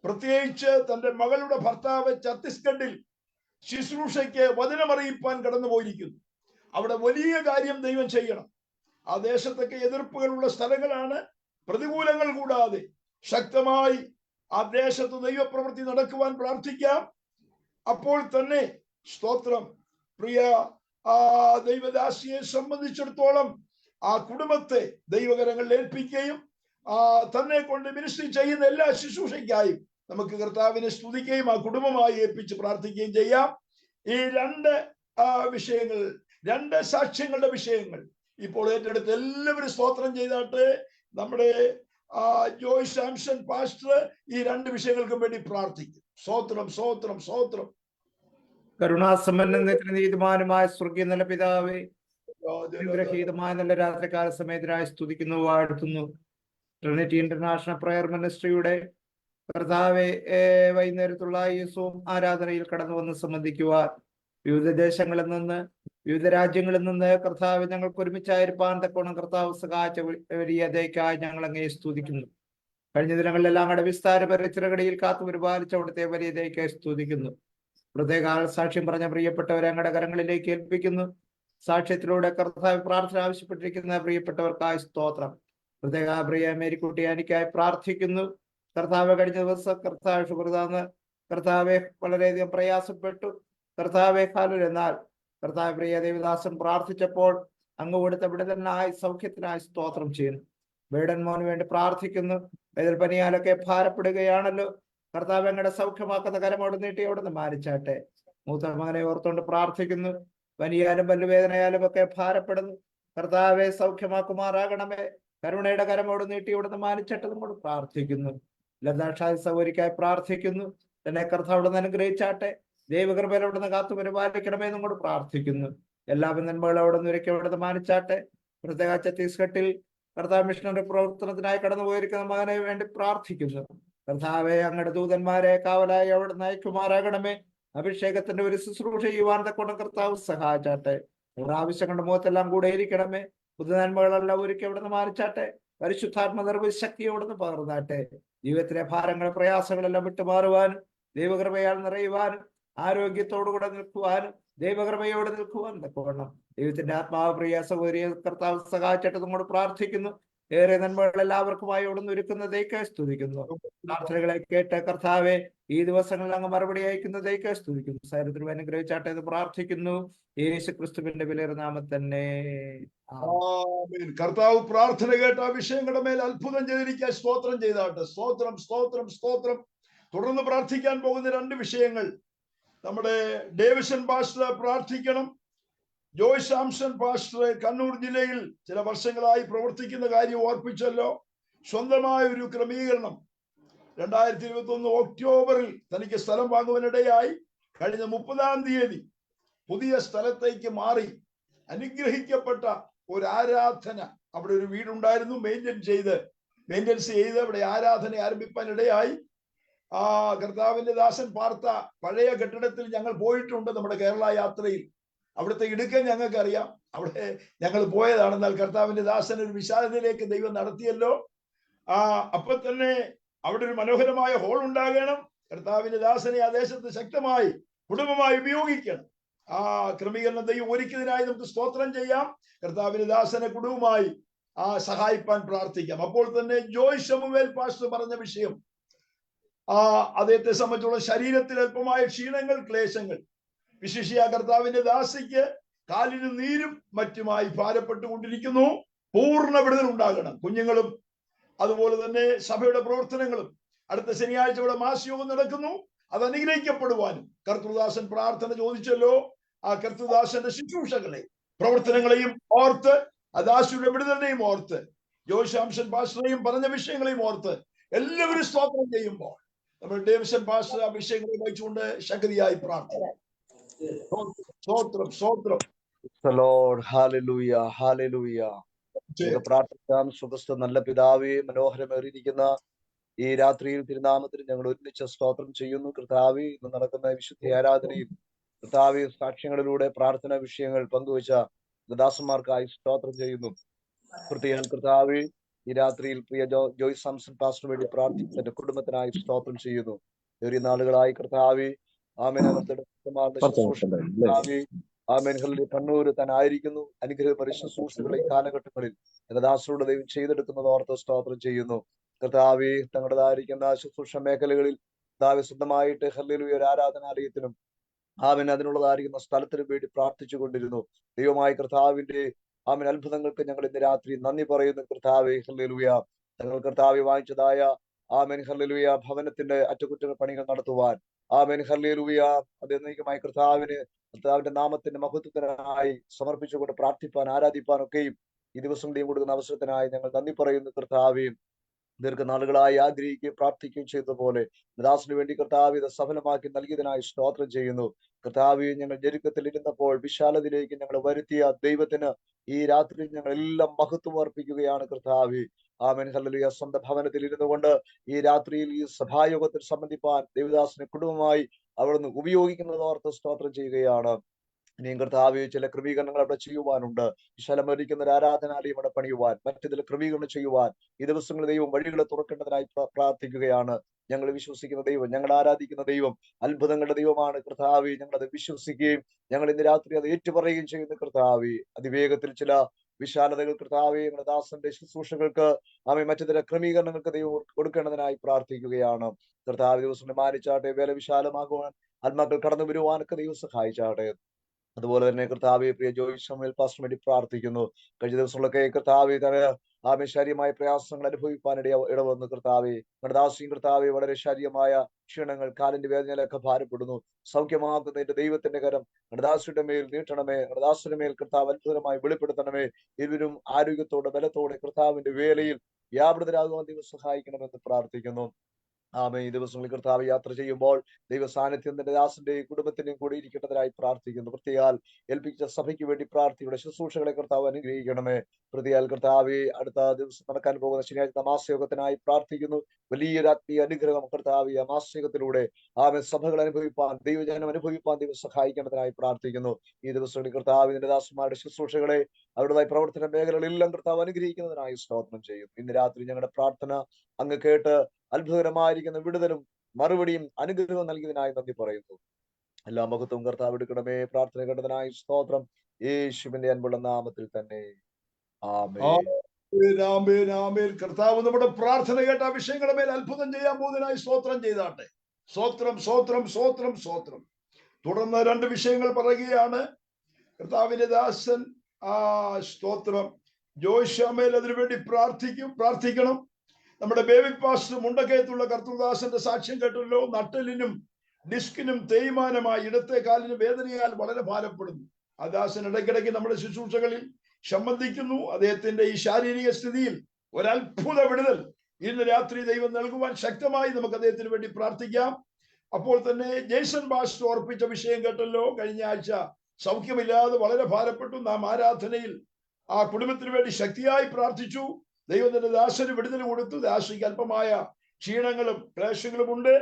പ്രത്യേകിച്ച് തന്റെ മകളുടെ ഭർത്താവ് ഛത്തീസ്ഗഡിൽ ശുശ്രൂഷയ്ക്ക് വചനമറിയിപ്പാൻ കടന്നു പോയിരിക്കുന്നു. അവിടെ വലിയ കാര്യം ദൈവം ചെയ്യണം. ആ ദേശത്തൊക്കെ എതിർപ്പുകളുള്ള സ്ഥലങ്ങളാണ്. പ്രതികൂലങ്ങൾ കൂടാതെ ശക്തമായി ആ ദേശത്ത് ദൈവപ്രവൃത്തി നടക്കുവാൻ പ്രാർത്ഥിക്കാം. അപ്പോൾ തന്നെ സ്തോത്രം, പ്രിയ ദൈവദാസിയെ സംബന്ധിച്ചിടത്തോളം ആ കുടുംബത്തെ ദൈവകരങ്ങളിൽ ഏൽപ്പിക്കുകയും തന്നെ കൊണ്ട് മിനിസ്ട്രി ചെയ്യുന്ന എല്ലാ ശുശ്രൂഷയ്ക്കായും നമുക്ക് കർത്താവിനെ സ്തുതിക്കുകയും ആ കുടുംബമായി ഏൽപ്പിച്ച് പ്രാർത്ഥിക്കുകയും ചെയ്യാം. ഈ 2 വിഷയങ്ങൾ, 2 സാക്ഷ്യങ്ങളുടെ വിഷയങ്ങൾ ഇപ്പോൾ ഏറ്റെടുത്ത് എല്ലാവരും സ്തോത്രം ചെയ്താട്ടെ. നമ്മുടെ ജോയ് സാംസൺ പാസ്റ്റർ ഈ 2 വിഷയങ്ങൾക്കും വേണ്ടി പ്രാർത്ഥിക്കും. സ്തോത്രം, സ്തോത്രം, സ്തോത്രം. കരുണാസമ്പന്ന നീതിമാനുമായ സ്വർഗീയ നല്ല പിതാവേ, അനുഗ്രഹീതമായ നല്ല രാത്രികാല സമയത്തിനായി സ്തുതിക്കുന്നു, വാഴ്ത്തുന്നു. ട്രിനിറ്റി ഇന്റർനാഷണൽ പ്രയർ മിനിസ്ട്രിയുടെ കർത്താവെ വൈകുന്നേരത്തുള്ള ഈ സൂം ആരാധനയിൽ കടന്നു വന്ന് സംബന്ധിക്കുവാൻ വിവിധ ദേശങ്ങളിൽ നിന്ന്, വിവിധ രാജ്യങ്ങളിൽ നിന്ന് കർത്താവ് ഞങ്ങൾക്ക് ഒരുമിച്ചായിരിക്കാൻ തക്കോണം കർത്താവ് സഹായിച്ച വലിയ ദയക്കായി ഞങ്ങൾ അങ്ങേ സ്തുതിക്കുന്നു. കഴിഞ്ഞ ദിനങ്ങളിലെല്ലാം അങ്ങയുടെ വിസ്താര പരിചിറകടിയിൽ കാത്തു പരിപാലിച്ച അവിടുത്തെ വലിയ ദയക്കായി സ്തുതിക്കുന്നു. പ്രത്യേക സാക്ഷ്യം പറഞ്ഞ പ്രിയപ്പെട്ടവരെ അങ്ങയുടെ കരങ്ങളിലേക്ക് ഏൽപ്പിക്കുന്നു. സാക്ഷ്യത്തിലൂടെ കർത്താവ് പ്രാർത്ഥന ആവശ്യപ്പെട്ടിരിക്കുന്ന പ്രിയപ്പെട്ടവർക്കായി സ്തോത്രം. പ്രത്യേക പ്രിയ മേരിക്കുട്ടി എനിക്കായി പ്രാർത്ഥിക്കുന്നു. കർത്താവ് കഴിഞ്ഞ ദിവസം കർത്താവ് ഷുഗർതാന്ന് കർത്താവെ വളരെയധികം പ്രയാസപ്പെട്ടു. കർത്താവെ കാലു, എന്നാൽ കർത്താവ് പ്രിയ ദേവദാസൻ പ്രാർത്ഥിച്ചപ്പോൾ അങ്ങ് കൊടുത്ത വിടുതലിനായി സൗഖ്യത്തിനായി സ്തോത്രം ചെയ്യുന്നു. വേടൻ മോന് വേണ്ടി പ്രാർത്ഥിക്കുന്നു. വേദൽ പനിയാലൊക്കെ ഭാരപ്പെടുകയാണല്ലോ. കർത്താവ് അങ്ങയുടെ സൗഖ്യമാക്കുന്ന കരമോട് നീട്ടി അവിടുന്ന് മാനിച്ചാട്ടെ. മൂത്ത മകനെ ഓർത്തുകൊണ്ട് പ്രാർത്ഥിക്കുന്നു. പനിയാലും പല്ലുവേദനയാലും ഒക്കെ ഭാരപ്പെടുന്നു. കർത്താവെ സൗഖ്യമാക്കുമാറാകണമേ. കരുണയുടെ കരമോട് നീട്ടി അവിടുന്ന് മാനിച്ചിട്ട് നമ്മോട് പ്രാർത്ഥിക്കുന്നു. ലതാഷാദി സൗകര്യക്കായി പ്രാർത്ഥിക്കുന്നു. തന്നെ കർത്താവ് അവിടുന്ന് അനുഗ്രഹിച്ചാട്ടെ. ദൈവകൃപയിൽ അവിടുന്ന് കാത്തു പരിപാലിക്കണമേ നമ്മോട് പ്രാർത്ഥിക്കുന്നു. എല്ലാ നന്മകളും അവിടുന്ന് ഒരുക്കി അവിടുന്ന് മാനിച്ചാട്ടെ. പ്രത്യേക ഛത്തീസ്ഗഡിൽ കർത്താവ് മിഷണറി പ്രവർത്തനത്തിനായി കടന്നു പോയിരിക്കുന്ന മകനെ വേണ്ടി പ്രാർത്ഥിക്കുന്നു. കർത്താവെ അങ്ങയുടെ ദൂതന്മാരെ കാവലായി അവിടെ നയിക്കുമാറാകണമേ. അഭിഷേകത്തിന്റെ ഒരു ശുശ്രൂഷ ചെയ്യുവാൻ തക്കോണം കർത്താവ് സഹായിച്ചാട്ടെ. നമ്മുടെ ആവശ്യങ്ങളുടെ മുഖത്തെല്ലാം കൂടെ ഇരിക്കണമേ. പുതു നന്മകളെല്ലാം ഒരുക്കി അവിടുന്ന് മാനിച്ചാട്ടെ. പരിശുദ്ധാത്മ നിർവ്വ ശക്തി അവിടുന്ന് പകർന്നാട്ടെ. ജീവിതത്തിലെ ഭാരങ്ങൾ, പ്രയാസങ്ങളെല്ലാം വിട്ടുമാറുവാനും ദൈവകൃപയാൽ നിറയുവാനും ആരോഗ്യത്തോടുകൂടെ നിൽക്കുവാനും ദൈവകൃപയോടെ നിൽക്കുവാനും തക്കവണ്ണം ദൈവത്തിന്റെ ആത്മാവ് പ്രിയ സഹോദരിയെ കർത്താവ് സഹായിച്ചിട്ട് നമ്മോട് പ്രാർത്ഥിക്കുന്നു. ഏറെ നന്മകൾ എല്ലാവർക്കുമായി അവിടുന്ന് ഒരുക്കുന്നതേക്ക് സ്തുതിക്കുന്നു. പ്രാർത്ഥനകളെ കേട്ട് കർത്താവെ ഈ ദിവസങ്ങളിൽ അങ്ങ് മറുപടി അയക്കുന്നതേക്ക് സ്തുതിക്കുന്നു. സൈരത്തിനും അനുഗ്രഹിച്ചാട്ടെ എന്ന് പ്രാർത്ഥിക്കുന്നു. യേശു ക്രിസ്തുവിന്റെ വിലയേറിയ നാമത്തിൽ തന്നെ. കർത്താവ് പ്രാർത്ഥന കേട്ട ആ വിഷയങ്ങളുടെ മേൽ അത്ഭുതം ചെയ്തിരിക്കാൻ സ്തോത്രം ചെയ്താട്ടെ. സ്തോത്രം, സ്തോത്രം, സ്തോത്രം. തുടർന്ന് പ്രാർത്ഥിക്കാൻ പോകുന്ന 2 വിഷയങ്ങൾ നമ്മുടെ ഡേവിസൺ പാസ്റ്റർ പ്രാർത്ഥിക്കണം. ജോയ് സാംസൺ പാസ്റ്റർ കണ്ണൂർ ജില്ലയിൽ ചില വർഷങ്ങളായി പ്രവർത്തിക്കുന്ന കാര്യം ഓർപ്പിച്ചല്ലോ. സ്വന്തമായ ഒരു ക്രമീകരണം 2021 ഒക്ടോബറിൽ തനിക്ക് സ്ഥലം വാങ്ങുവാനിടയായി. കഴിഞ്ഞ 30-ാം തീയതി പുതിയ സ്ഥലത്തേക്ക് മാറി അനുഗ്രഹിക്കപ്പെട്ട ഒരു ആരാധന, അവിടെ ഒരു വീടുണ്ടായിരുന്നു, മെയിൻ്റെനൻസ് ചെയ്ത് അവിടെ ആരാധന ആരംഭിക്കാനിടയായി. കർത്താവിന്റെ ദാസൻ പാർത്ത പഴയ കെട്ടിടത്തിൽ ഞങ്ങൾ പോയിട്ടുണ്ട് നമ്മുടെ കേരള യാത്രയിൽ. അവിടുത്തെ ഇടുക്കം ഞങ്ങൾക്ക് അറിയാം, അവിടെ ഞങ്ങൾ പോയതാണ്. എന്നാൽ കർത്താവിന്റെ ദാസൻ ഒരു വിശാലതയിലേക്ക് ദൈവം നടത്തിയല്ലോ. അപ്പൊ തന്നെ അവിടെ ഒരു മനോഹരമായ ഹോൾ ഉണ്ടാകണം. കർത്താവിന്റെ ദാസനെ ആ ദേശത്ത് ശക്തമായി കുടുംബമായി ഉപയോഗിക്കണം. ക്രമീകരണം ദൈവം ഒരുക്കിയതിനായി നമുക്ക് സ്തോത്രം ചെയ്യാം. കർത്താവിന്റെ ദാസനെ കുടുംബമായി സഹായിപ്പാൻ പ്രാർത്ഥിക്കാം. അപ്പോൾ തന്നെ ജോയ് ശമുവേൽ പാസ്റ്റർ പറഞ്ഞ വിഷയം, അദ്ദേഹത്തെ സംബന്ധിച്ചുള്ള ശരീരത്തിൽ അല്പമായ ക്ഷീണങ്ങൾ, ക്ലേശങ്ങൾ, വിശിഷ്യ കർത്താവിന്റെ ദാസിക്ക് കാലിന് നീരും മറ്റുമായി ഭാരപ്പെട്ടുകൊണ്ടിരിക്കുന്നു. പൂർണ്ണ വിടുതൽ ഉണ്ടാകണം. കുഞ്ഞുങ്ങളും അതുപോലെ തന്നെ സഭയുടെ പ്രവർത്തനങ്ങളും. അടുത്ത ശനിയാഴ്ച ഇവിടെ മാസയോഗം നടക്കുന്നു, അത് അനുഗ്രഹിക്കപ്പെടുവാനും കർത്തൃദാസൻ പ്രാർത്ഥന ചോദിച്ചല്ലോ. ആ കർത്തൃദാസന്റെ ശുശ്രൂഷകളെ, പ്രവർത്തനങ്ങളെയും ഓർത്ത്, ദാസിയുടെ വിടുതലിനെയും ഓർത്ത്, ജോശാംശൻ പാസ്റ്ററെയും പറഞ്ഞ വിഷയങ്ങളെയും ഓർത്ത് എല്ലാവരും സ്തോത്രം ചെയ്യുമ്പോൾ നമ്മൾ ഡേവിസൺ പാസ്റ്റർ ആ വിഷയങ്ങളെ വഹിച്ചുകൊണ്ട് ശക്തിയായി പ്രാർത്ഥിക്കാം. സ്തോത്രം. പ്രാർത്ഥിക്കാം. സുഖസ്ഥ നല്ല പിതാവേ, മനോഹരമേറിയിരിക്കുന്ന ഈ രാത്രിയിൽ തിരുനാമത്തിന് ഞങ്ങൾ ഒരുമിച്ച് സ്തോത്രം ചെയ്യുന്നു. കർത്താവേ, ഇന്ന് നടക്കുന്ന വിശുദ്ധ ആരാധനയിൽ കർത്താവേ സാക്ഷ്യങ്ങളിലൂടെ പ്രാർത്ഥനാ വിഷയങ്ങൾ പങ്കുവച്ച ദാസന്മാർക്കായി സ്തോത്രം ചെയ്യുന്നു. പ്രത്യേകം കർത്താവേ, ഈ രാത്രിയിൽ പ്രിയ ജോയ് സാംസൺ പാസ്റ്ററിന് വേണ്ടി പ്രാർത്ഥിക്കുന്ന എന്റെ കുടുംബത്തിനായി സ്തോത്രം ചെയ്യുന്നു. ഏറിയ നാളുകളായി കർത്താവേ ആമേൻ ആമേൻ കണ്ണൂർ താനായിരിക്കുന്നു. അനുഗ്രഹ ശുശ്രൂഷകളെ ഈ കാലഘട്ടങ്ങളിൽ എന്റെ ദാസരുടെ ദൈവം ചെയ്തെടുക്കുന്നത് ഓർത്ത് സ്തോത്രം ചെയ്യുന്നു. കർത്താവേ, തങ്ങളുടേതായിരിക്കുന്ന ശുശ്രൂഷ മേഖലകളിൽ കർത്താവെ സ്വന്തമായിട്ട് ഹല്ലേലൂയ ഒരു ആരാധനാലയത്തിനും ആമേൻ അതിനുള്ളതായിരിക്കുന്ന സ്ഥലത്തിനും വേണ്ടി പ്രാർത്ഥിച്ചു കൊണ്ടിരുന്നു. ദൈവമായ കർത്താവിന്റെ ആമേൻ അത്ഭുതങ്ങൾക്ക് ഞങ്ങൾ ഇന്ന് രാത്രി നന്ദി പറയുന്നു. കർത്താവേ ഹല്ലേലൂയ, തങ്ങൾ കർത്താവെ വാങ്ങിച്ചതായ ആമേൻ ഹല്ലേലൂയ ഭവനത്തിന്റെ അറ്റകുറ്റ പണികൾ നടത്തുവാൻ ആമേൻ ഹല്ലേലൂയ അതേന്നേക്കുമായി കർത്താവിന്റെ നാമത്തിന്റെ മഹത്വത്തിനായി സമർപ്പിച്ചുകൊണ്ട് പ്രാർത്ഥിപ്പാൻ ആരാധിപ്പാനൊക്കെയും ഈ ദിവസങ്ങളെയും കൊടുക്കുന്ന അവസരത്തിനായി ഞങ്ങൾ നന്ദി പറയുന്നു. കർത്താവേയും ദീർഘനാളുകളായി ആഗ്രഹിക്കുകയും പ്രാർത്ഥിക്കുകയും ചെയ്തതുപോലെ ദാസിന് വേണ്ടി കർത്താവ് ഇത് സഫലമാക്കി നൽകിയതിനായി സ്തോത്രം ചെയ്യുന്നു. കർത്താവ്, ഞങ്ങൾ ഞെരുക്കത്തിൽ ഇരുന്നപ്പോൾ വിശാലതയിലേക്ക് ഞങ്ങൾ വരുത്തിയ ദൈവത്തിന് ഈ രാത്രി ഞങ്ങൾ എല്ലാം മഹത്വം അർപ്പിക്കുകയാണ്. കർത്താവ് ആമേൻ ഹല്ലേലൂയ, സ്വന്തം ഭവനത്തിൽ ഇരുന്നു കൊണ്ട് ഈ രാത്രിയിൽ ഈ സഭായോഗത്തിൽ സംബന്ധിപ്പാൻ ദേവദാസിനെ കുടുംബമായി അവിടുന്ന് ഉപയോഗിക്കുന്നത് ഓർത്ത് സ്തോത്രം ചെയ്യുകയാണ്. ഇനിയും കർത്താവ് ചില ക്രമീകരണങ്ങൾ അവിടെ ചെയ്യുവാനുണ്ട്. വിശാലമരിക്കുന്ന ഒരു ആരാധനാലയം അവിടെ പണിയുവാൻ, മറ്റു ചില ക്രമീകരണം ചെയ്യുവാൻ ഈ ദിവസങ്ങളിൽ ദൈവം വഴികളെ തുറക്കേണ്ടതിനായി പ്രാർത്ഥിക്കുകയാണ്. ഞങ്ങൾ വിശ്വസിക്കുന്ന ദൈവം, ഞങ്ങൾ ആരാധിക്കുന്ന ദൈവം അത്ഭുതങ്ങളുടെ ദൈവമാണ്. കർത്താവെ, ഞങ്ങളത് വിശ്വസിക്കുകയും ഞങ്ങൾ ഇന്ന് രാത്രി അത് ഏറ്റുപറയുകയും ചെയ്യുന്ന കർത്താവെ, അതിവേഗത്തിൽ ചില വിശാലതകൾ കർത്താവെ ഞങ്ങളുടെ ദാസന്റെ ശുശ്രൂഷകൾക്ക് മറ്റു ചില ക്രമീകരണങ്ങൾക്ക് ദൈവം കൊടുക്കേണ്ടതിനായി പ്രാർത്ഥിക്കുകയാണ്. കർത്താവ് ദിവസം മാനിച്ചാട്ടെ, വേല വിശാലമാകുവാൻ ആത്മാക്കൾ കടന്നു വരുവാനൊക്കെ ദൈവം സഹായിച്ചാട്ടെ. അതുപോലെ തന്നെ കർത്താവെ, പ്രിയ ജോയ് ശമുവേൽ പാസ്റ്ററിന് വേണ്ടി പ്രാർത്ഥിക്കുന്നു. കഴിഞ്ഞ ദിവസങ്ങളൊക്കെ കർത്താവെ ശാരീരമായ പ്രയാസങ്ങൾ അനുഭവിക്കാൻ ഇടവന്നു. കർത്താവെ, നമ്മുടെ ദാസിയും കർത്താവെ വളരെ ശാരീരമായ ക്ഷീണങ്ങൾ, കാലിന്റെ വേദനയിലൊക്കെ ഭാരപ്പെടുന്നു. സൗഖ്യമാക്കുന്നതിന്റെ ദൈവത്തിന്റെ കരം നമ്മുടെ ദാസിയുടെ മേൽ നീട്ടണമേ. നമ്മുടെ ദാസിന്റെ മേൽ കർത്താവ് അത്ഭുതമായി വെളിപ്പെടുത്തണമേ. ഇരുവരും ആരോഗ്യത്തോടെ ബലത്തോടെ കർത്താവിന്റെ വേലയിൽ വ്യാപൃതരാകുവാൻ ദൈവം സഹായിക്കണമെന്ന് പ്രാർത്ഥിക്കുന്നു. ഈ ദിവസങ്ങളിൽ കർത്താവ് യാത്ര ചെയ്യുമ്പോൾ ദൈവ സാന്നിധ്യം തന്റെ ദാസന്റെയും കുടുംബത്തിന്റെയും കൂടി ഇരിക്കേണ്ടതിനായി പ്രാർത്ഥിക്കുന്നു. പ്രത്യേകാൽ ഏൽപ്പിച്ച സഭയ്ക്ക് വേണ്ടി പ്രാർത്ഥിയുടെ ശുശ്രൂഷകളെ കർത്താവ് അനുഗ്രഹിക്കണമേ. പ്രതിയാൽ കർത്താവെ, അടുത്ത ദിവസം നടക്കാൻ പോകുന്ന ശനിയാഴ്ച മാസയോഗത്തിനായി പ്രാർത്ഥിക്കുന്നു. വലിയൊരു ആത്മീയ അനുഗ്രഹം കർത്താവ് ആ മാസയോഗത്തിലൂടെ സഭകൾ അനുഭവിപ്പാൻ, ദൈവജനം അനുഭവിപ്പാൻ ദൈവം സഹായിക്കേണ്ടതിനായി പ്രാർത്ഥിക്കുന്നു. ഈ ദിവസങ്ങളിൽ കർത്താവിന്റെ ദാസന്മാരുടെ ശുശ്രൂഷകളെ അവരുടേതായ പ്രവർത്തന മേഖലകളെല്ലാം കർത്താവ് അനുഗ്രഹിക്കുന്നതിനായി സ്തോത്രം ചെയ്യും. ഇന്ന് രാത്രി ഞങ്ങളുടെ പ്രാർത്ഥന അങ്ങ് കേട്ട് അത്ഭുതകരമായിരിക്കുന്ന വിടുതലും മറുപടിയും അനുഗ്രഹവും നൽകിയതിനായി നന്ദി പറയുന്നു. എല്ലാ മഹത്വവും കർത്താവ് എടുക്കണമേ. പ്രാർത്ഥന കേട്ടതിനായി സ്തോത്രം, യേശുവിന്റെ അൻപുള്ള നാമത്തിൽ തന്നെ ആമേൻ. കർത്താവ് നമ്മുടെ പ്രാർത്ഥന കേട്ട വിഷയങ്ങളുടെ മേൽ അത്ഭുതം ചെയ്യാൻ പോകുന്നതിനായി സ്തോത്രം ചെയ്താട്ടെ. സ്തോത്രം സ്തോത്രം സ്തോത്രം സ്തോത്രം. തുടർന്ന് 2 വിഷയങ്ങൾ പറയുകയാണ് കർത്താവിന്റെ ദാസൻ. സ്തോത്രം. ജോയ് ശമുവേൽ അതിനുവേണ്ടി പ്രാർത്ഥിക്കണം. നമ്മുടെ ബേബി പാസ്റ്റർ മുണ്ടക്കയത്തുള്ള കർത്തൃദാസന്റെ സാക്ഷ്യം കേട്ടല്ലോ. നട്ടലിനും ഡിസ്കിനും തേയ്മാനമായി ഇടത്തെ കാലിന് വേദനയാൽ വളരെ ഭാരപ്പെടുന്നു. ആ ദാസൻ ഇടയ്ക്കിടയ്ക്ക് നമ്മുടെ ശുശ്രൂഷകളിൽ സംബന്ധിക്കുന്നു. അദ്ദേഹത്തിന്റെ ഈ ശാരീരിക സ്ഥിതിയിൽ ഒരത്ഭുത വിടുതൽ ഇന്ന് രാത്രി ദൈവം നൽകുവാൻ ശക്തമായി നമുക്ക് അദ്ദേഹത്തിന് വേണ്ടി പ്രാർത്ഥിക്കാം. അപ്പോൾ തന്നെ ജേസൺ പാസ്റ്റർ ഓർപ്പിച്ച വിഷയം കേട്ടല്ലോ. കഴിഞ്ഞ ആഴ്ച സൗഖ്യമില്ലാതെ വളരെ ഭാരപ്പെട്ടു. നാം ആരാധനയിൽ ആ കുടുംബത്തിന് വേണ്ടി ശക്തിയായി പ്രാർത്ഥിച്ചു. ദൈവം തന്റെ ദാസന് വിടുതൽ കൊടുത്തു. ദാസിക്ക് അല്പമായ ക്ഷീണങ്ങളും ക്ലേശങ്ങളും ഉണ്ട്.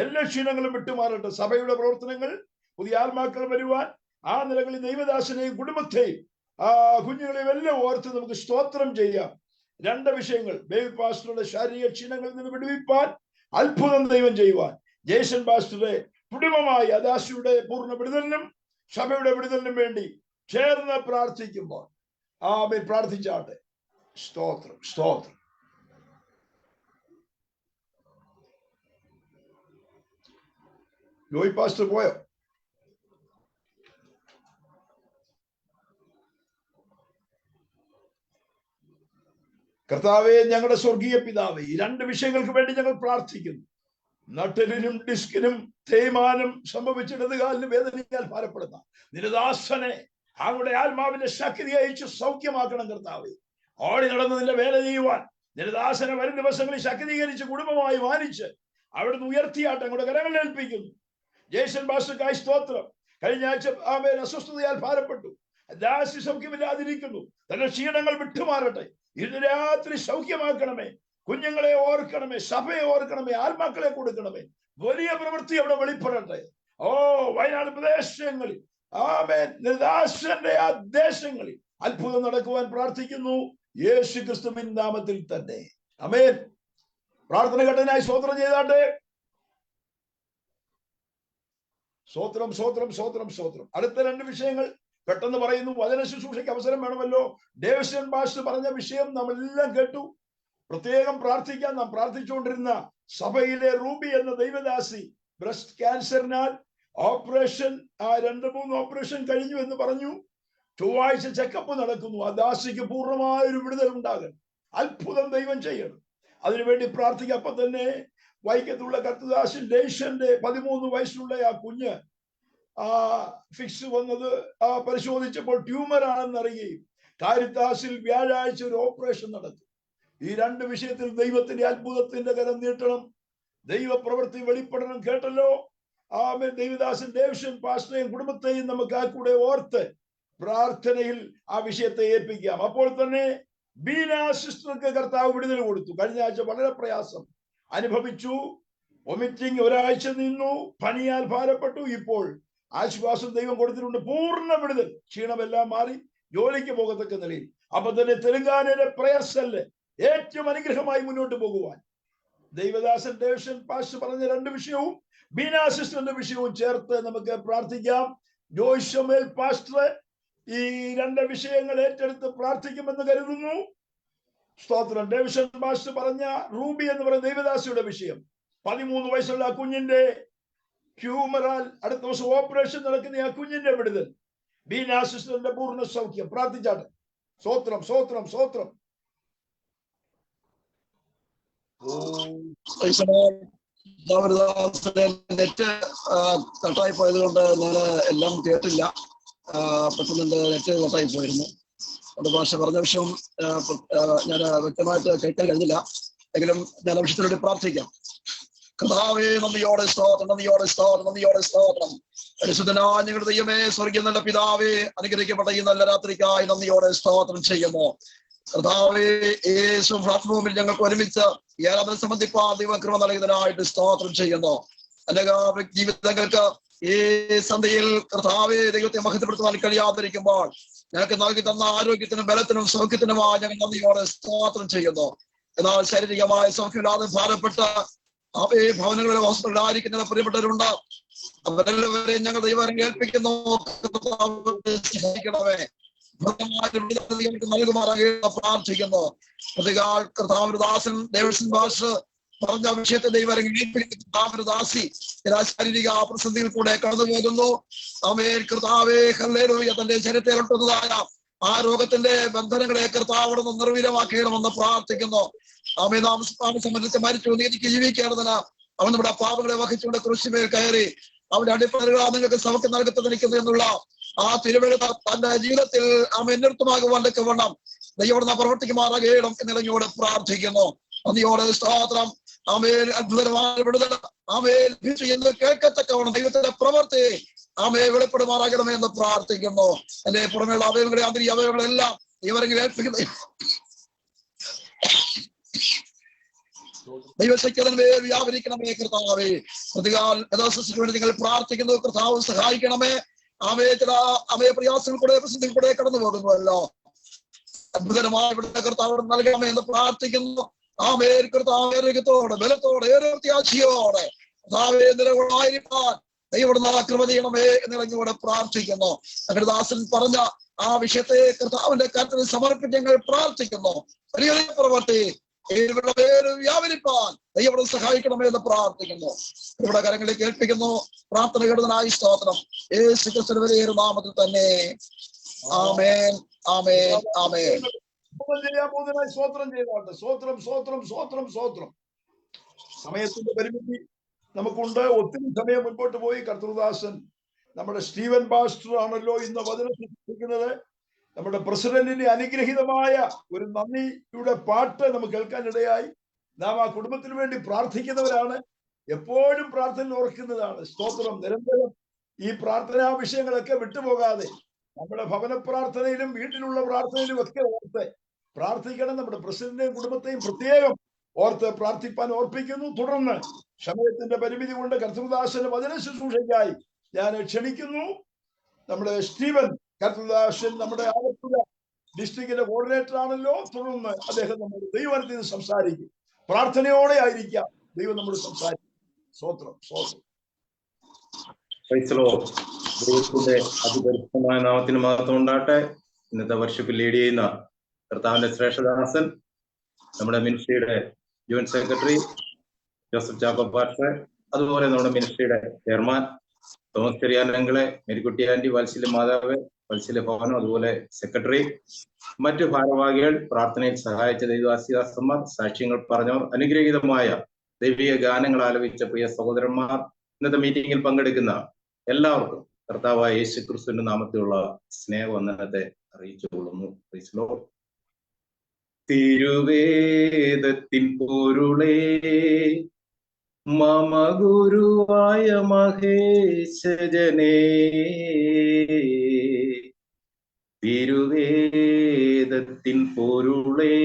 എല്ലാ ക്ഷീണങ്ങളും വിട്ടുമാറട്ടെ. സഭയുടെ പ്രവർത്തനങ്ങൾ, പുതിയ ആത്മാക്കൾ വരുവാൻ, ആ നിലകളിൽ ദൈവദാസനെയും കുടുംബത്തെയും കുഞ്ഞുങ്ങളെയും എല്ലാം ഓർത്ത് നമുക്ക് സ്തോത്രം ചെയ്യാം. രണ്ട് വിഷയങ്ങൾ: ബേബി പാസ്റ്ററുടെ ശാരീരിക ക്ഷീണങ്ങളിൽ നിന്ന് വിടുവിപ്പാൻ, അത്ഭുതം ദൈവം ചെയ്യുവാൻ. ജേസൺ പാസ്റ്ററുടെ കുടുംബമായി അദാസിയുടെ പൂർണ്ണ വിടുതലിനും സഭയുടെ വിടുതലിനും വേണ്ടി ചേർന്ന് പ്രാർത്ഥിക്കുമ്പോൾ പ്രാർത്ഥിച്ചാട്ടെ. സ്തോത്രം, സ്തോത്രം. ജോയ് പാസ്റ്റർ പോയോ? കർത്താവേ, ഞങ്ങളുടെ സ്വർഗീയ പിതാവേ, ഈ രണ്ട് വിഷയങ്ങൾക്ക് വേണ്ടി ഞങ്ങൾ പ്രാർത്ഥിക്കുന്നു. നട്ടലിനും ഡിസ്കിനും തേയ്മാനം സംഭവിച്ചിടത് കാലിന് വേദനയാൽ ഭാരപ്പെടുന്ന നിരദാസനെ അങ്ങയുടെ ആത്മാവിന്റെ ശക്തി അയച്ച് സൗഖ്യമാക്കണം കർത്താവേ. ഓടി നടന്നതിന്റെ വേല ചെയ്യുവാൻ നിരദാസനെ വരും ദിവസങ്ങളിൽ ശക്തീകരിച്ച് കുടുംബമായി മാനിച്ച് അവിടുന്ന് ഉയർത്തിയാട്ട് അങ്ങയുടെ കരങ്ങളിൽ ഏൽപ്പിക്കുന്നു. ജേസൺ പാസ്റ്റർക്കായി സ്തോത്രം. കഴിഞ്ഞ ആഴ്ച അസ്വസ്ഥതയാൽ ഭാരപ്പെട്ടു. ദാസി സൗഖ്യമില്ലാതിരിക്കുന്നു. തന്റെ ക്ഷീണങ്ങൾ വിട്ടുമാറട്ടെ. ഇന്ന് രാത്രി സൗഖ്യമാക്കണമേ. കുഞ്ഞുങ്ങളെ ഓർക്കണമേ, സഭയെ ഓർക്കണമേ, ആത്മാക്കളെ കൊടുക്കണമേ. വലിയ പ്രവൃത്തി അവിടെ വെളിപ്പെടട്ടെ. വയനാട് പ്രദേശങ്ങളിൽ നിർദാസന്റെ ആ ദേശങ്ങളിൽ അത്ഭുതം നടക്കുവാൻ പ്രാർത്ഥിക്കുന്നു, യേശു ക്രിസ്തുവിൻ നാമത്തിൽ തന്നെ. ആമേൻ. പ്രാർത്ഥന ഘട്ടനായി സ്തോത്രം ചെയ്താട്ടെ. സ്തോത്രം, സ്തോത്രം, സ്തോത്രം, സ്തോത്രം. അടുത്ത രണ്ട് വിഷയങ്ങൾ പെട്ടെന്ന് പറയുന്നു. വചന ശുശ്രൂഷയ്ക്ക് അവസരം വേണമല്ലോ. ഡേവിസൺ പാസ്റ്റർ പറഞ്ഞ വിഷയം നമ്മളെല്ലാം കേട്ടു. പ്രത്യേകം പ്രാർത്ഥിക്കാൻ നാം പ്രാർത്ഥിച്ചുകൊണ്ടിരുന്ന സഭയിലെ റൂബി എന്ന ദൈവദാസി ബ്രസ്റ്റ് ക്യാൻസറിനാൽ ഓപ്പറേഷൻ 2-3 ഓപ്പറേഷൻ കഴിഞ്ഞു എന്ന് പറഞ്ഞു. ചൊവ്വാഴ്ച ചെക്കപ്പ് നടക്കുന്നു. ആ ദാസിക്ക് പൂർണ്ണമായൊരു വിടുതൽ ഉണ്ടാകണം. അത്ഭുതം ദൈവം ചെയ്യണം. അതിനുവേണ്ടി പ്രാർത്ഥിക്കുക. അപ്പൊ തന്നെ വൈക്കത്തുള്ള കർത്തദാസൻ ലേശന്റെ 13 വയസ്സുള്ള ആ കുഞ്ഞ് ഫിക്സ് വന്നത് പരിശോധിച്ചപ്പോൾ ട്യൂമർ ആണെന്ന് അറിയുകയും കാരിത്താസിൽ വ്യാഴാഴ്ച ഒരു ഓപ്പറേഷൻ നടത്തും. ഈ രണ്ട് വിഷയത്തിൽ ദൈവത്തിന്റെ അത്ഭുതത്തിന്റെ കരം നീട്ടണം. ദൈവ പ്രവൃത്തി വെളിപ്പെടണം. കേട്ടല്ലോ. ദൈവദാസൻ ഡേവിസൺ പാസ്റ്ററെയും കുടുംബത്തെയും നമുക്ക് ആ കൂടെ ഓർത്ത് പ്രാർത്ഥനയിൽ ആ വിഷയത്തെ ഏൽപ്പിക്കാം. അപ്പോൾ തന്നെ ബീന സിസ്റ്റർക്ക് കർത്താവ് വിടുതൽ കൊടുത്തു. കഴിഞ്ഞ ആഴ്ച വളരെ പ്രയാസം അനുഭവിച്ചു. വൊമിറ്റിംഗ് ഒരാഴ്ച നിന്നു. പനിയാൽ ഭാരപ്പെട്ടു. ഇപ്പോൾ ആശ്വാസം ദൈവം കൊടുത്തിട്ടുണ്ട്. പൂർണ്ണ വിടുതൽ. ക്ഷീണമെല്ലാം മാറി ജോലിക്ക് പോകത്തക്ക നിലയിൽ. അപ്പൊ തന്നെ തെലങ്കാനയിലെ പ്രയർസല് ഏറ്റവും അനുഗ്രഹമായി മുന്നോട്ട് പോകുവാൻ ദൈവദാസൻ ഡേവിസൺ പാസ്റ്റർ പറഞ്ഞ രണ്ട് വിഷയവും ബീന സിസ്റ്ററിന്റെ വിഷയവും ചേർത്ത് നമുക്ക് പ്രാർത്ഥിക്കാം. ജോയ് ശമേൽ പാസ്റ്റർ ഈ രണ്ട് വിഷയങ്ങൾ ഏറ്റെടുത്ത് പ്രാർത്ഥിക്കുമെന്ന് കരുതുന്നു. സ്തോത്രം. ഡേവിസൺ പാസ്റ്റർ പറഞ്ഞ റൂബി എന്ന് പറയുന്ന ദൈവദാസിയുടെ വിഷയം, 13 വയസ്സുള്ള ആ കുഞ്ഞിന്റെ ട്യൂമറാൽ അടുത്ത ദിവസം ഓപ്പറേഷൻ നടക്കുന്ന ആ കുഞ്ഞിന്റെ വിടുതൽ, ബീന സിസ്റ്ററിന്റെ പൂർണ്ണ സൗഖ്യം. പ്രാർത്ഥിച്ചാട്ടെ. സ്തോത്രം, സ്തോത്രം, സ്തോത്രം. നെറ്റ് കട്ടായി പോയത് കൊണ്ട് ഞാൻ എല്ലാം കേട്ടില്ല. പെട്ടെന്ന് നെറ്റ് കട്ടായി പോയിരുന്നു. അത് ഭാഷ പറഞ്ഞ വിഷയം ഞാൻ വ്യക്തമായിട്ട് കേൾക്കാൻ കഴിഞ്ഞില്ല. എങ്കിലും ഞാൻ ആ വിഷയത്തിലൂടെ പ്രാർത്ഥിക്കാം. കർത്താവേ, നന്ദിയോടെ സ്തോത്രം, നന്ദിയോടെ സ്തോത്രം, നന്ദിയോടെ സ്തോത്രം. പരിശുദ്ധനായ ഞങ്ങളുടെ ദൈവമേ, സ്വർഗീയ നല്ല പിതാവേ, അനുഗ്രഹിക്കപ്പെട്ട ഈ നല്ല രാത്രിക്കായി നന്ദിയോടെ സ്തോത്രം ചെയ്യുന്നു. കർത്താവേ, യേശു പ്ലാറ്റ്ഫോമിൽ ഞങ്ങൾക്ക് ഒരുമിച്ച് ഈ ആരാധന സംബന്ധിപ്പാൻ ദൈവകൃപ നൽകുന്നതിനായിട്ട് സ്തോത്രം ചെയ്യുന്നു. അനേക ജീവിതങ്ങൾക്ക് ഈ സന്ധ്യയിൽ കർത്താവേ ദൈവത്തെ മഹത്വപ്പെടുത്തുവാൻ കഴിയാതിരിക്കുമ്പോൾ ഞങ്ങൾക്ക് നൽകി തന്ന ആരോഗ്യത്തിനും ബലത്തിനും സൗഖ്യത്തിനുമായി ഞങ്ങൾ നന്ദിയോടെ സ്തോത്രം ചെയ്യുന്നു. എന്നാൽ ശാരീരികമായ സൗഖ്യമില്ലാതെ ഭാരപ്പെട്ട് അവയെ ഭവനങ്ങളിലെ ഹോസ്പിറ്റലായിരിക്കുന്ന പ്രിയപ്പെട്ടവരുണ്ട്. അവരെല്ലാവരെയും ഞങ്ങൾ ദൈവം ഏൽപ്പിക്കുന്നു. സഹായിക്കണമേ. നൽകുമാറാകെ പ്രാർത്ഥിക്കുന്നു. കർത്താവദാസൻ ഡേവിസൺ പാസ്റ്റർ പറഞ്ഞ വിഷയത്തെ ദൈവദാസി ശാരീരിക പ്രതിസന്ധിയിൽ കൂടെ കടന്നു പോകുന്നു. കർത്താവേ, ഹല്ലേലൂയ. തന്റെ ശരീരത്തിലൊട്ടുന്നതായ ആ രോഗത്തിന്റെ ബന്ധനങ്ങളെ കർത്താവ് നിർവീര്യമാക്കണമെന്ന് പ്രാർത്ഥിക്കുന്നു. നാം സംബന്ധിച്ച് മരിച്ചു നീതിക്ക് ജീവിക്കേണ്ടതിന് അവൻ നമ്മുടെ പാപങ്ങളെ വഹിച്ചുകൊണ്ട് ക്രൂശിന്മേൽ കയറി അവന്റെ അടിപ്പണകളാ നിങ്ങൾക്ക് സൗഖ്യം നൽകത്തിരിക്കുന്നു എന്നുള്ള ആ തിരുവഴുത തന്റെ ജീവിതത്തിൽ അവൻ നിർത്തമാകുവാൻ വേണം ദൈവം പ്രവർത്തിക്കുമാറാകണം എന്നിടങ്ങോട് പ്രാർത്ഥിക്കുന്നു. നന്ദിയോടെ സ്തോത്രം. ആമേൻ. അത്ഭുതമായ വിടുതൽ ആമേൻ എന്ന് കേൾക്കത്തക്കവണ്ണം ദൈവത്തിന്റെ പ്രവൃത്തി ആമേ വെളിപ്പെടുമാറാകണമേ എന്ന് പ്രാർത്ഥിക്കുന്നു. എന്റെ പുറമേയുള്ള അവയവങ്ങളെ ആന്തരിക അവയവങ്ങളെല്ലാം ഇവരെങ്കിലും ഏൽപ്പിക്കുന്നു. ദൈവശക്തി മേൽ വ്യാപരിക്കണമേ കർത്താവേ. പ്രതികാൽ യഥാസൃഷ്ടിക്ക് വേണ്ടി നിങ്ങൾ പ്രാർത്ഥിക്കുന്നു. കർത്താവ് സഹായിക്കണമേ. ചില പ്രയാസങ്ങൾ കൂടെ പ്രസിദ്ധിയിൽ കൂടെ കടന്നു പോകുന്നുവല്ലോ. അത്ഭുതമായ ഇവിടെ കർത്താവ് നൽകണമേ എന്ന് പ്രാർത്ഥിക്കുന്നു. കർത്താവ് ആരോഗ്യത്തോടെ ബലത്തോടെ ഏറെ പ്രത്യാശയോടെ കർത്താവേ നിലകൊള്ളായിരിക്കാൻ ദൈവം കൃപ ചെയ്യണമേ എന്നിറങ്ങിയോടെ പ്രാർത്ഥിക്കുന്നു. ഞങ്ങളുടെ ദാസൻ പറഞ്ഞ ആ വിഷയത്തെ കർത്താവിന്റെ കരുത്തിൽ സമർപ്പിച്ച് ഞങ്ങൾ പ്രാർത്ഥിക്കുന്നു. വലിയ പ്രവൃത്തി ഇവരുടെ പേര് വ്യാപരിപ്പാൻ ദൈവം സഹായിക്കണമേ എന്ന് പ്രാർത്ഥിക്കുന്നു. ഇവിടെ കരങ്ങളിൽ കേൾപ്പിക്കുന്നു. പ്രാർത്ഥന കേടുന്നതിനായി സ്തോത്രം. യേശു ക്രിസ്തുവിന്റെ വലിയ നാമത്തിൽ തന്നെ. ആമേൻ, ആമേൻ, ആമേൻ. സ്വോത്രം ചെയ്താട്ടെ. സ്വോത്രം, സ്വോത്രം, സ്വോത്രം, സ്വോത്രം. സമയത്തിന്റെ പരിമിതി നമുക്കുണ്ട്. ഒത്തിരി സമയം മുൻപോട്ട് പോയി. കർത്തൃദാസൻ നമ്മുടെ സ്റ്റീവൻ പാസ്റ്റർ ആണല്ലോ ഇന്ന് വചനം സൃഷ്ടിക്കുന്നത്. നമ്മുടെ പ്രസിഡന്റിന്റെ അനുഗ്രഹീതമായ ഒരു നന്ദിയുടെ പാട്ട് നമുക്ക് കേൾക്കാനിടയായി. നാം ആ കുടുംബത്തിന് വേണ്ടി പ്രാർത്ഥിക്കുന്നവരാണ്. എപ്പോഴും പ്രാർത്ഥന ഓർക്കുന്നതാണ്. സ്തോത്രം. നിരന്തരം ഈ പ്രാർത്ഥനാ വിഷയങ്ങളൊക്കെ വിട്ടുപോകാതെ നമ്മുടെ ഭവന പ്രാർത്ഥനയിലും വീട്ടിലുള്ള പ്രാർത്ഥനയിലും ഒക്കെ ഓർത്ത് പ്രാർത്ഥിക്കണം. നമ്മുടെ പ്രസിഡന്റിനെയും കുടുംബത്തെയും പ്രത്യേകം ഓർത്ത് പ്രാർത്ഥിപ്പാൻ ഓർപ്പിക്കുന്നു. തുടർന്ന് സമയത്തിന്റെ പരിമിതി കൊണ്ട് കർത്തൃദാസന്റെ വചന ശുശ്രൂഷയ്ക്കായി ഞാൻ ക്ഷണിക്കുന്നു. നമ്മുടെ സ്റ്റീവൻ കർത്തൃദാസൻ നമ്മുടെ ആലപ്പുഴ ഡിസ്ട്രിക്റ്റിന്റെ കോർഡിനേറ്റർ ആണല്ലോ. തുടർന്ന് അദ്ദേഹം നമ്മുടെ ദൈവത്തിൽ നിന്ന് സംസാരിക്കും. പ്രാർത്ഥനയോടെ ആയിരിക്കാം ദൈവം നമ്മൾ സംസാരിക്കും. സ്വോത്രം, സ്വോത്രം. ദൈവത്തിന്റെ അതിപരിശുദ്ധമായ നാമത്തിന് മഹത്വം ഉണ്ടാകട്ടെ. ഇന്നത്തെ വർഷിപ്പിൽ ലീഡ് ചെയ്യുന്ന കർത്താവിന്റെ ശ്രേഷ്ഠദാസൻ, നമ്മുടെ മിനിസ്ട്രിയുടെ joint secretary Joseph Chacko pastor, അതുപോലെ നമ്മുടെ മിനിസ്ട്രിയുടെ ചെയർമാൻ തോമസ് ചെറിയാനങ്ങളെ, മേരിക്കുട്ടി ആന്റി, വാത്സല്യ മാതാവ്, വാത്സല്യ ഭവനം, അതുപോലെ സെക്രട്ടറി, മറ്റു ഭാരവാഹികൾ, പ്രാർത്ഥനയിൽ സഹായിച്ച ദൈവദാസന്മാർ, സാക്ഷ്യങ്ങൾ പറഞ്ഞവർ, അനുഗ്രഹീതമായ ദൈവിക ഗാനങ്ങൾ ആലപിച്ച പ്രിയ സഹോദരന്മാർ, ഇന്നത്തെ മീറ്റിംഗിൽ പങ്കെടുക്കുന്ന എല്ലാവർക്കും കർത്താവായ യേശു ക്രിസ്തുവിന്റെ നാമത്തിലുള്ള സ്നേഹവന്ദനത്തെ അറിയിച്ചുകൊള്ളുന്നു. Praise Lord. തിരുവേദത്തിൻ പൊരുളേ മമ ഗുരുവായ മഹേശജനേ, തിരുവേദത്തിൻ പൊരുളേ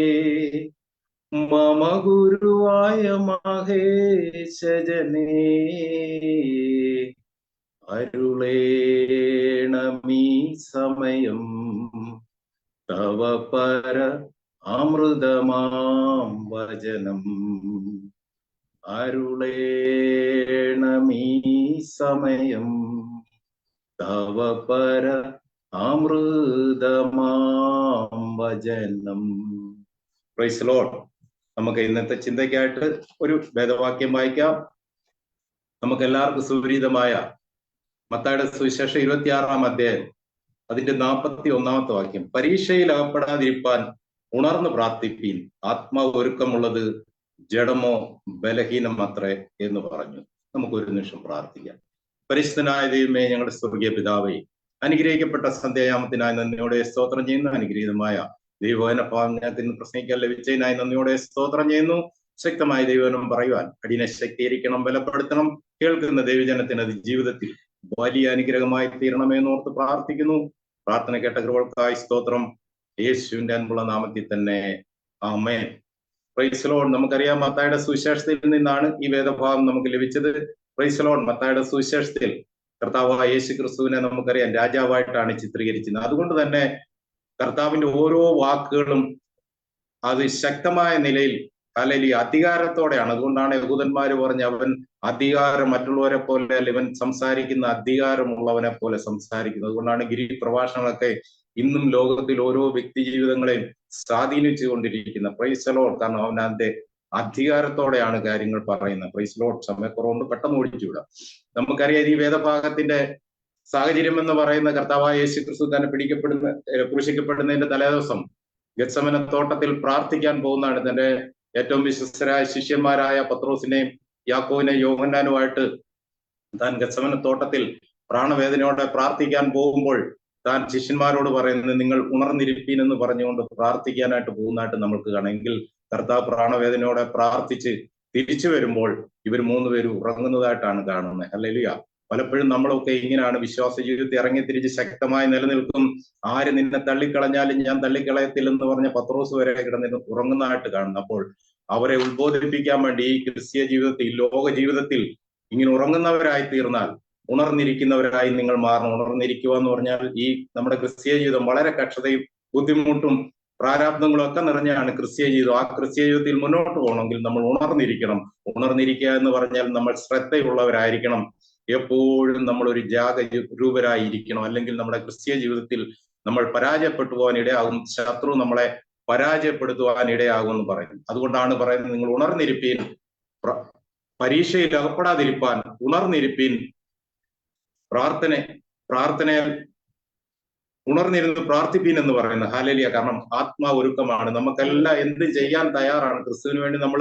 മമ ഗുരുവായ മഹേശജനേ, അരുളേണമീ സമയം തവ പര അമൃതമാം വചനം, അരുളേണമീ സമയം തവ പര അമൃതമാം വചനം. Praise Lord. നമുക്ക് ഇന്നത്തെ ചിന്തയ്ക്കായിട്ട് ഒരു വേദവാക്യം വായിക്കാം. നമുക്ക് എല്ലാവർക്കും സുപരിചിതമായ മത്തായിയുടെ സുവിശേഷം 26-ാം അധ്യായം അതിന്റെ 41-ാമത്തെ വാക്യം. പരീക്ഷയിൽ അകപ്പെടാതിരിപ്പാൻ ഉണർന്ന് പ്രാർത്ഥിപ്പീൻ, ആത്മാവ് ഒരുക്കമുള്ളത് ജഡമോ ബലഹീനം അത്രേ എന്ന് പറഞ്ഞു. നമുക്കൊരു നിമിഷം പ്രാർത്ഥിക്കാം. പരിശുദ്ധനായ ദൈവമേ, ഞങ്ങളുടെ സ്വർഗീയ പിതാവേ, അനുഗ്രഹിക്കപ്പെട്ട സന്ധ്യായാമത്തിനായി നന്ദിയോടെ സ്തോത്രം ചെയ്യുന്നു. അനുഗ്രഹീതമായ ദൈവവചന ഭാഗത്തിന് പ്രസംഗിക്കാൻ ലഭിച്ചതിനായി നന്ദിയോടെ സ്തോത്രം ചെയ്യുന്നു. ശക്തമായ ദൈവവചനം പറയുവാൻ അടിയനെ ശക്തീകരിക്കണം, ബലപ്പെടുത്തണം. കേൾക്കുന്ന ദൈവജനത്തിന് അത് ജീവിതത്തിൽ വലിയ അനുഗ്രഹമായി തീരണമെന്നോർത്ത് പ്രാർത്ഥിക്കുന്നു. പ്രാർത്ഥന കേട്ട കൃപകൾക്കായി സ്തോത്രം. യേശുവിന്റെ അൻപുള്ള നാമത്തിൽ തന്നെ ആമേൻ. Praise Lord. നമുക്കറിയാം, മത്തായിയുടെ സുവിശേഷത്തിൽ നിന്നാണ് ഈ വേദഭാഗം നമുക്ക് ലഭിച്ചത്. Praise Lord. മത്തായിയുടെ സുവിശേഷത്തിൽ കർത്താവായ യേശു ക്രിസ്തുവിനെ നമുക്കറിയാം രാജാവായിട്ടാണ് ചിത്രീകരിച്ചത്. അതുകൊണ്ട് തന്നെ കർത്താവിന്റെ ഓരോ വാക്കുകളും അത് ശക്തമായ നിലയിൽ അല്ലെങ്കിൽ അധികാരത്തോടെയാണ്. അതുകൊണ്ടാണ് യഹൂദന്മാര് പറഞ്ഞ അവൻ അധികാരം മറ്റുള്ളവരെ പോലെ അല്ല, ഇവൻ സംസാരിക്കുന്ന അധികാരമുള്ളവനെ പോലെ സംസാരിക്കുന്നത്. അതുകൊണ്ടാണ് ഗിരി പ്രഭാഷണങ്ങളൊക്കെ ഇന്നും ലോകത്തിൽ ഓരോ വ്യക്തി ജീവിതങ്ങളെയും സ്വാധീനിച്ചു കൊണ്ടിരിക്കുന്ന. Praise Lord. കാരണം അവൻ അതിന്റെ അധികാരത്തോടെയാണ് കാര്യങ്ങൾ പറയുന്നത്. Praise Lord. സമയക്കുറവുകൊണ്ട് പെട്ടെന്ന് ഓടിച്ചുവിടാം. നമുക്കറിയാം, ഈ വേദഭാഗത്തിന്റെ സാഹചര്യം എന്ന് പറയുന്ന കർത്താവായ യേശു ക്രിസ്തു തന്നെ ക്രൂശിക്കപ്പെടുന്നതിന്റെ തലേദിവസം ഗത്സമന തോട്ടത്തിൽ പ്രാർത്ഥിക്കാൻ പോകുന്നതാണ്. തന്റെ ഏറ്റവും വിശ്വസ്തരായ ശിഷ്യന്മാരായ പത്രോസിനെയും യാക്കോവിനെയും യോഹന്നാനുമായിട്ട് താൻ ഗത്സമന തോട്ടത്തിൽ പ്രാണവേദനയോടെ പ്രാർത്ഥിക്കാൻ പോകുമ്പോൾ താൻ ശിഷ്യന്മാരോട് പറയുന്നത്, നിങ്ങൾ ഉണർന്നിരിപ്പീൻ എന്ന് പറഞ്ഞുകൊണ്ട് പ്രാർത്ഥിക്കാനായിട്ട് പോകുന്നതായിട്ട് നമ്മൾക്ക് കാണാമെങ്കിൽ കർത്താവ് പ്രാണവേദനയോടെ പ്രാർത്ഥിച്ച് തിരിച്ചു വരുമ്പോൾ ഇവർ 3 പേരും ഉറങ്ങുന്നതായിട്ടാണ് കാണുന്നത്. ഹല്ലേലൂയ. പലപ്പോഴും നമ്മളൊക്കെ ഇങ്ങനെയാണ് വിശ്വാസ ജീവിതത്തിൽ ഇറങ്ങിത്തിരിച്ച് ശക്തമായി നിലനിൽക്കും. ആര് നിന്നെ തള്ളിക്കളഞ്ഞാലും ഞാൻ തള്ളിക്കളയത്തില്ലെന്ന് പറഞ്ഞ പത്രോസ് വരെ കിടന്ന് ഉറങ്ങുന്നതായിട്ട് കാണുന്നു. അപ്പോൾ അവരെ ഉത്ബോധിപ്പിക്കാൻ വേണ്ടി ഈ ക്രിസ്തീയ ജീവിതത്തിൽ, ലോക ജീവിതത്തിൽ ഇങ്ങനെ ഉറങ്ങുന്നവരായി തീർന്നാൽ ഉണർന്നിരിക്കുന്നവരായി നിങ്ങൾ മാറണം. ഉണർന്നിരിക്കുക എന്ന് പറഞ്ഞാൽ ഈ നമ്മുടെ ക്രിസ്തീയ ജീവിതം വളരെ കഷ്ടതയും ബുദ്ധിമുട്ടും പ്രാരാബ്ദങ്ങളും ഒക്കെ നിറഞ്ഞാണ് ക്രിസ്തീയ ജീവിതം. ആ ക്രിസ്തീയ ജീവിതത്തിൽ മുന്നോട്ട് പോകണമെങ്കിൽ നമ്മൾ ഉണർന്നിരിക്കണം. ഉണർന്നിരിക്കുക എന്ന് പറഞ്ഞാൽ നമ്മൾ ശ്രദ്ധയുള്ളവരായിരിക്കണം. എപ്പോഴും നമ്മൾ ഒരു ജാഗരൂപരായിരിക്കണം. അല്ലെങ്കിൽ നമ്മുടെ ക്രിസ്തീയ ജീവിതത്തിൽ നമ്മൾ പരാജയപ്പെട്ടു പോകാൻ ഇടയാകും. ശത്രു നമ്മളെ പരാജയപ്പെടുത്തുവാൻ ഇടയാകും എന്ന് പറയുന്നു. അതുകൊണ്ടാണ് പറയുന്നത്, നിങ്ങൾ ഉണർന്നിരിപ്പീൻ, പരീക്ഷയിൽ അകപ്പെടാതിരിപ്പാൻ ഉണർന്നിരിപ്പീൻ, പ്രാർത്ഥനയാൽ ഉണർന്നിരുന്ന് പ്രാർത്ഥിപ്പീൻ എന്ന് പറയുന്നത്. ഹല്ലേലൂയ. കാരണം ആത്മാവ് ഒരുക്കമാണ്. നമുക്കെല്ലാം എന്ത് ചെയ്യാൻ തയ്യാറാണ്. ക്രിസ്തുവിന് വേണ്ടി നമ്മൾ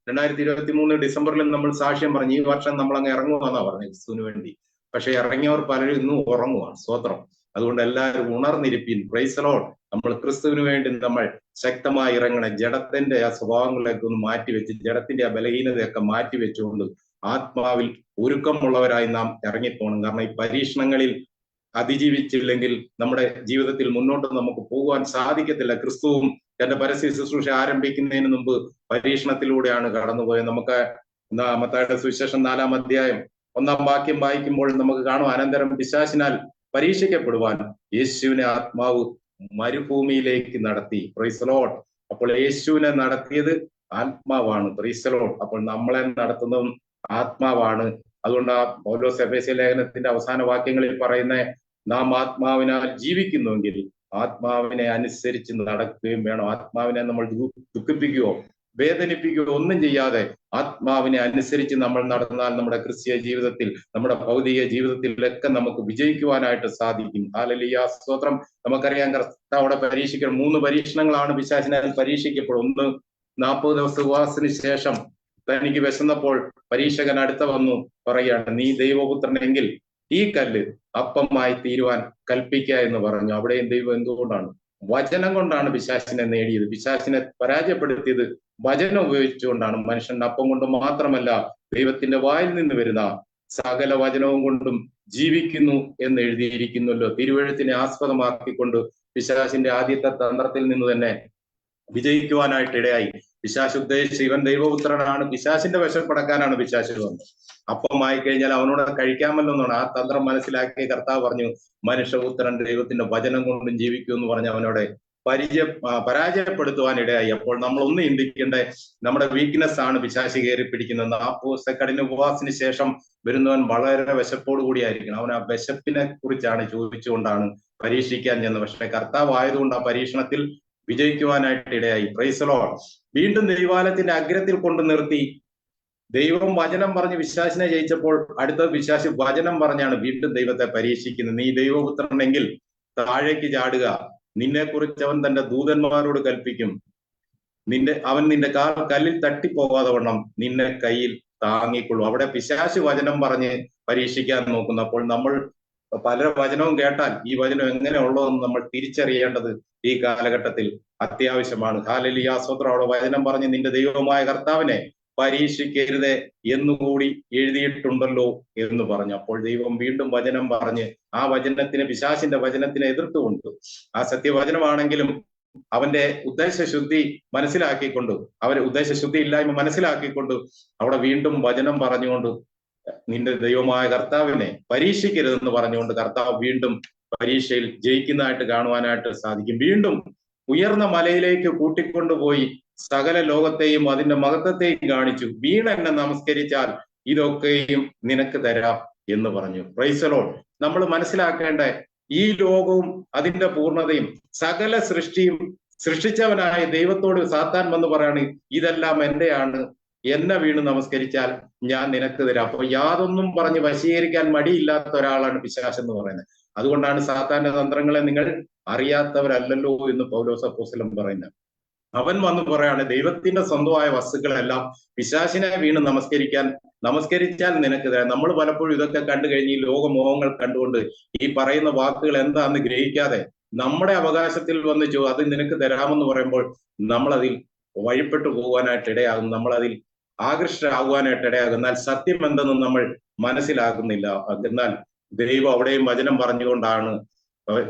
2023 ഡിസംബറിൽ നമ്മൾ സാക്ഷ്യം പറഞ്ഞു, ഈ വർഷം നമ്മൾ അങ്ങ് ഇറങ്ങുവാന്നാ പറഞ്ഞത് ക്രിസ്തുവിന് വേണ്ടി. പക്ഷെ ഇറങ്ങിയവർ പലരും ഇന്നും ഉറങ്ങുവാണ്. സ്തോത്രം. അതുകൊണ്ട് എല്ലാവരും ഉണർന്നിരിപ്പീൻ. Price the Lord. നമ്മൾ ക്രിസ്തുവിന് വേണ്ടി നമ്മൾ ശക്തമായി ഇറങ്ങണം. ജഡത്തിന്റെ ആ സ്വഭാവങ്ങളൊക്കെ ഒന്ന് മാറ്റിവെച്ച്, ജഡത്തിന്റെ ആ ബലഹീനതയൊക്കെ മാറ്റിവെച്ചുകൊണ്ട് ആത്മാവിൽ ഒരുക്കമുള്ളവരായി നാം ഇറങ്ങിപ്പോകണം. കാരണം ഈ പരീക്ഷണങ്ങളിൽ അതിജീവിച്ചില്ലെങ്കിൽ നമ്മുടെ ജീവിതത്തിൽ മുന്നോട്ട് നമുക്ക് പോകുവാൻ സാധിക്കത്തില്ല. ക്രിസ്തുവും തന്റെ പരസ്യ ശുശ്രൂഷ ആരംഭിക്കുന്നതിന് മുമ്പ് പരീക്ഷണത്തിലൂടെയാണ് കടന്നുപോയത്. നമുക്ക് മത്തായിയുടെ സുവിശേഷം 4-ാം അധ്യായം 1-ാം വാക്യം വായിക്കുമ്പോൾ നമുക്ക് കാണും, അനന്തരം പിശാചിനാൽ പരീക്ഷിക്കപ്പെടുവാൻ യേശുവിനെ ആത്മാവ് മരുഭൂമിയിലേക്ക് നടത്തി. Price the Lord. അപ്പോൾ യേശുവിനെ നടത്തിയത് ആത്മാവാണ്. Price the Lord. അപ്പോൾ നമ്മളെ നടത്തുന്നതും ആത്മാവാണ്. അതുകൊണ്ട് ആ പൗലോസ് എഫേസ്യ ലേഖനത്തിന്റെ അവസാന വാക്യങ്ങളിൽ പറയുന്ന, നാം ആത്മാവിനാൽ ജീവിക്കുന്നുവെങ്കിൽ ആത്മാവിനെ അനുസരിച്ച് നടക്കുകയും വേണം. ആത്മാവിനെ നമ്മൾ ദുഃഖിപ്പിക്കുകയോ വേദനിപ്പിക്കുകയോ ഒന്നും ചെയ്യാതെ ആത്മാവിനെ അനുസരിച്ച് നമ്മൾ നടന്നാൽ നമ്മുടെ ക്രിസ്തീയ ജീവിതത്തിൽ, നമ്മുടെ ഭൗതിക ജീവിതത്തിലൊക്കെ നമുക്ക് വിജയിക്കുവാനായിട്ട് സാധിക്കും. ഹല്ലേലൂയ. സ്തോത്രം. നമുക്കറിയാം, കർത്താവിടെ പരീക്ഷിക്കണം. 3 പരീക്ഷണങ്ങളാണ് പിശാചിനാൽ പരീക്ഷിക്കപ്പെടും. ഒന്ന്, 40 ദിവസ ഉപവാസത്തിന് ശേഷം തനിക്ക് വിശന്നപ്പോൾ പരീക്ഷകൻ അടുത്ത വന്നു പറയുകയാണ്, നീ ദൈവപുത്രനെങ്കിൽ ഈ കല്ല് അപ്പമായി തീരുവാൻ കൽപ്പിക്കുക എന്ന് പറഞ്ഞു. അവിടെയും ദൈവം എന്തുകൊണ്ടാണ്? വചനം കൊണ്ടാണ് പിശാചിനെ നേടിയത്. പിശാചിനെ പരാജയപ്പെടുത്തിയത് വചനം ഉപയോഗിച്ചുകൊണ്ടാണ്. മനുഷ്യൻ അപ്പം കൊണ്ട് മാത്രമല്ല, ദൈവത്തിന്റെ വായിൽ നിന്ന് വരുന്ന സകല വചനവും കൊണ്ടും ജീവിക്കുന്നു എന്ന് എഴുതിയിരിക്കുന്നല്ലോ. തിരുവെഴുത്തിനെ ആസ്പദമാക്കിക്കൊണ്ട് പിശാചിന്റെ ആദ്യത്തെ തന്ത്രത്തിൽ നിന്ന് തന്നെ വിജയിക്കുവാനായിട്ട് ഇടയായി. പിശാച് ഉദ്ദേശിച്ച് ഇവൻ ദൈവപുത്രനാണ്, പിശാചിന്റെ വശപ്പടക്കാനാണ് പിശാച് വന്നത്. അപ്പമായി കഴിഞ്ഞാൽ അവനോട് കഴിക്കാമല്ലോ എന്നാണ്. ആ തന്ത്രം മനസ്സിലാക്കി കർത്താവ് പറഞ്ഞു, മനുഷ്യപുത്രൻ ദൈവത്തിന്റെ വചനം കൊണ്ടും ജീവിക്കും എന്ന് പറഞ്ഞ് അവനോട് പരാജയപ്പെടുത്തുവാൻ ഇടയായി. അപ്പോൾ നമ്മൾ ഒന്ന് ചിന്തിക്കേണ്ട, നമ്മുടെ വീക്ക്നെസ് ആണ് പിശാച് കയറി പിടിക്കുന്നത്. 40 ദിവസത്തെ കഠിന ഉപവാസത്തിന് ശേഷം വരുന്നവൻ വളരെ വിശപ്പോട് കൂടിയായിരിക്കണം. അവൻ ആ വിശപ്പിനെ കുറിച്ചാണ് ചോദിച്ചുകൊണ്ടാണ് പരീക്ഷിക്കാൻ ചെന്നത്. പക്ഷെ കർത്താവ് ആയതുകൊണ്ട് ആ പരീക്ഷണത്തിൽ വിജയിക്കുവാനായിട്ട് ഇടയായി. Price the Lord. വീണ്ടും ദൈവാലയത്തിന്റെ അഗ്രത്തിൽ കൊണ്ട് നിർത്തി ദൈവം വചനം പറഞ്ഞ് പിശാചിനെ ജയിച്ചപ്പോൾ അടുത്ത പിശാച് വചനം പറഞ്ഞാണ് വീണ്ടും ദൈവത്തെ പരീക്ഷിക്കുന്നത്. നീ ദൈവപുത്രനെങ്കിൽ താഴേക്ക് ചാടുക, നിന്നെ കുറിച്ച് അവൻ തന്റെ ദൂതന്മാരോട് കൽപ്പിക്കും, അവൻ നിന്റെ കാൽ കല്ലിൽ തട്ടിപ്പോകാതെ വണ്ണം നിന്നെ കയ്യിൽ താങ്ങിക്കൊള്ളു. അവിടെ പിശാച് വചനം പറഞ്ഞ് പരീക്ഷിക്കാൻ നോക്കുന്നു. അപ്പോൾ നമ്മൾ പല വചനവും കേട്ടാൽ ഈ വചനം എങ്ങനെ ഉള്ളതെന്ന് നമ്മൾ തിരിച്ചറിയേണ്ടത് ഈ കാലഘട്ടത്തിൽ അത്യാവശ്യമാണ്. ഹല്ലേലൂയ. സ്തോത്രം. അവിടെ വചനം പറഞ്ഞ് നിന്റെ ദൈവമായ കർത്താവിനെ പരീക്ഷിക്കരുത് എന്നുകൂടി എഴുതിയിട്ടുണ്ടല്ലോ എന്ന് പറഞ്ഞു. അപ്പോൾ ദൈവം വീണ്ടും വചനം പറഞ്ഞ് ആ വചനത്തിന്, പിശാചിന്റെ വചനത്തിനെ എതിർത്തുകൊണ്ട്, ആ സത്യവചനമാണെങ്കിലും അവന്റെ ഉദ്ദേശശുദ്ധി മനസ്സിലാക്കിക്കൊണ്ട്, അവന്റെ ഉദ്ദേശശുദ്ധി ഇല്ലായ്മ മനസ്സിലാക്കിക്കൊണ്ട് അവിടെ വീണ്ടും വചനം പറഞ്ഞുകൊണ്ട് നിന്റെ ദൈവമായ കർത്താവിനെ പരീക്ഷിക്കരുതെന്ന് പറഞ്ഞുകൊണ്ട് കർത്താവ് വീണ്ടും പരീക്ഷയിൽ ജയിക്കുന്നതായിട്ട് കാണുവാനായിട്ട് സാധിക്കും. വീണ്ടും ഉയർന്ന മലയിലേക്ക് കൂട്ടിക്കൊണ്ടുപോയി സകല ലോകത്തെയും അതിന്റെ മഹത്വത്തെയും കാണിച്ചു. എന്നെ നമസ്കരിച്ചാൽ ഇതൊക്കെയും നിനക്ക് തരാം എന്ന് പറഞ്ഞു. Price the Lord. നമ്മൾ മനസ്സിലാക്കേണ്ട, ഈ ലോകവും അതിന്റെ പൂർണ്ണതയും സകല സൃഷ്ടിയും സൃഷ്ടിച്ചവനായ ദൈവത്തോട് സാത്താൻ വന്ന് പറയാണ്, ഇതെല്ലാം എന്റെയാണ്, എന്നെ വീണ് നമസ്കരിച്ചാൽ ഞാൻ നിനക്ക് തരാം. അപ്പൊ യാതൊന്നും പറഞ്ഞ് വശീകരിക്കാൻ മടിയില്ലാത്ത ഒരാളാണ് പിശാച് എന്ന് പറയുന്നത്. അതുകൊണ്ടാണ് സാത്താന്റെ തന്ത്രങ്ങളെ നിങ്ങൾ അറിയാത്തവരല്ലല്ലോ എന്ന് പൗലോസ് അപ്പോസ്തലൻ പറയുന്നത്. അവൻ വന്ന് പറയാണ്, ദൈവത്തിന്റെ സ്വന്തമായ വസ്തുക്കളെല്ലാം പിശാചിനെ വീണ് നമസ്കരിച്ചാൽ നിനക്ക് തരാം. നമ്മൾ പലപ്പോഴും ഇതൊക്കെ കണ്ടു കഴിഞ്ഞ് ഈ ലോകമോഹങ്ങൾ കണ്ടുകൊണ്ട് ഈ പറയുന്ന വാക്കുകൾ എന്താന്ന് ഗ്രഹിക്കാതെ നമ്മുടെ അവകാശത്തിൽ വന്ന് അത് നിനക്ക് തരാമെന്ന് പറയുമ്പോൾ നമ്മളതിൽ വഴിപ്പെട്ടു പോകാനായിട്ട് ഇടയാകും, നമ്മൾ അതിൽ ആകൃഷ്ടരാകുവാനായിട്ട് ഇടയാകും. എന്നാൽ സത്യം എന്തെന്നും നമ്മൾ മനസ്സിലാക്കുന്നില്ല. എന്നാൽ ദൈവം അവിടെയും വചനം പറഞ്ഞുകൊണ്ടാണ്,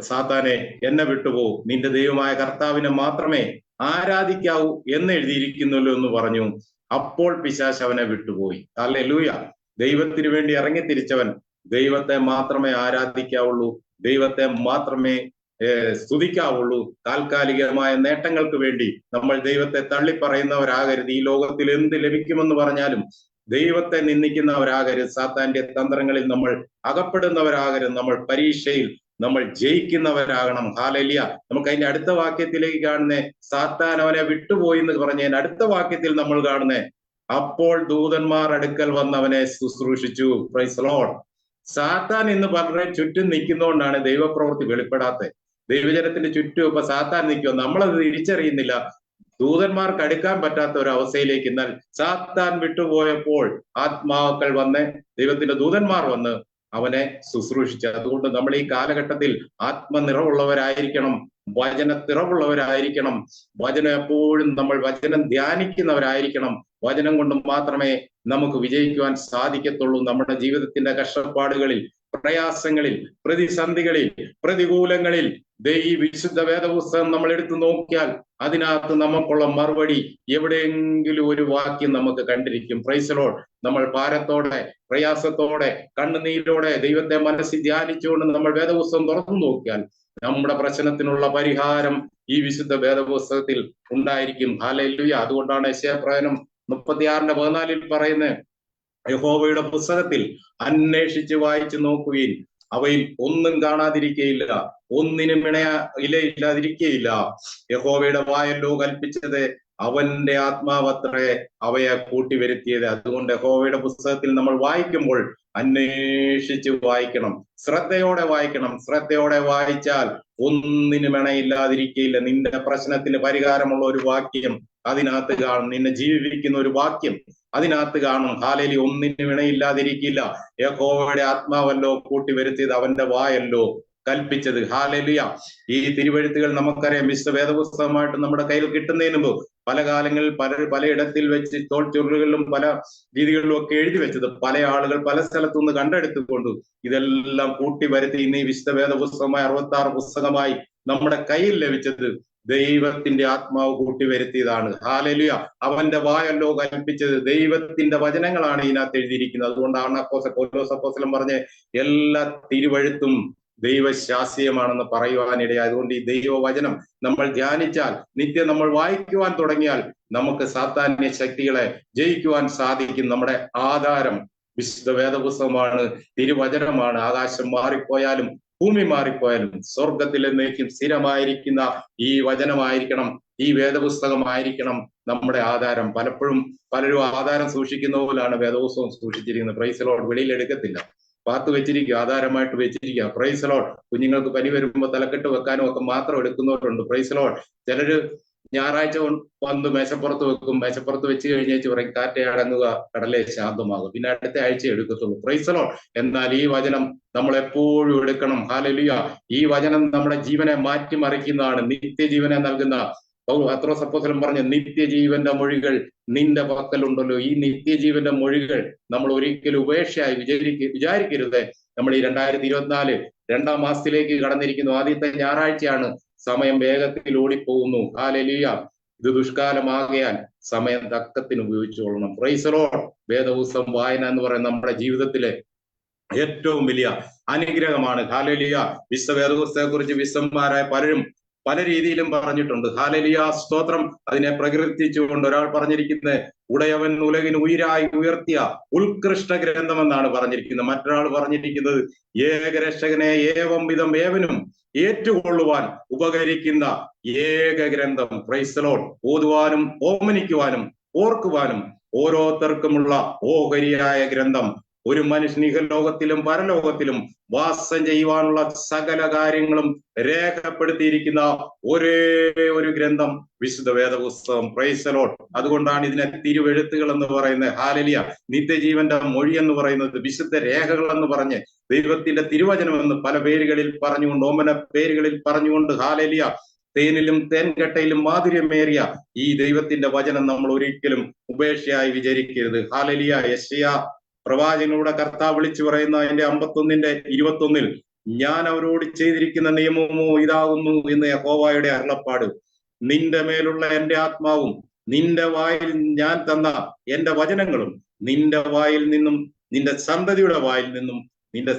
സാത്താനെ എന്നെ വിട്ടുപോ, നിന്റെ ദൈവമായ കർത്താവിനെ മാത്രമേ ആരാധിക്കാവൂ എന്ന് എഴുതിയിരിക്കുന്നല്ലോ എന്ന് പറഞ്ഞു. അപ്പോൾ പിശാച് അവനെ വിട്ടുപോയി. ഹല്ലേലൂയ. ദൈവത്തിന് വേണ്ടി ഇറങ്ങിത്തിരിച്ചവൻ ദൈവത്തെ മാത്രമേ ആരാധിക്കാവുള്ളൂ, ദൈവത്തെ മാത്രമേ സ്തുതിക്കാവുള്ളൂ. താൽക്കാലികമായ നേട്ടങ്ങൾക്ക് വേണ്ടി നമ്മൾ ദൈവത്തെ തള്ളിപ്പറയുന്നവരാകരുത്. ഈ ലോകത്തിൽ എന്ത് ലഭിക്കുമെന്ന് പറഞ്ഞാലും ദൈവത്തെ നിന്ദിക്കുന്നവരാകരുത്. സാത്താന്റെ തന്ത്രങ്ങളിൽ നമ്മൾ അകപ്പെടുന്നവരാകരുത്. നമ്മൾ പരീക്ഷയിൽ നമ്മൾ ജയിക്കുന്നവരാകണം. ഹല്ലേലൂയ. നമുക്ക് അതിന്റെ അടുത്ത വാക്യത്തിലേക്ക് കാണുന്നേ, സാത്താൻ അവനെ വിട്ടുപോയി എന്ന് പറഞ്ഞതിന് അടുത്ത വാക്യത്തിൽ നമ്മൾ കാണുന്നേ, അപ്പോൾ ദൂതന്മാർ അടുക്കൽ വന്നവനെ ശുശ്രൂഷിച്ചു. Praise Lord. സാത്താൻ ഇന്ന് പലരെ ചുറ്റും നിൽക്കുന്നതുകൊണ്ടാണ് ദൈവപ്രവൃത്തി വെളിപ്പെടാത്തത്. ദൈവജനത്തിന്റെ ചുറ്റും ഇപ്പൊ സാത്താൻ നിൽക്കുക, നമ്മളത് തിരിച്ചറിയുന്നില്ല. ദൂതന്മാർക്ക് അടുക്കാൻ പറ്റാത്ത ഒരു അവസ്ഥയിലേക്ക്. എന്നാൽ സാത്താൻ വിട്ടുപോയപ്പോൾ ആത്മാക്കൾ വന്ന്, ദൈവത്തിന്റെ ദൂതന്മാർ വന്ന് അവനെ ശുശ്രൂഷിച്ചു. അതുകൊണ്ട് നമ്മൾ ഈ കാലഘട്ടത്തിൽ ആത്മനിറവുള്ളവരായിരിക്കണം, വചനത്തിറവുള്ളവരായിരിക്കണം. വചനം എപ്പോഴും നമ്മൾ വചനം ധ്യാനിക്കുന്നവരായിരിക്കണം. വചനം കൊണ്ട് മാത്രമേ നമുക്ക് വിജയിക്കുവാൻ സാധിക്കത്തുള്ളൂ. നമ്മുടെ ജീവിതത്തിന്റെ കഷ്ടപ്പാടുകളിൽ, പ്രയാസങ്ങളിൽ, പ്രതിസന്ധികളിൽ, പ്രതികൂലങ്ങളിൽ ഈ വിശുദ്ധ വേദപുസ്തകം നമ്മൾ എടുത്തു നോക്കിയാൽ അതിനകത്ത് നമുക്കുള്ള മറുപടി എവിടെയെങ്കിലും ഒരു വാക്യം നമുക്ക് കണ്ടിരിക്കും. Praise Lord. നമ്മൾ ഭാരത്തോടെ, പ്രയാസത്തോടെ, കണ്ണുനീരോടെ ദൈവത്തെ മനസ്സിൽ ധ്യാനിച്ചുകൊണ്ട് നമ്മൾ വേദപുസ്തകം തുറന്നു നോക്കിയാൽ നമ്മുടെ പ്രശ്നത്തിനുള്ള പരിഹാരം ഈ വിശുദ്ധ വേദപുസ്തകത്തിൽ ഉണ്ടായിരിക്കും. ഹല്ലേലൂയ. അതുകൊണ്ടാണ് യെശയ്യാപ്രവചനം 36:14 പറയുന്നത്, യഹോവയുടെ പുസ്തകത്തിൽ അന്വേഷിച്ച് വായിച്ചു നോക്കുവിൻ, അവയിൽ ഒന്നും കാണാതിരിക്കയില്ല, ഒന്നിനും ഇലയില്ലാതിരിക്കയില്ല. യഹോവയുടെ വായല്ലോ കൽപ്പിച്ചത്, അവന്റെ ആത്മാവത്രേ അവയെ കൂട്ടിവരുത്തിയത്. അതുകൊണ്ട് യഹോവയുടെ പുസ്തകത്തിൽ നമ്മൾ വായിക്കുമ്പോൾ അന്വേഷിച്ച് വായിക്കണം, ശ്രദ്ധയോടെ വായിക്കണം. ശ്രദ്ധയോടെ വായിച്ചാൽ ഒന്നിനും ഇണയില്ലാതിരിക്കയില്ല. നിന്റെ പ്രശ്നത്തിന് പരിഹാരമുള്ള ഒരു വാക്യം അതിനകത്ത് കാണും. നിന്നെ ജീവിപ്പിക്കുന്ന ഒരു വാക്യം അതിനകത്ത് കാണും. ഹല്ലേലൂയ. ഒന്നിനും ഇണയില്ലാതിരിക്കില്ല. യഹോവയുടെ ആത്മാവല്ലോ കൂട്ടിവരുത്തിയത്, അവന്റെ വായല്ലോ കൽപ്പിച്ചത്. ഹല്ലേലൂയ. ഈ തിരുവെഴുത്തുകൾ നമുക്കറിയാം, വിശുദ്ധ വേദപുസ്തകമായിട്ട് നമ്മുടെ കയ്യിൽ കിട്ടുന്നതിന് മുമ്പ് പല കാലങ്ങളിൽ പലയിടത്തിൽ വെച്ച് തോൾ ചുരുളുകളിലും പല രീതികളിലും ഒക്കെ എഴുതി വെച്ചത് പല ആളുകൾ പല സ്ഥലത്തുനിന്ന് കണ്ടെടുത്തുകൊണ്ടു ഇതെല്ലാം കൂട്ടി വരുത്തി ഇന്ന് ഈ വിശുദ്ധ വേദപുസ്തകമായി 66 പുസ്തകമായി നമ്മുടെ കയ്യിൽ ലഭിച്ചത് ദൈവത്തിന്റെ ആത്മാവ് കൂട്ടി വരുത്തിയതാണ്. ഹല്ലേലൂയ. അവന്റെ വായല്ലോ കൽപ്പിച്ചത്. ദൈവത്തിന്റെ വചനങ്ങളാണ് ഇതിനകത്ത് എഴുതിയിരിക്കുന്നത്. അതുകൊണ്ടാണ് പൗലോസ് അപ്പോസ്തലൻ പറഞ്ഞ എല്ലാ തിരുവഴുത്തും ദൈവശാസ്ത്രീയമാണെന്ന് പറയുവാനിടയായി. അതുകൊണ്ട് ഈ ദൈവവചനം നമ്മൾ ധ്യാനിച്ചാൽ, നിത്യം നമ്മൾ വായിക്കുവാൻ തുടങ്ങിയാൽ നമുക്ക് സാത്താന്യ ശക്തികളെ ജയിക്കുവാൻ സാധിക്കും. നമ്മുടെ ആധാരം വിശുദ്ധ വേദപുസ്തകമാണ്, തിരുവചനമാണ്. ആകാശം മാറിപ്പോയാലും ഭൂമി മാറിപ്പോയാലും സ്വർഗത്തിൽ എന്നേക്കും സ്ഥിരമായിരിക്കുന്ന ഈ വചനമായിരിക്കണം, ഈ വേദപുസ്തകമായിരിക്കണം നമ്മുടെ ആധാരം. പലരും ആധാരം സൂക്ഷിക്കുന്ന പോലാണ് വേദപുസ്തകം സൂക്ഷിച്ചിരിക്കുന്നത്. Praise Lord. വെളിയിൽ എടുക്കത്തില്ല, പാത്ത് വെച്ചിരിക്കുക, ആധാരമായിട്ട് വെച്ചിരിക്കുക. Praise Lord. കുഞ്ഞുങ്ങൾക്ക് പനി വരുമ്പോൾ തലക്കെട്ട് വെക്കാനും ഒക്കെ മാത്രം എടുക്കുന്നവരുണ്ട്. Praise Lord. ചിലര് ഞായറാഴ്ച വന്ന് മേശപ്പുറത്ത് വെക്കും, മേശപ്പുറത്ത് വെച്ച് കഴിഞ്ഞേച്ച് പറയും കാറ്റെ അടങ്ങുക, കടലെ ശാന്തമാകും, പിന്നെ അടുത്ത ആഴ്ച എടുക്കത്തുള്ളൂ. Praise Lord. എന്നാൽ ഈ വചനം നമ്മൾ എപ്പോഴും എടുക്കണം. ഹല്ലേലൂയ. ഈ വചനം നമ്മുടെ ജീവനെ മാറ്റിമറിക്കുന്നതാണ്, നിത്യജീവനെ നൽകുന്ന. പത്രോസ് അപ്പോസ്തലൻ പറഞ്ഞ നിത്യജീവന്റെ മൊഴികൾ നിന്റെ പക്കലുണ്ടല്ലോ. ഈ നിത്യജീവന്റെ മൊഴികൾ നമ്മൾ ഒരിക്കലും ഉപേക്ഷയായി വിചാരിക്കരുത്. നമ്മൾ ഈ 2024 2-ാം മാസത്തിലേക്ക് കടന്നിരിക്കുന്നു. ആദ്യത്തെ ഞായറാഴ്ചയാണ്. സമയം വേഗത്തിൽ ഓടിപ്പോകുന്നു. ഹല്ലേലൂയ. ഇത് ദുഷ്കാലമാകയാൽ സമയം തക്കത്തിന് ഉപയോഗിച്ചുകൊള്ളണം. Praise Lord. വേദപുസ്തകം വായന എന്ന് പറയുന്നത് നമ്മുടെ ജീവിതത്തിലെ ഏറ്റവും വലിയ അനുഗ്രഹമാണ്. ഹല്ലേലൂയ. വിശുദ്ധ വേദപുസ്തകത്തെ കുറിച്ച് വിശുദ്ധന്മാരായ പലരും പല രീതിയിലും പറഞ്ഞിട്ടുണ്ട്. ഹല്ലേലൂയ. സ്തോത്രം. അതിനെ പ്രകീർത്തിച്ചുകൊണ്ട് ഒരാൾ പറഞ്ഞിരിക്കുന്നത് ഉടയവൻ ഉലകിന് ഉയിരായി ഉയർത്തിയ ഉത്കൃഷ്ട ഗ്രന്ഥം എന്നാണ് പറഞ്ഞിരിക്കുന്നത്. മറ്റൊരാൾ പറഞ്ഞിരിക്കുന്നത് ഏകരക്ഷകനെ ഏവം വിധം ഏവനും ഏറ്റുകൊള്ളുവാൻ ഉപകരിക്കുന്ന ഏക ഗ്രന്ഥം. Praise Lord. ഓതുവാനും ഓമനിക്കുവാനും ഓർക്കുവാനും ഓരോരുത്തർക്കുമുള്ള ഓഹരിയായ ഗ്രന്ഥം. ഒരു മനുഷ്യൻ ഇഹലോകത്തിലും പരലോകത്തിലും വാസം ചെയ്യുവാനുള്ള സകല കാര്യങ്ങളും രേഖപ്പെടുത്തിയിരിക്കുന്ന ഒരേ ഒരു ഗ്രന്ഥം വിശുദ്ധ വേദപുസ്തകം. Praise Lord. അതുകൊണ്ടാണ് ഇതിനെ തിരുവെഴുത്തുകൾ എന്ന് പറയുന്നത്. ഹല്ലേലൂയ. നിത്യജീവന്റെ മൊഴി എന്ന് പറയുന്നത്, വിശുദ്ധ രേഖകൾ എന്ന് പറഞ്ഞ്, ദൈവത്തിന്റെ തിരുവചനം എന്ന് പല പേരുകളിൽ പറഞ്ഞുകൊണ്ട്, ഓമന പേരുകളിൽ പറഞ്ഞുകൊണ്ട്, ഹല്ലേലൂയ, തേനിലും തേൻകട്ടയിലും മാധുര്യമേറിയ ഈ ദൈവത്തിന്റെ വചനം നമ്മൾ ഒരിക്കലും ഉപേക്ഷയായി വിചാരിക്കരുത്. ഹല്ലേലൂയ. യെശയ്യാ പ്രവാചകനോട് കർത്താവ് വിളിച്ചു പറയുന്ന അതിന്റെ 51:21 ഞാൻ അവരോട് ചെയ്തിരിക്കുന്ന നിയമമോ ഇതാകുന്നു എന്ന് യഹോവയുടെ അരുളപ്പാട്. നിന്റെ മേലുള്ള എന്റെ ആത്മാവും നിന്റെ വായിൽ ഞാൻ തന്ന എന്റെ വചനങ്ങളും നിന്റെ വായിൽ നിന്നും നിന്റെ സന്തതിയുടെ വായിൽ നിന്നും നിന്റെ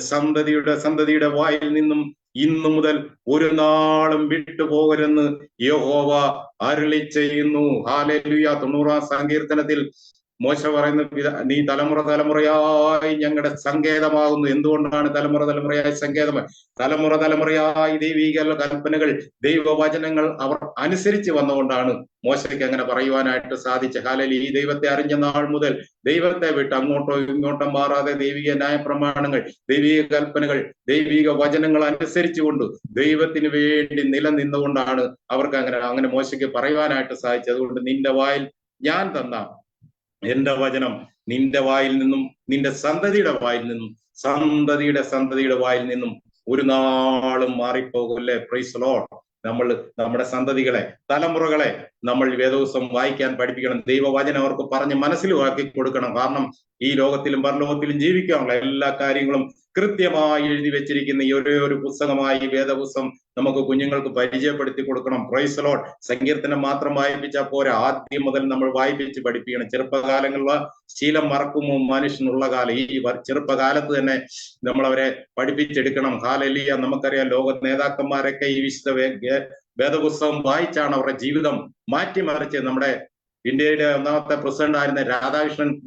സന്തതിയുടെ വായിൽ നിന്നും ഇന്നു മുതൽ ഒരു നാളും വിട്ടുപോകരുതെന്ന് യഹോവ അരുളി ചെയ്യുന്നു. ഹല്ലേലൂയ. 90-ാം സങ്കീർത്തനത്തിൽ മോശ പറയുന്നു, നീ തലമുറ തലമുറയായി ഞങ്ങളുടെ സങ്കേതമാകുന്നു. എന്തുകൊണ്ടാണ് തലമുറ തലമുറയായി സങ്കേതമായി? തലമുറ തലമുറയായി ദൈവിക കൽപ്പനകൾ ദൈവവചനങ്ങൾ അവർ അനുസരിച്ച് വന്നുകൊണ്ടാണ് മോശയ്ക്ക് അങ്ങനെ പറയുവാനായിട്ട് സാധിച്ചത്. ഹല്ലേലൂയ. ഈ ദൈവത്തെ അറിഞ്ഞ നാൾ മുതൽ ദൈവത്തെ വിട്ട് അങ്ങോട്ടോ ഇങ്ങോട്ടോ മാറാതെ ദൈവിക ന്യായപ്രമാണങ്ങൾ, ദൈവിക കൽപ്പനകൾ, ദൈവിക വചനങ്ങൾ അനുസരിച്ചുകൊണ്ട് ദൈവത്തിന് വേണ്ടി നിലനിന്നുകൊണ്ടാണ് അവർക്ക് അങ്ങനെ മോശയ്ക്ക് പറയുവാനായിട്ട് സാധിച്ചത്. അതുകൊണ്ട് നിന്റെ വായിൽ ഞാൻ തന്ന എന്റെ വചനം നിന്റെ വായിൽ നിന്നും നിന്റെ സന്തതിയുടെ വായിൽ നിന്നും സന്തതിയുടെ വായിൽ നിന്നും ഒരു നാളും മാറിപ്പോകല്ലേ. Price Lord. നമ്മൾ നമ്മുടെ സന്തതികളെ, തലമുറകളെ നമ്മൾ വേദോസം വായിക്കാൻ പഠിപ്പിക്കണം. ദൈവവചനം അവർക്ക് പറഞ്ഞ് മനസ്സിലാക്കി കൊടുക്കണം. കാരണം ഈ ലോകത്തിലും പരലോകത്തിലും ജീവിക്കാനുള്ള എല്ലാ കാര്യങ്ങളും കൃത്യമായി എഴുതി വെച്ചിരിക്കുന്ന ഈ ഒരു പുസ്തകമായി വേദപുസ്തകം നമുക്ക് കുഞ്ഞുങ്ങൾക്ക് പരിചയപ്പെടുത്തി കൊടുക്കണം. Praise Lord. സങ്കീർത്തനം മാത്രം വായിപ്പിച്ചാൽ പോരാ, ആദ്യം മുതൽ നമ്മൾ വായിപ്പിച്ച് പഠിപ്പിക്കണം. ചെറുപ്പകാലങ്ങളിലുള്ള ശീലം മറക്കുമോ മനുഷ്യനുള്ള കാലം. ഈ ചെറുപ്പകാലത്ത് തന്നെ നമ്മൾ അവരെ പഠിപ്പിച്ചെടുക്കണം. ഹല്ലേലൂയ. നമുക്കറിയാം, ലോക നേതാക്കന്മാരൊക്കെ ഈ വിശുദ്ധ വേദപുസ്തകം വായിച്ചാണ് അവരുടെ ജീവിതം മാറ്റിമറിച്ച്. നമ്മുടെ ഇന്ത്യയുടെ ഒന്നാമത്തെ പ്രസിഡന്റ് ആയിരുന്ന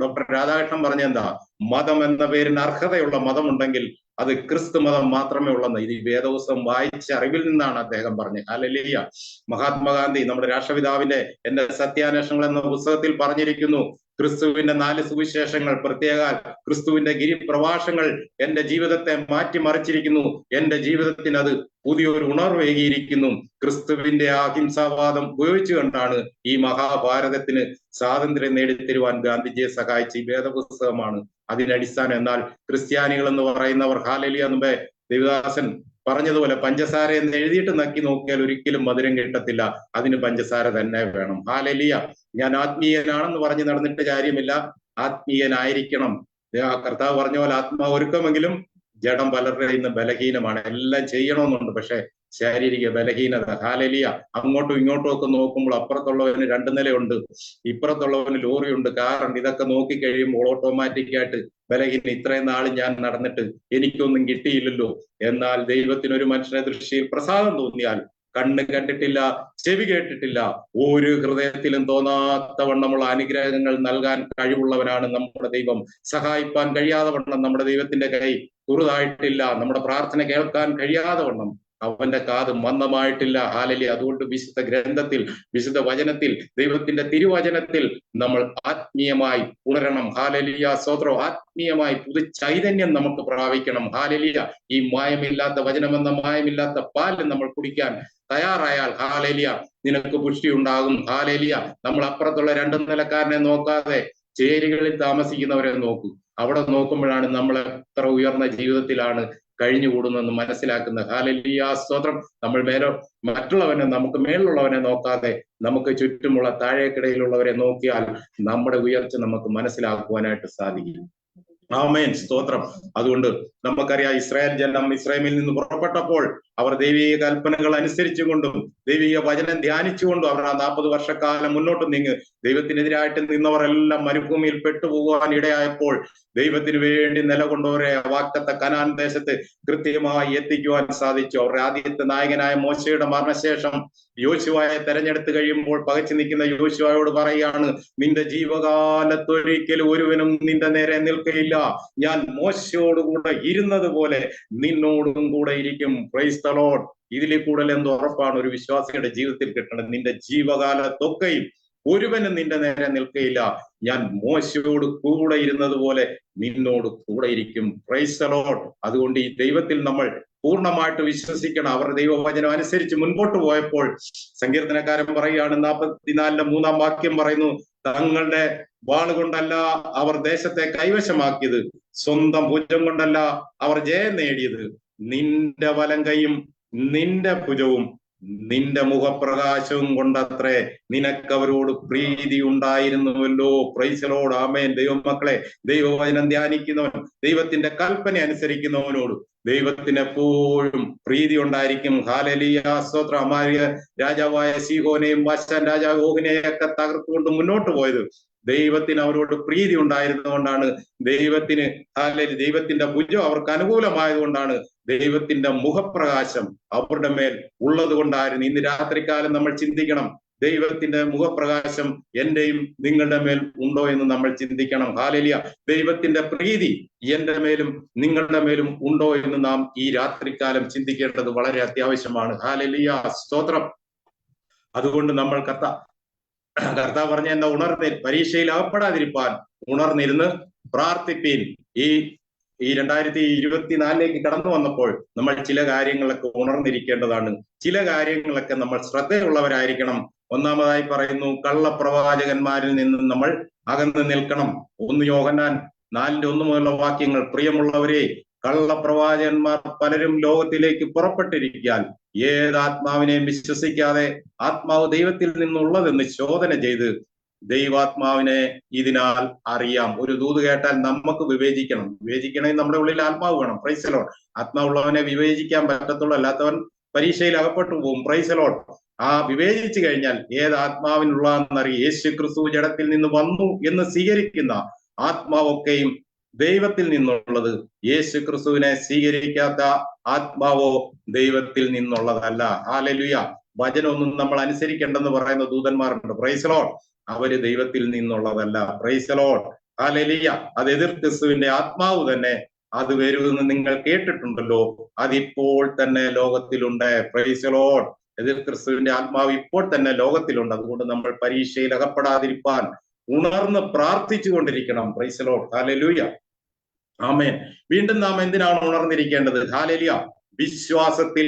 ഡോക്ടർ രാധാകൃഷ്ണൻ പറഞ്ഞെന്താ, മതം എന്ന പേരിന് അർഹതയുള്ള മതമുണ്ടെങ്കിൽ അത് ക്രിസ്തു മതം മാത്രമേ ഉള്ളെന്ന്. ഇത് വേദപുസ്തകം വായിച്ച അറിവിൽ നിന്നാണ് അദ്ദേഹം പറഞ്ഞത്. ഹല്ലേലൂയ. മഹാത്മാഗാന്ധി നമ്മുടെ രാഷ്ട്രപിതാവിന്റെ എന്റെ സത്യാന്വേഷണങ്ങൾ എന്ന പുസ്തകത്തിൽ പറഞ്ഞിരിക്കുന്നു, ക്രിസ്തുവിന്റെ 4 സുവിശേഷങ്ങൾ, പ്രത്യേക ക്രിസ്തുവിന്റെ ഗിരിപ്രഭാഷങ്ങൾ എന്റെ ജീവിതത്തെ മാറ്റിമറിച്ചിരിക്കുന്നു. എന്റെ ജീവിതത്തിന് അത് പുതിയൊരു ഉണർവേകിയിരിക്കുന്നു. ക്രിസ്തുവിന്റെ അഹിംസാവാദം ഉപയോഗിച്ചു കൊണ്ടാണ് ഈ മഹാഭാരതത്തിന് സ്വാതന്ത്ര്യം നേടിത്തരുവാൻ ഗാന്ധിജിയെ സഹായിച്ച ഈ വേദപുസ്തകമാണ് അതിനടിസ്ഥാനം. എന്നാൽ ക്രിസ്ത്യാനികൾ എന്ന് പറയുന്നവർ, ഹല്ലേലൂയ, മുമ്പേ ദേവദാസൻ പറഞ്ഞതുപോലെ പഞ്ചസാര എന്ന് എഴുതിയിട്ട് നക്കി നോക്കിയാൽ ഒരിക്കലും മധുരം കിട്ടത്തില്ല. അതിന് പഞ്ചസാര തന്നെ വേണം. ഹല്ലേലൂയ. ഞാൻ ആത്മീയനാണെന്ന് പറഞ്ഞ് നടന്നിട്ട് കാര്യമില്ല, ആത്മീയനായിരിക്കണം. കർത്താവ് പറഞ്ഞ പോലെ ആത്മാവ് ഒരുക്കമെങ്കിലും ജഡം പലരുടെ ഇന്ന് ബലഹീനമാണ്. എല്ലാം ചെയ്യണമെന്നുണ്ട്, പക്ഷെ ശാരീരിക ബലഹീനത. ഹല്ലേലൂയ. അങ്ങോട്ടും ഇങ്ങോട്ടും ഒക്കെ നോക്കുമ്പോൾ അപ്പുറത്തുള്ളവന് 2 നിലയുണ്ട്, ഇപ്പുറത്തുള്ളവന് ലോറിയുണ്ട്, കാറുണ്ട്. ഇതൊക്കെ നോക്കി കഴിയുമ്പോൾ ഓട്ടോമാറ്റിക്കായിട്ട് ബലഹീന. ഇത്രയും നാൾ ഞാൻ നടന്നിട്ട് എനിക്കൊന്നും കിട്ടിയില്ലല്ലോ. എന്നാൽ ദൈവത്തിനൊരു മനുഷ്യനെ ദൃഷ്ടിയിൽ പ്രസാദം തോന്നിയാൽ കണ്ണ് കണ്ടിട്ടില്ല, ചെവി കേട്ടിട്ടില്ല, ഒരു ഹൃദയത്തിലും തോന്നാത്ത വണ്ണമുള്ള അനുഗ്രഹങ്ങൾ നൽകാൻ കഴിവുള്ളവനാണ് നമ്മുടെ ദൈവം. സഹായിപ്പാൻ കഴിയാതെ വണ്ണം നമ്മുടെ ദൈവത്തിന്റെ കൈ കുറുതായിട്ടില്ല. നമ്മുടെ പ്രാർത്ഥന കേൾക്കാൻ കഴിയാതെ വണ്ണം അവന്റെ കാത് മന്ദമായിട്ടില്ല. ഹല്ലേലൂയ. അതുകൊണ്ട് വിശുദ്ധ ഗ്രന്ഥത്തിൽ, വിശുദ്ധ വചനത്തിൽ, ദൈവത്തിന്റെ തിരുവചനത്തിൽ നമ്മൾ ആത്മീയമായി ഉണരണം. ഹല്ലേലൂയ. സ്തോത്രം. ആത്മീയമായി പുതു ചൈതന്യം നമുക്ക് പ്രാപിക്കണം. ഹല്ലേലൂയ. ഈ മായമില്ലാത്ത വചനമെന്ന മായമില്ലാത്ത പാൽ നമ്മൾ കുടിക്കാൻ തയ്യാറായാൽ, ഹല്ലേലൂയ, നിനക്ക് പുഷ്ടി ഉണ്ടാകും. ഹല്ലേലൂയ. നമ്മൾ അപ്പുറത്തുള്ള 2 നിലക്കാരനെ നോക്കാതെ ചേരികളിൽ താമസിക്കുന്നവരെ നോക്കൂ. അവിടെ നോക്കുമ്പോഴാണ് നമ്മൾ എത്ര ഉയർന്ന ജീവിതത്തിലാണ് കഴിഞ്ഞുകൂടുന്നെന്ന് മനസ്സിലാക്കുന്നത്. ഹല്ലേലൂയ. സ്തോത്രം. നമ്മൾ മറ്റുള്ളവനെ, നമുക്ക് മേളിലുള്ളവനെ നോക്കാതെ നമുക്ക് ചുറ്റുമുള്ള താഴേക്കിടയിലുള്ളവരെ നോക്കിയാൽ നമ്മുടെ ഉയർച്ച നമുക്ക് മനസ്സിലാക്കുവാനായിട്ട് സാധിക്കും. ആമേൻ. സ്തോത്രം. അതുകൊണ്ട് നമുക്കറിയാം, ഇസ്രായേൽ ജനം ഇസ്രായേലിൽ നിന്ന് പുറപ്പെട്ടപ്പോൾ അവർ ദൈവിക കൽപ്പനകൾ അനുസരിച്ചുകൊണ്ടും ദൈവിക വചനം ധ്യാനിച്ചുകൊണ്ടും അവർ ആ 40 വർഷക്കാലം മുന്നോട്ട് നീങ്ങി. ദൈവത്തിനെതിരായിട്ട് നിന്നവർ എല്ലാം മരുഭൂമിയിൽ പെട്ടുപോകുവാൻ ഇടയായപ്പോൾ ദൈവത്തിന് വേണ്ടി നിലകൊണ്ടവരെ വാഗ്ദത്ത കനാൻ ദേശത്ത് കൃത്യമായി എത്തിക്കുവാൻ സാധിച്ചു. അവരുടെ ആദ്യത്തെ നായകനായ മോശയുടെ മരണശേഷം യോശുവയെ തെരഞ്ഞെടുത്ത് കഴിയുമ്പോൾ പകച്ചു നിൽക്കുന്ന യോശുവയോട് പറയുകയാണ്, നിന്റെ ജീവകാലത്തൊരിക്കലും ഒരുവനും നിന്റെ നേരെ നിൽക്കയില്ല. ഞാൻ മോശയോടുകൂടെ ഇരുന്നത് പോലെ നിന്നോടും കൂടെ ഇരിക്കും. Price the Lord. ഇതിൽ കൂടുതൽ എന്തോ ഉറപ്പാണ് ഒരു വിശ്വാസിയുടെ ജീവിതത്തിൽ കിട്ടണം. നിന്റെ ജീവകാലത്തൊക്കെയും ഒരുവനും നിന്റെ നേരെ നിൽക്കയില്ല. ഞാൻ മോശയോട് കൂടെ ഇരുന്നത് പോലെ നിന്നോട് കൂടെ ഇരിക്കും. Price the Lord. അതുകൊണ്ട് ഈ ദൈവത്തിൽ നമ്മൾ പൂർണ്ണമായിട്ട് വിശ്വസിക്കണം. അവരുടെ ദൈവവചനം അനുസരിച്ച് മുൻപോട്ട് പോയപ്പോൾ സങ്കീർത്തനക്കാരൻ പറയുകയാണ്, 44-3 വാക്യം പറയുന്നു, തങ്ങളുടെ വാളുകൊണ്ടല്ല അവർ ദേശത്തെ കൈവശമാക്കിയത്, സ്വന്തം ഭുജം കൊണ്ടല്ല അവർ ജയം നേടിയത്, നിന്റെ വലം കൈയും നിന്റെ ഭുജവും നിന്റെ മുഖപ്രകാശവും കൊണ്ടത്രേ നിനക്കവരോട് പ്രീതി ഉണ്ടായിരുന്നുവല്ലോ. പ്രൈസലോട്. ആമേൻ. ദൈവമക്കളെ, ദൈവവചനം ധ്യാനിക്കുന്നവൻ, ദൈവത്തിന്റെ കൽപ്പന അനുസരിക്കുന്നവനോട് ദൈവത്തിന് എപ്പോഴും പ്രീതി ഉണ്ടായിരിക്കും. ഹാലലിയ സ്തോത്രം. അമാരിയ രാജാവായ സീഹോനെയും ബാശാൻ രാജാവ് ഓഹിനെയൊക്കെ തകർത്തുകൊണ്ട് മുന്നോട്ട് പോയത് ദൈവത്തിന് അവരോട് പ്രീതി ഉണ്ടായിരുന്നുകൊണ്ടാണ്. ദൈവത്തിന്റെ ഭുജം അവർക്ക് അനുകൂലമായതുകൊണ്ടാണ്. ദൈവത്തിന്റെ മുഖപ്രകാശം അവരുടെ മേൽ ഉള്ളത് കൊണ്ടായിരുന്നു. ഇന്ന് രാത്രികാലം നമ്മൾ ചിന്തിക്കണം, ദൈവത്തിന്റെ മുഖപ്രകാശം എന്റെയും നിങ്ങളുടെ മേൽ ഉണ്ടോ എന്ന് നമ്മൾ ചിന്തിക്കണം. ഹാലലിയ. ദൈവത്തിന്റെ പ്രീതി എന്റെ മേലും നിങ്ങളുടെ മേലും ഉണ്ടോ എന്ന് നാം ഈ രാത്രികാലം ചിന്തിക്കേണ്ടത് വളരെ അത്യാവശ്യമാണ്. ഹാലലിയ സ്തോത്രം. അതുകൊണ്ട് നമ്മൾ കർത്താവ് പറഞ്ഞ എന്താ? പരീക്ഷയിൽ അകപ്പെടാതിരിപ്പാൻ ഉണർന്നിരുന്ന് പ്രാർത്ഥിപ്പീൻ. ഈ 2024 കടന്നു വന്നപ്പോൾ നമ്മൾ ചില കാര്യങ്ങളൊക്കെ ഉണർന്നിരിക്കേണ്ടതാണ്. ചില കാര്യങ്ങളൊക്കെ നമ്മൾ ശ്രദ്ധയുള്ളവരായിരിക്കണം. ഒന്നാമതായി പറയുന്നു, കള്ളപ്രവാചകന്മാരിൽ നിന്നും നമ്മൾ അകന്നു നിൽക്കണം. 1 യോഹന്നാൻ 4:1 മുതലുള്ള വാക്യങ്ങൾ. പ്രിയമുള്ളവരെ, കള്ളപ്രവാചകന്മാർ പലരും ലോകത്തിലേക്ക് പുറപ്പെട്ടിരിക്കാൻ ഏതാത്മാവിനെയും വിശ്വസിക്കാതെ ആത്മാവ് ദൈവത്തിൽ നിന്നുള്ളതെന്ന് ശോധന ചെയ്ത് ദൈവാത്മാവിനെ ഇതിനാൽ അറിയാം. ഒരു ദൂത് കേട്ടാൽ നമുക്ക് വിവേചിക്കണം. വിവേചിക്കണമെങ്കിൽ നമ്മുടെ ഉള്ളിൽ ആത്മാവ് വേണം. Praise Lord. ആത്മാവുള്ളവനെ വിവേചിക്കാൻ പറ്റത്തുള്ളൂ, അല്ലാത്തവൻ പരീക്ഷയിൽ അകപ്പെട്ടു പോകും. Praise Lord. ആ വിവേചിച്ചു കഴിഞ്ഞാൽ ഏത് ആത്മാവിനുള്ളതെന്നറിയും. യേശു ക്രിസ്തു ജഡത്തിൽ നിന്ന് വന്നു എന്ന് സ്വീകരിക്കുന്ന ആത്മാവൊക്കെയും ദൈവത്തിൽ നിന്നുള്ളത്. യേശു ക്രിസ്തുവിനെ സ്വീകരിക്കാത്ത ആത്മാവോ ദൈവത്തിൽ നിന്നുള്ളതല്ല. ഹല്ലേലൂയ. വചനമൊന്നും നമ്മൾ അനുസരിക്കേണ്ടെന്ന് പറയുന്ന ദൂതന്മാരുണ്ട്. Praise Lord. അവര് ദൈവത്തിൽ നിന്നുള്ളതല്ല. Price Lord. ഹല്ലേലൂയ. അത് എതിർ ക്രിസ്തുവിന്റെ ആത്മാവ് തന്നെ അത് വരുമെന്ന് നിങ്ങൾ കേട്ടിട്ടുണ്ടല്ലോ, അതിപ്പോൾ തന്നെ ലോകത്തിലുണ്ട്. Praise Lord. എതിർ ക്രിസ്തുവിന്റെ ആത്മാവ് ഇപ്പോൾ തന്നെ ലോകത്തിലുണ്ട്. അതുകൊണ്ട് നമ്മൾ പരീക്ഷയിൽ അകപ്പെടാതിരിപ്പാൻ ഉണർന്ന് പ്രാർത്ഥിച്ചു കൊണ്ടിരിക്കണം. Praise Lord. ഹല്ലേലൂയ. ആമേൻ. വീണ്ടും നാം എന്തിനാണ് ഉണർന്നിരിക്കേണ്ടത്? ഹാലലിയ. വിശ്വാസത്തിൽ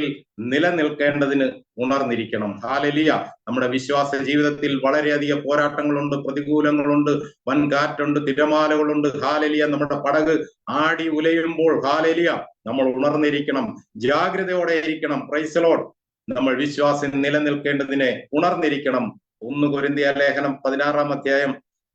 നിലനിൽക്കേണ്ടതിന് ഉണർന്നിരിക്കണം. ഹാലലിയ. നമ്മുടെ വിശ്വാസ ജീവിതത്തിൽ വളരെയധികം പോരാട്ടങ്ങളുണ്ട്, പ്രതികൂലങ്ങളുണ്ട്, വൻകാറ്റുണ്ട്, തിരമാലകളുണ്ട്. ഹാലലിയ. നമ്മുടെ പടക് ആടി ഉലയുമ്പോൾ ഹാലലിയ നമ്മൾ ഉണർന്നിരിക്കണം, ജാഗ്രതയോടെ ഇരിക്കണം. Praise Lord. നമ്മൾ വിശ്വാസം നിലനിൽക്കേണ്ടതിനെ ഉണർന്നിരിക്കണം. 1 കൊരിന്ത്യർ ലേഖനം 16-ാം അധ്യായം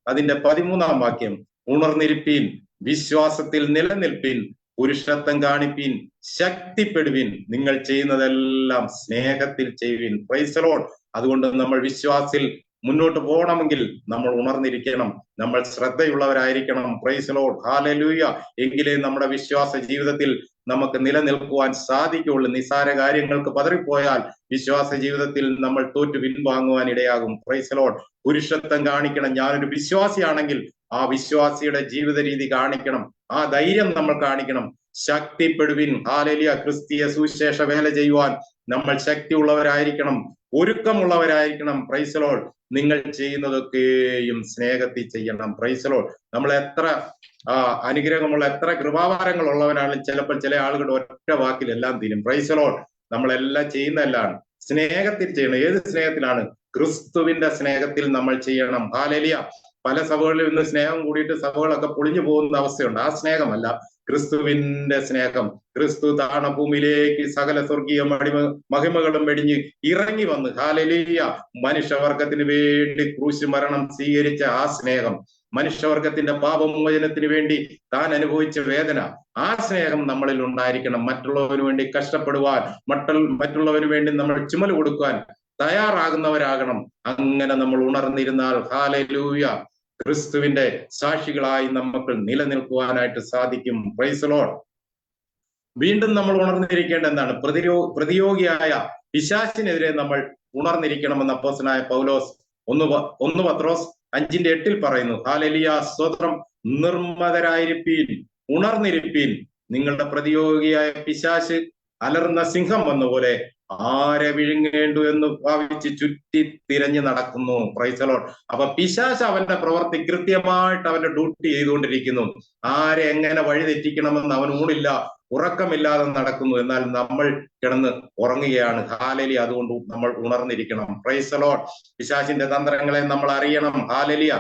അതിന്റെ 13-ാം വാക്യം. ഉണർന്നിരിപ്പീൻ, വിശ്വാസത്തിൽ നിലനിൽപ്പീൻ, പുരുഷത്വം കാണിപ്പീൻ, ശക്തിപ്പെടുവീൻ, നിങ്ങൾ ചെയ്യുന്നതെല്ലാം സ്നേഹത്തിൽ ചെയ്യുവീൻ. Praise Lord. അതുകൊണ്ട് നമ്മൾ വിശ്വാസത്തിൽ മുന്നോട്ട് പോകണമെങ്കിൽ നമ്മൾ ഉണർന്നിരിക്കണം, നമ്മൾ ശ്രദ്ധയുള്ളവരായിരിക്കണം. Price Lord. ഹല്ലേലൂയ. എങ്കിലേ നമ്മുടെ വിശ്വാസ ജീവിതത്തിൽ നമുക്ക് നിലനിൽക്കുവാൻ സാധിക്കുള്ളൂ. നിസ്സാര കാര്യങ്ങൾക്ക് പതറിപ്പോയാൽ വിശ്വാസ ജീവിതത്തിൽ നമ്മൾ തോറ്റു പിൻവാങ്ങുവാൻ ഇടയാകും. Praise Lord. പുരുഷത്വം കാണിക്കണം. ഞാനൊരു വിശ്വാസിയാണെങ്കിൽ ആ വിശ്വാസിയുടെ ജീവിത രീതി കാണിക്കണം, ആ ധൈര്യം നമ്മൾ കാണിക്കണം. ശക്തിപ്പെടുവിൻ. ഹാലലിയ. ക്രിസ്തീയ സുവിശേഷ വേല ചെയ്യുവാൻ നമ്മൾ ശക്തിയുള്ളവരായിരിക്കണം, ഒരുക്കമുള്ളവരായിരിക്കണം. Praise Lord. നിങ്ങൾ ചെയ്യുന്നതൊക്കെയും സ്നേഹത്തിൽ ചെയ്യണം. Praise Lord. നമ്മൾ എത്ര അനുഗ്രഹമുള്ള, എത്ര കൃപാവാരങ്ങൾ ഉള്ളവനാണ്, ചിലപ്പോൾ ചില ആളുകളുടെ ഒറ്റ വാക്കിൽ എല്ലാം തീരും. Praise Lord. നമ്മളെല്ലാം ചെയ്യുന്നതെല്ലാം സ്നേഹത്തിൽ ചെയ്യണം. ഏത് സ്നേഹത്തിലാണ്? ക്രിസ്തുവിന്റെ സ്നേഹത്തിൽ നമ്മൾ ചെയ്യണം. ഹാലലിയ. പല സഭകളിൽ ഇന്ന് സ്നേഹം കൂടിയിട്ട് സഭകളൊക്കെ പൊളിഞ്ഞു പോകുന്ന അവസ്ഥയുണ്ട്. ആ സ്നേഹമല്ല, ക്രിസ്തുവിന്റെ സ്നേഹം. ക്രിസ്തു താണഭൂമിയിലേക്ക് സകല സ്വർഗീയ മഹിമകളും വെടിഞ്ഞ് ഇറങ്ങി വന്ന് ഹാലലിയ മനുഷ്യവർഗത്തിന് വേണ്ടി ക്രൂശ് മരണം സ്വീകരിച്ച ആ സ്നേഹം, മനുഷ്യവർഗത്തിന്റെ പാപമോചനത്തിന് വേണ്ടി താൻ അനുഭവിച്ച വേദന, ആ സ്നേഹം നമ്മളിൽ ഉണ്ടായിരിക്കണം. മറ്റുള്ളവന് വേണ്ടി കഷ്ടപ്പെടുവാൻ, മറ്റുള്ളവന് വേണ്ടി നമ്മൾ ചുമല് കൊടുക്കുവാൻ തയ്യാറാകുന്നവരാകണം. അങ്ങനെ നമ്മൾ ഉണർന്നിരുന്നാൽ ഹാലലൂയ ക്രിസ്തുവിന്റെ സാക്ഷികളായി നമുക്ക് നിലനിൽക്കുവാനായിട്ട് സാധിക്കും. Praise Lord. വീണ്ടും നമ്മൾ ഉണർന്നിരിക്കേണ്ട എന്താണ്? പ്രതിയോഗിയായ പിശാചിനെതിരെ നമ്മൾ ഉണർന്നിരിക്കണമെന്ന് അപ്പോസ്തലനായ പൗലോസ് 1 പത്രോസ് 5:8 പറയുന്നു. ഹാലലിയ സ്തോത്രം. നിർമ്മതരായിരിപ്പീൻ, ഉണർന്നിരിപ്പീൻ. നിങ്ങളുടെ പ്രതിയോഗിയായ പിശാച് അലർന്ന സിംഹം വന്ന പോലെ ആരെ വിഴുങ്ങേണ്ടു എന്ന് ഭാവിച്ച് ചുറ്റി തിരഞ്ഞു നടക്കുന്നു. Praise Lord. അപ്പൊ പിശാച് അവന്റെ പ്രവൃത്തി കൃത്യമായിട്ട് അവന്റെ ഡ്യൂട്ടി ചെയ്തുകൊണ്ടിരിക്കുന്നു. ആരെ എങ്ങനെ വഴിതെറ്റിക്കണമെന്ന് അവൻ ഊണില്ല, ഉറക്കമില്ലാതെ നടക്കുന്നു. എന്നാൽ നമ്മൾ കിടന്ന് ഉറങ്ങുകയാണ്. ഹാലലി. അതുകൊണ്ട് നമ്മൾ ഉണർന്നിരിക്കണം. Praise Lord. പിശാചിന്റെ തന്ത്രങ്ങളെ നമ്മൾ അറിയണം. ഹാലലിയ.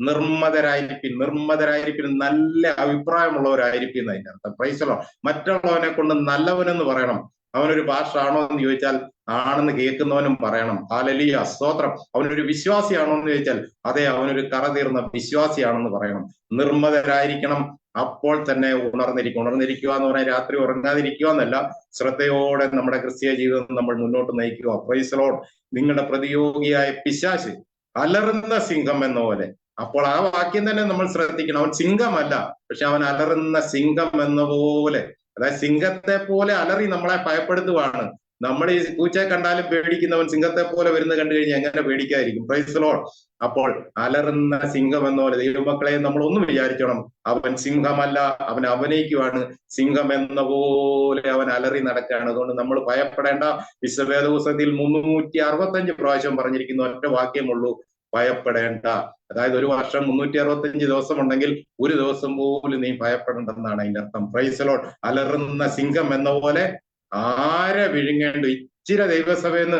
നിർമ്മതരായിരിക്കും, നല്ല അഭിപ്രായമുള്ളവരായിരിക്കും അതിന്റെ അർത്ഥം. Praise Lord. മറ്റുള്ളവനെ കൊണ്ട് നല്ലവനെന്ന് പറയണം. അവനൊരു ഭാഷ ആണോ എന്ന് ചോദിച്ചാൽ ആണെന്ന് കേൾക്കുന്നവനും പറയണം ഹല്ലേലൂയ സ്തോത്രം. അവനൊരു വിശ്വാസിയാണോ എന്ന് ചോദിച്ചാൽ അതെ, അവനൊരു കറതീർന്ന വിശ്വാസിയാണെന്ന് പറയണം. നിർമ്മതരായിരിക്കണം, അപ്പോൾ തന്നെ ഉണർന്നിരിക്കും. ഉണർന്നിരിക്കുക എന്ന് പറഞ്ഞാൽ രാത്രി ഉറങ്ങാതിരിക്കുക എന്നല്ല, ശ്രദ്ധയോടെ നമ്മുടെ ക്രിസ്തീയ ജീവിതം നമ്മൾ മുന്നോട്ട് നയിക്കുക. Price the Lord. നിങ്ങളുടെ പ്രതിയോഗിയായ പിശാച് അലറുന്ന സിംഹം എന്ന പോലെ. അപ്പോൾ ആ വാക്യം തന്നെ നമ്മൾ ശ്രദ്ധിക്കണം. അവൻ സിംഹമല്ല, പക്ഷെ അവൻ അലറുന്ന സിംഹം എന്ന പോലെ, അതായത് സിംഹത്തെ പോലെ അലറി നമ്മളെ ഭയപ്പെടുത്തുവാണ്. നമ്മൾ ഈ പൂച്ചയെ കണ്ടാലും പേടിക്കുന്നവൻ സിംഹത്തെ പോലെ വരുന്ന കണ്ടു കഴിഞ്ഞാൽ എങ്ങനെ പേടിക്കാതിരിക്കും? Price the Lord. അപ്പോൾ അലറുന്ന സിംഹം എന്ന പോലെ ദൈവമക്കളെ നമ്മൾ ഒന്നും വിചാരിക്കണം, അവൻ സിംഹമല്ല, അവൻ അഭിനയിക്കുവാണ്. സിംഹം എന്ന പോലെ അവൻ അലറി നടക്കുകയാണ്. അതുകൊണ്ട് നമ്മൾ ഭയപ്പെടേണ്ട. വിശ്വവേദപുസ്തകത്തിൽ 365 പ്രാവശ്യം പറഞ്ഞിരിക്കുന്ന ഒറ്റ വാക്യമുള്ളൂ, ഭയപ്പെടേണ്ട. അതായത് ഒരു വർഷം 365 ദിവസം ഉണ്ടെങ്കിൽ ഒരു ദിവസം പോലും നീ ഭയപ്പെടേണ്ടെന്നാണ് അതിന്റെ അർത്ഥം. Price the Lord. അലറുന്ന സിംഹം എന്ന പോലെ ആരെ വിഴുങ്ങേണ്ടു. ഇച്ചിരി ദൈവസഭയെന്ന്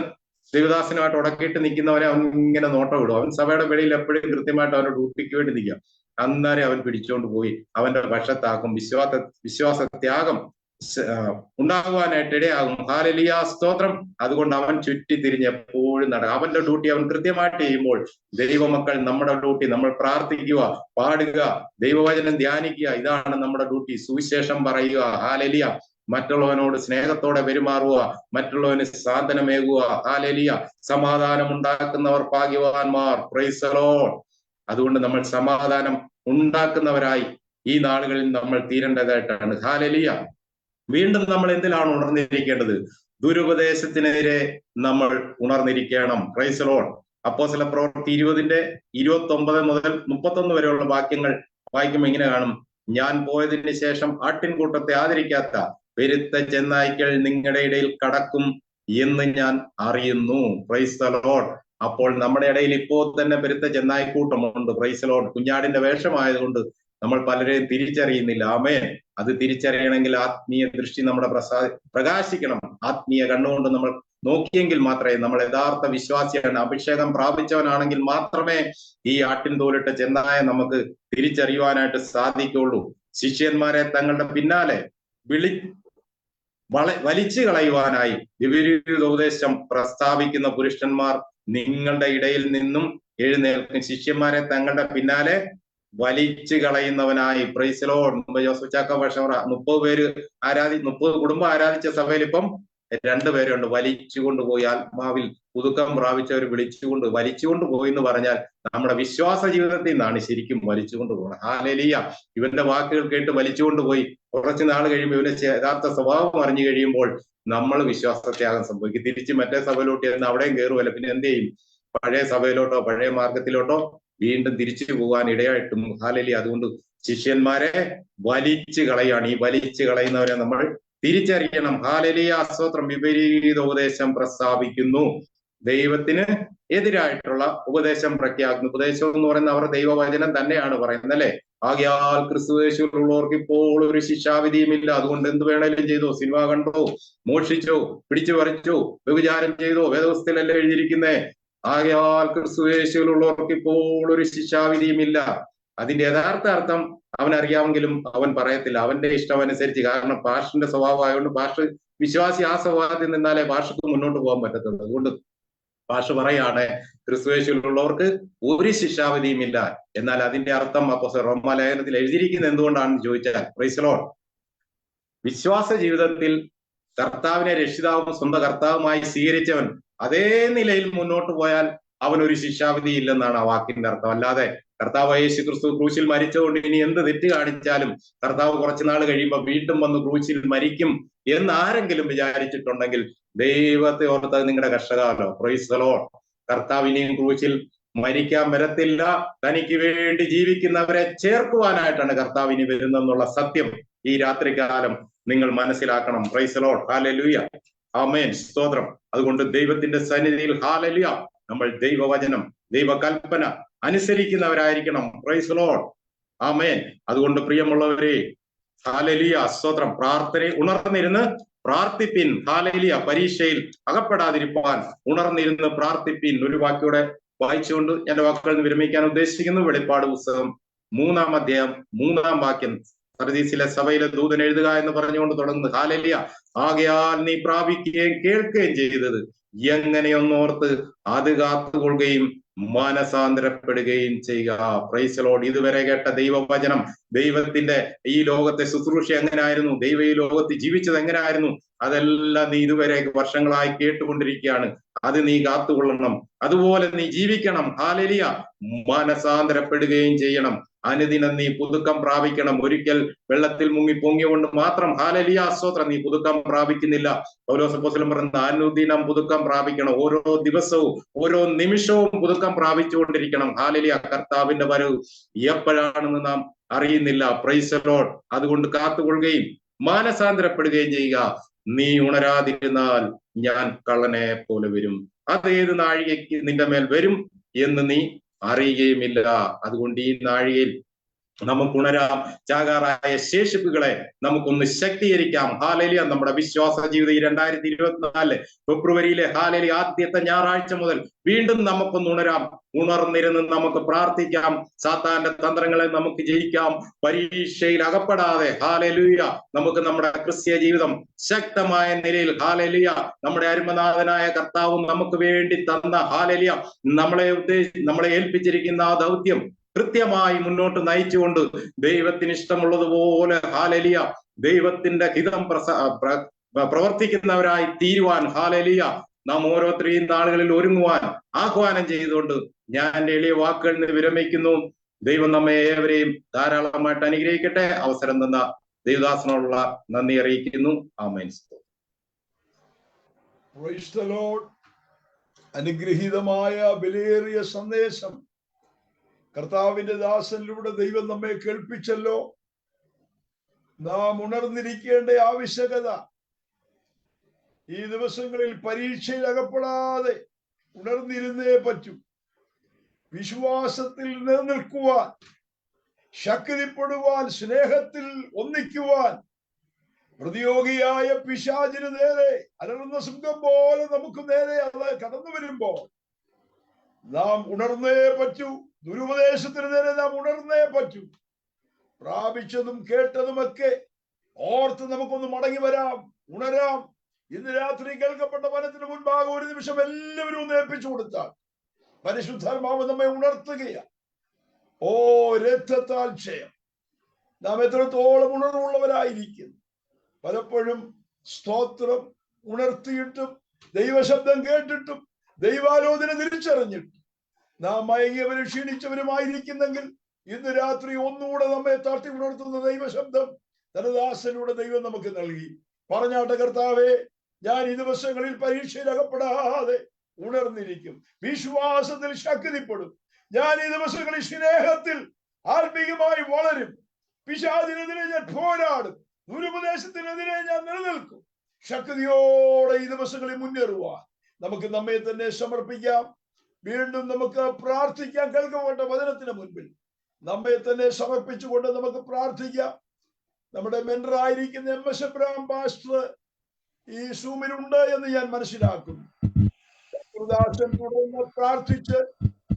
ദൈവദാസനുമായിട്ട് ഉടക്കിയിട്ട് നിൽക്കുന്നവരെ അവൻ ഇങ്ങനെ നോട്ടം ഇടും. അവൻ സഭയുടെ വെളിയിൽ എപ്പോഴും കൃത്യമായിട്ട് അവന്റെ ഡ്യൂട്ടിക്ക് വേണ്ടി നിൽക്കാം. അന്നേരം അവൻ പിടിച്ചുകൊണ്ട് പോയി അവന്റെ പക്ഷത്താക്കും. വിശ്വാസ ത്യാഗം ഉണ്ടാകുവാനായിട്ട് ഇടയാകും. ഹല്ലേലൂയ സ്തോത്രം. അതുകൊണ്ട് അവൻ ചുറ്റി തിരിഞ്ഞ് എപ്പോഴും അവന്റെ ഡ്യൂട്ടി അവൻ കൃത്യമായിട്ട് ചെയ്യുമ്പോൾ, ദൈവമക്കൾ നമ്മുടെ ഡ്യൂട്ടി നമ്മൾ പ്രാർത്ഥിക്കുക, പാടുക, ദൈവവചനം ധ്യാനിക്കുക, ഇതാണ് നമ്മുടെ ഡ്യൂട്ടി. സുവിശേഷം പറയുക. ഹല്ലേലൂയ. മറ്റുള്ളവനോട് സ്നേഹത്തോടെ പെരുമാറുക, മറ്റുള്ളവന് സാന്ത്വനമേകുക. ഹല്ലേലൂയ. സമാധാനം ഉണ്ടാക്കുന്നവർ ഭാഗ്യവാന്മാർ. Price the Lord. അതുകൊണ്ട് നമ്മൾ സമാധാനം ഉണ്ടാക്കുന്നവരായി ഈ നാളുകളിൽ നമ്മൾ തീരേണ്ടതായിട്ടാണ്. ഹല്ലേലൂയ. വീണ്ടും നമ്മൾ എന്തിലാണ് ഉണർന്നിരിക്കേണ്ടത്? ദുരുപദേശത്തിനെതിരെ നമ്മൾ ഉണർന്നിരിക്കണം. Price the Lord. അപ്പോസ്തല പ്രവൃത്തി 20:29 മുതൽ 31 വരെയുള്ള വാക്യങ്ങൾ വായിക്കുമ്പോൾ ഇങ്ങനെ കാണും: ഞാൻ പോയതിന് ശേഷം ആട്ടിൻകൂട്ടത്തെ ആദരിക്കാത്ത പെരുത്ത ചെന്നായ്ക്കൾ നിങ്ങളുടെ ഇടയിൽ കടക്കും എന്ന് ഞാൻ അറിയുന്നു. Praise the Lord. അപ്പോൾ നമ്മുടെ ഇടയിൽ ഇപ്പോൾ തന്നെ പെരുത്ത ചെന്നായിക്കൂട്ടമുണ്ട്. Praise the Lord. കുഞ്ഞാടിന്റെ വേഷമായതുകൊണ്ട് നമ്മൾ പലരെയും തിരിച്ചറിയുന്നില്ല. ആമേൻ. അത് തിരിച്ചറിയണമെങ്കിൽ ആത്മീയ ദൃഷ്ടി നമ്മുടെ പ്രകാശിക്കണം. ആത്മീയ കണ്ണുകൊണ്ട് നമ്മൾ നോക്കിയെങ്കിൽ മാത്രമേ നമ്മൾ യഥാർത്ഥ വിശ്വാസിയാണ്, അഭിഷേകം പ്രാപിച്ചവനാണെങ്കിൽ മാത്രമേ ഈ ആട്ടിൻ തോലിട്ട ചെന്നായ നമുക്ക് തിരിച്ചറിയുവാനായിട്ട് സാധിക്കുള്ളൂ. ശിഷ്യന്മാരെ തങ്ങളുടെ പിന്നാലെ വലിച്ചു കളയുവാനായി വിപരീത ഉപദേശം പ്രസ്താവിക്കുന്ന പുരുഷന്മാർ നിങ്ങളുടെ ഇടയിൽ നിന്നും എഴുന്നേൽക്കും. ശിഷ്യന്മാരെ തങ്ങളുടെ പിന്നാലെ വലിച്ചു കളയുന്നവനായി. Praise the Lord. ജോസഫ് ചാക്ക ഭാഷ 30 കുടുംബം ആരാധിച്ച സഭയിൽ ഇപ്പം 2 പേരുണ്ട്. വലിച്ചുകൊണ്ട് പോയി, ആത്മാവിൽ പുതുക്കം പ്രാപിച്ചവർ വലിച്ചുകൊണ്ട് പോയി എന്ന് പറഞ്ഞാൽ നമ്മുടെ വിശ്വാസ ജീവിതത്തിൽ നിന്നാണ് ശരിക്കും വലിച്ചുകൊണ്ട് പോകണം. ഹല്ലേലൂയ. ഇവന്റെ വാക്കുകൾ കേട്ട് വലിച്ചുകൊണ്ട് പോയി കുറച്ച് നാൾ കഴിയുമ്പോൾ ഇവന്റെ യഥാർത്ഥ സ്വഭാവം അറിഞ്ഞു കഴിയുമ്പോൾ നമ്മൾ വിശ്വാസത്യാഗം സംഭവിക്കും. തിരിച്ച് മറ്റേ സഭയിലോട്ട് ചെന്ന് അവിടെയും കയറുമല്ല. പിന്നെ എന്ത് ചെയ്യും? പഴയ സഭയിലോട്ടോ പഴയ മാർഗത്തിലോട്ടോ വീണ്ടും തിരിച്ചു പോകാൻ ഇടയായിട്ടും. ഹല്ലേലൂയ. അതുകൊണ്ട് ശിഷ്യന്മാരെ വലിച്ചു കളയാണ്. ഈ വലിച്ചു കളയുന്നവരെ നമ്മൾ തിരിച്ചറിയണം. ഹല്ലേലൂയ സ്തോത്രം. വിപരീത ഉപദേശം പ്രസ്താവിക്കുന്നു. ദൈവത്തിന് എതിരായിട്ടുള്ള ഉപദേശം പ്രഖ്യാപിക്കുന്നു. ഉപദേശം എന്ന് പറയുന്നത് അവർ ദൈവവചനം തന്നെയാണ് പറയുന്നത്, അല്ലെ? ആകയാൽ ക്രിസ്തുയേശുവിലുള്ളവർക്ക് ഇപ്പോൾ ഒരു ശിക്ഷാവിധിയുമില്ല. അതുകൊണ്ട് എന്ത് വേണേലും ചെയ്തോ, സിനിമ കണ്ടോ, മോഷ്ടിച്ചോ, പിടിച്ചു പറിച്ചോ, വ്യഭിചാരം ചെയ്തോ, വേദപുസ്തകത്തിലല്ലേ എഴുതിയിരിക്കുന്നേ. ആകയാൽ ക്രിസ്തുയേശുവിലുള്ളവർക്ക് ഇപ്പോൾ ഒരു ശിക്ഷാവിധിയുമില്ല. അതിന്റെ യഥാർത്ഥ അർത്ഥം അവൻ അറിയാമെങ്കിലും അവൻ പറയത്തില്ല, അവന്റെ ഇഷ്ടം അനുസരിച്ച്. കാരണം പാസ്റ്ററിന്റെ സ്വഭാവമായതുകൊണ്ട് പാസ്റ്റർ വിശ്വാസി ആ സ്വഭാവത്തിൽ നിന്നാലേ പാസ്റ്റർക്ക് മുന്നോട്ട് പോകാൻ പറ്റത്തുള്ളൂ. അതുകൊണ്ട് പാസ്റ്റർ പറയാണ് ക്രിസ്തുയേശുവിലുള്ളവർക്ക് ഒരു ശിക്ഷാവിധിയുമില്ല. എന്നാൽ അതിന്റെ അർത്ഥം റോമാലേഖനത്തിൽ എഴുതിയിരിക്കുന്നത് എന്തുകൊണ്ടാണെന്ന് ചോദിച്ചാൽ, പ്രൈസ് ദി ലോർഡ്, വിശ്വാസ ജീവിതത്തിൽ കർത്താവിനെ രക്ഷിതാവും സ്വന്തം കർത്താവുമായി സ്വീകരിച്ചവൻ അതേ നിലയിൽ മുന്നോട്ട് പോയാൽ അവനൊരു ശിക്ഷാവിധി ഇല്ലെന്നാണ് ആ വാക്കിന്റെ അർത്ഥം. അല്ലാതെ കർത്താവ് യേശു ക്രിസ്തു ക്രൂശിൽ മരിച്ചുകൊണ്ട് ഇനി എന്ത് തെറ്റ് കാണിച്ചാലും കർത്താവ് കുറച്ചുനാൾ കഴിയുമ്പോൾ വീണ്ടും വന്ന് ക്രൂശിൽ മരിക്കും എന്ന് ആരെങ്കിലും വിചാരിച്ചിട്ടുണ്ടെങ്കിൽ ദൈവത്തെ ഓർത്തത് നിങ്ങളുടെ കഷ്ടകാലോ. Price the Lord. കർത്താവ് ഇനിയും ക്രൂശിൽ മരിക്കാൻ വരത്തില്ല. തനിക്ക് വേണ്ടി ജീവിക്കുന്നവരെ ചേർക്കുവാനായിട്ടാണ് കർത്താവ് ഇനി വരുന്നെന്നുള്ള സത്യം ഈ രാത്രികാലം നിങ്ങൾ മനസ്സിലാക്കണം. Praise the Lord. ഹല്ലേലൂയ. ആമേൻ. സ്തോത്രം. അതുകൊണ്ട് ദൈവത്തിന്റെ സന്നിധിയിൽ ഹല്ലേലൂയ നമ്മൾ ദൈവവചനം, ദൈവകൽപ്പന അനുസരിക്കുന്നവരായിരിക്കണം. Praise the Lord. ആമേൻ. അതുകൊണ്ട് പ്രിയമുള്ളവരെ, ഹല്ലേലൂയ സ്തോത്രം. ഉണർന്നിരുന്ന് പ്രാർത്ഥിപ്പിൻ. ഹല്ലേലൂയ. പരീക്ഷയിൽ അകപ്പെടാതിരിപ്പാൻ ഉണർന്നിരുന്ന് പ്രാർത്ഥിപ്പിൻ. ഒരു വാക്യോടെ വായിച്ചുകൊണ്ട് എന്റെ വാക്കുകളിൽ നിന്ന് വിരമിക്കാൻ ഉദ്ദേശിക്കുന്നു. വെളിപ്പാട് പുസ്തകം 3-ാം അധ്യായം 3-ാം വാക്യം സർദീസിലെ സഭയിലെ ദൂതൻ എഴുതുക എന്ന് പറഞ്ഞുകൊണ്ട് തുടങ്ങുന്നത്. ഹല്ലേലൂയ. ആകയാൽ നീ പ്രാപിക്കുകയും കേൾക്കുകയും ചെയ്തത് എങ്ങനെയൊന്നോർത്ത് അത് കാത്തുകൊള്ളുകയും മാനസാന്തരപ്പെടുകയും ചെയ്യുക. Price the Lord. ഇതുവരെ കേട്ട ദൈവവചനം, ദൈവത്തിന്റെ ഈ ലോകത്തെ ശുശ്രൂഷ എങ്ങനെയായിരുന്നു, ദൈവ ഈ ലോകത്ത് ജീവിച്ചത് എങ്ങനെയായിരുന്നു, അതെല്ലാം നീ ഇതുവരെ വർഷങ്ങളായി കേട്ടുകൊണ്ടിരിക്കുകയാണ്. അത് നീ കാത്തുകൊള്ളണം, അതുപോലെ നീ ജീവിക്കണം. ഹല്ലേലൂയ. മാനസാന്തരപ്പെടുകയും ചെയ്യണം. അനുദിനം നീ പുതുക്കം പ്രാപിക്കണം. ഒരിക്കൽ വെള്ളത്തിൽ മുങ്ങി പൊങ്ങിക്കൊണ്ട് മാത്രം ഹല്ലേലൂയ സ്തോത്രം നീ പുതുക്കം പ്രാപിക്കുന്നില്ല. പൗലോസ് അപ്പോസ്തലൻ പറയുന്ന അനുദിനം പുതുക്കം പ്രാപിക്കണം. ഓരോ ദിവസവും ഓരോ നിമിഷവും പുതുക്കം പ്രാപിച്ചുകൊണ്ടിരിക്കണം. ഹല്ലേലൂയ. കർത്താവിന്റെ വരവ് എപ്പോഴാണെന്ന് നാം അറിയുന്നില്ല. Price the Lord. അതുകൊണ്ട് കാത്തുകൊള്ളുകയും മാനസാന്തരപ്പെടുകയും ചെയ്യുക. നീ ഉണരാതിരുന്നാൽ ഞാൻ കള്ളനെ പോലെ വരും. അത് ഏത് നാഴികയ്ക്ക് നിന്റെ മേൽ വരും എന്ന് നീ അറിയുകയുമില്ല. അതുകൊണ്ട് ഈ നാഴികയിൽ നമുക്ക് ഉണരാം. ചാകാറായ ശേഷിപ്പുകളെ നമുക്കൊന്ന് ശക്തീകരിക്കാം. ഹല്ലേലൂയ. നമ്മുടെ വിശ്വാസ ജീവിതം ഈ 2024 ഫെബ്രുവരിയിലെ ഹല്ലേലൂയ ആദ്യത്തെ ഞായറാഴ്ച മുതൽ വീണ്ടും നമുക്കൊന്ന് ഉണരാം. ഉണർന്നിരുന്ന് നമുക്ക് പ്രാർത്ഥിക്കാം. സാത്താന്റെ തന്ത്രങ്ങളെ നമുക്ക് ജയിക്കാം. പരീക്ഷയിൽ അകപ്പെടാതെ ഹല്ലേലൂയ നമുക്ക് നമ്മുടെ ക്രിസ്തീയ ജീവിതം ശക്തമായ നിലയിൽ ഹല്ലേലൂയ നമ്മുടെ അരുമനാഥനായ കർത്താവും നമുക്ക് വേണ്ടി തന്ന ഹല്ലേലൂയ നമ്മളെ ഏൽപ്പിച്ചിരിക്കുന്ന ആ ദൗത്യം കൃത്യമായി മുന്നോട്ട് നയിച്ചുകൊണ്ട് ദൈവത്തിന് ഇഷ്ടമുള്ളതുപോലെ ഹല്ലേലൂയ ദൈവത്തിന്റെ ഹിതം പ്രവർത്തിക്കുന്നവരായി തീരുവാൻ ഹല്ലേലൂയ നാം ഓരോരുത്തരെയും നാളുകളിൽ ഒരുങ്ങുവാൻ ആഹ്വാനം ചെയ്തുകൊണ്ട് ഞാൻ എന്റെ എളിയ വാക്കുകളിൽ നിന്ന് വിരമിക്കുന്നു. ദൈവം നമ്മെ ഏവരെയും ധാരാളമായിട്ട് അനുഗ്രഹിക്കട്ടെ. അവസരം തന്ന ദൈവദാസനോടുള്ള നന്ദി അറിയിക്കുന്നു. ആമേൻ. Praise the Lord. അനുഗ്രഹീതമായ വിലയേറിയ സന്ദേശം കർത്താവിന്റെ ദാസനിലൂടെ ദൈവം നമ്മെ കേൾപ്പിച്ചല്ലോ. നാം ഉണർന്നിരിക്കേണ്ട ആവശ്യകത, ഈ ദിവസങ്ങളിൽ പരീക്ഷയിൽ അകപ്പെടാതെ ഉണർന്നിരുന്നേ പറ്റൂ. വിശ്വാസത്തിൽ നിലനിൽക്കുവാൻ, ശക്തിപ്പെടുവാൻ, സ്നേഹത്തിൽ ഒന്നിക്കുവാൻ പ്രതിയോഗിയായ പിശാചിന് നേരെ അലറുന്ന സിംഹം പോലെ നമുക്ക് നേരെ അത് കടന്നു വരുമ്പോൾ നാം ഉണർന്നേ പറ്റൂ. ദുരുപദേശത്തിന് നേരെ നാം ഉണർന്നേ പറ്റൂ. പ്രാപിച്ചതും കേട്ടതുമൊക്കെ ഓർത്ത് നമുക്കൊന്ന് മടങ്ങി വരാം, ഉണരാം. ഇന്ന് രാത്രി കേൾക്കപ്പെട്ട വനത്തിന് മുൻപാകെ ഒരു നിമിഷം എല്ലാവരും ഒന്ന് ഏൽപ്പിച്ചു കൊടുത്താൽ പരിശുദ്ധാത്മാവ് നമ്മെ ഉണർത്തുകയാണ്. ഓ രക്തത്താൽ ജയം. നാം എത്രത്തോളം ഉണർവുള്ളവരായിരിക്കുന്നു. പലപ്പോഴും സ്തോത്രം ഉണർത്തിയിട്ടും ദൈവശബ്ദം കേട്ടിട്ടും ദൈവാലോചന തിരിച്ചറിഞ്ഞിട്ടും നാം മയങ്ങിയവരും ക്ഷീണിച്ചവരുമായിരിക്കുന്നെങ്കിൽ ഇന്ന് രാത്രി ഒന്നുകൂടെ നമ്മെ തട്ടി ഉണർത്തുന്ന ദൈവശബ്ദം തന്റെ ദാസനിലൂടെ ദൈവം നമുക്ക് നൽകി. പറഞ്ഞാട്ടെ, കർത്താവേ, ഞാൻ ഈ ദിവസങ്ങളിൽ പരീക്ഷയിൽ അകപ്പെടാതെ ഉണർന്നിരിക്കും, വിശ്വാസത്തിൽ ശക്തിപ്പെടും. ഞാൻ ഈ ദിവസങ്ങളിൽ സ്നേഹത്തിൽ ആത്മീയമായി വളരും. പിശാചിനെതിരെ ഞാൻ പോരാടും. ദുരുപദേശത്തിനെതിരെ ഞാൻ നിലനിൽക്കും. ശക്തിയോടെ ഈ ദിവസങ്ങളിൽ മുന്നേറുവാൻ നമുക്ക് നമ്മെ തന്നെ സമർപ്പിക്കാം. വീണ്ടും നമുക്ക് പ്രാർത്ഥിക്കാം. കേൾക്കപ്പെട്ട വചനത്തിന് മുൻപിൽ നമ്മെ തന്നെ സമർപ്പിച്ചുകൊണ്ട് നമുക്ക് പ്രാർത്ഥിക്കാം. നമ്മുടെ മെന്ററായിരിക്കുന്ന MS എബ്രഹാം പാസ്റ്റർ ഈ സൂമിലുണ്ട് എന്ന് ഞാൻ മനസ്സിലാക്കുന്നു. ദാസൻ തുടർന്ന് പ്രാർത്ഥിച്ച്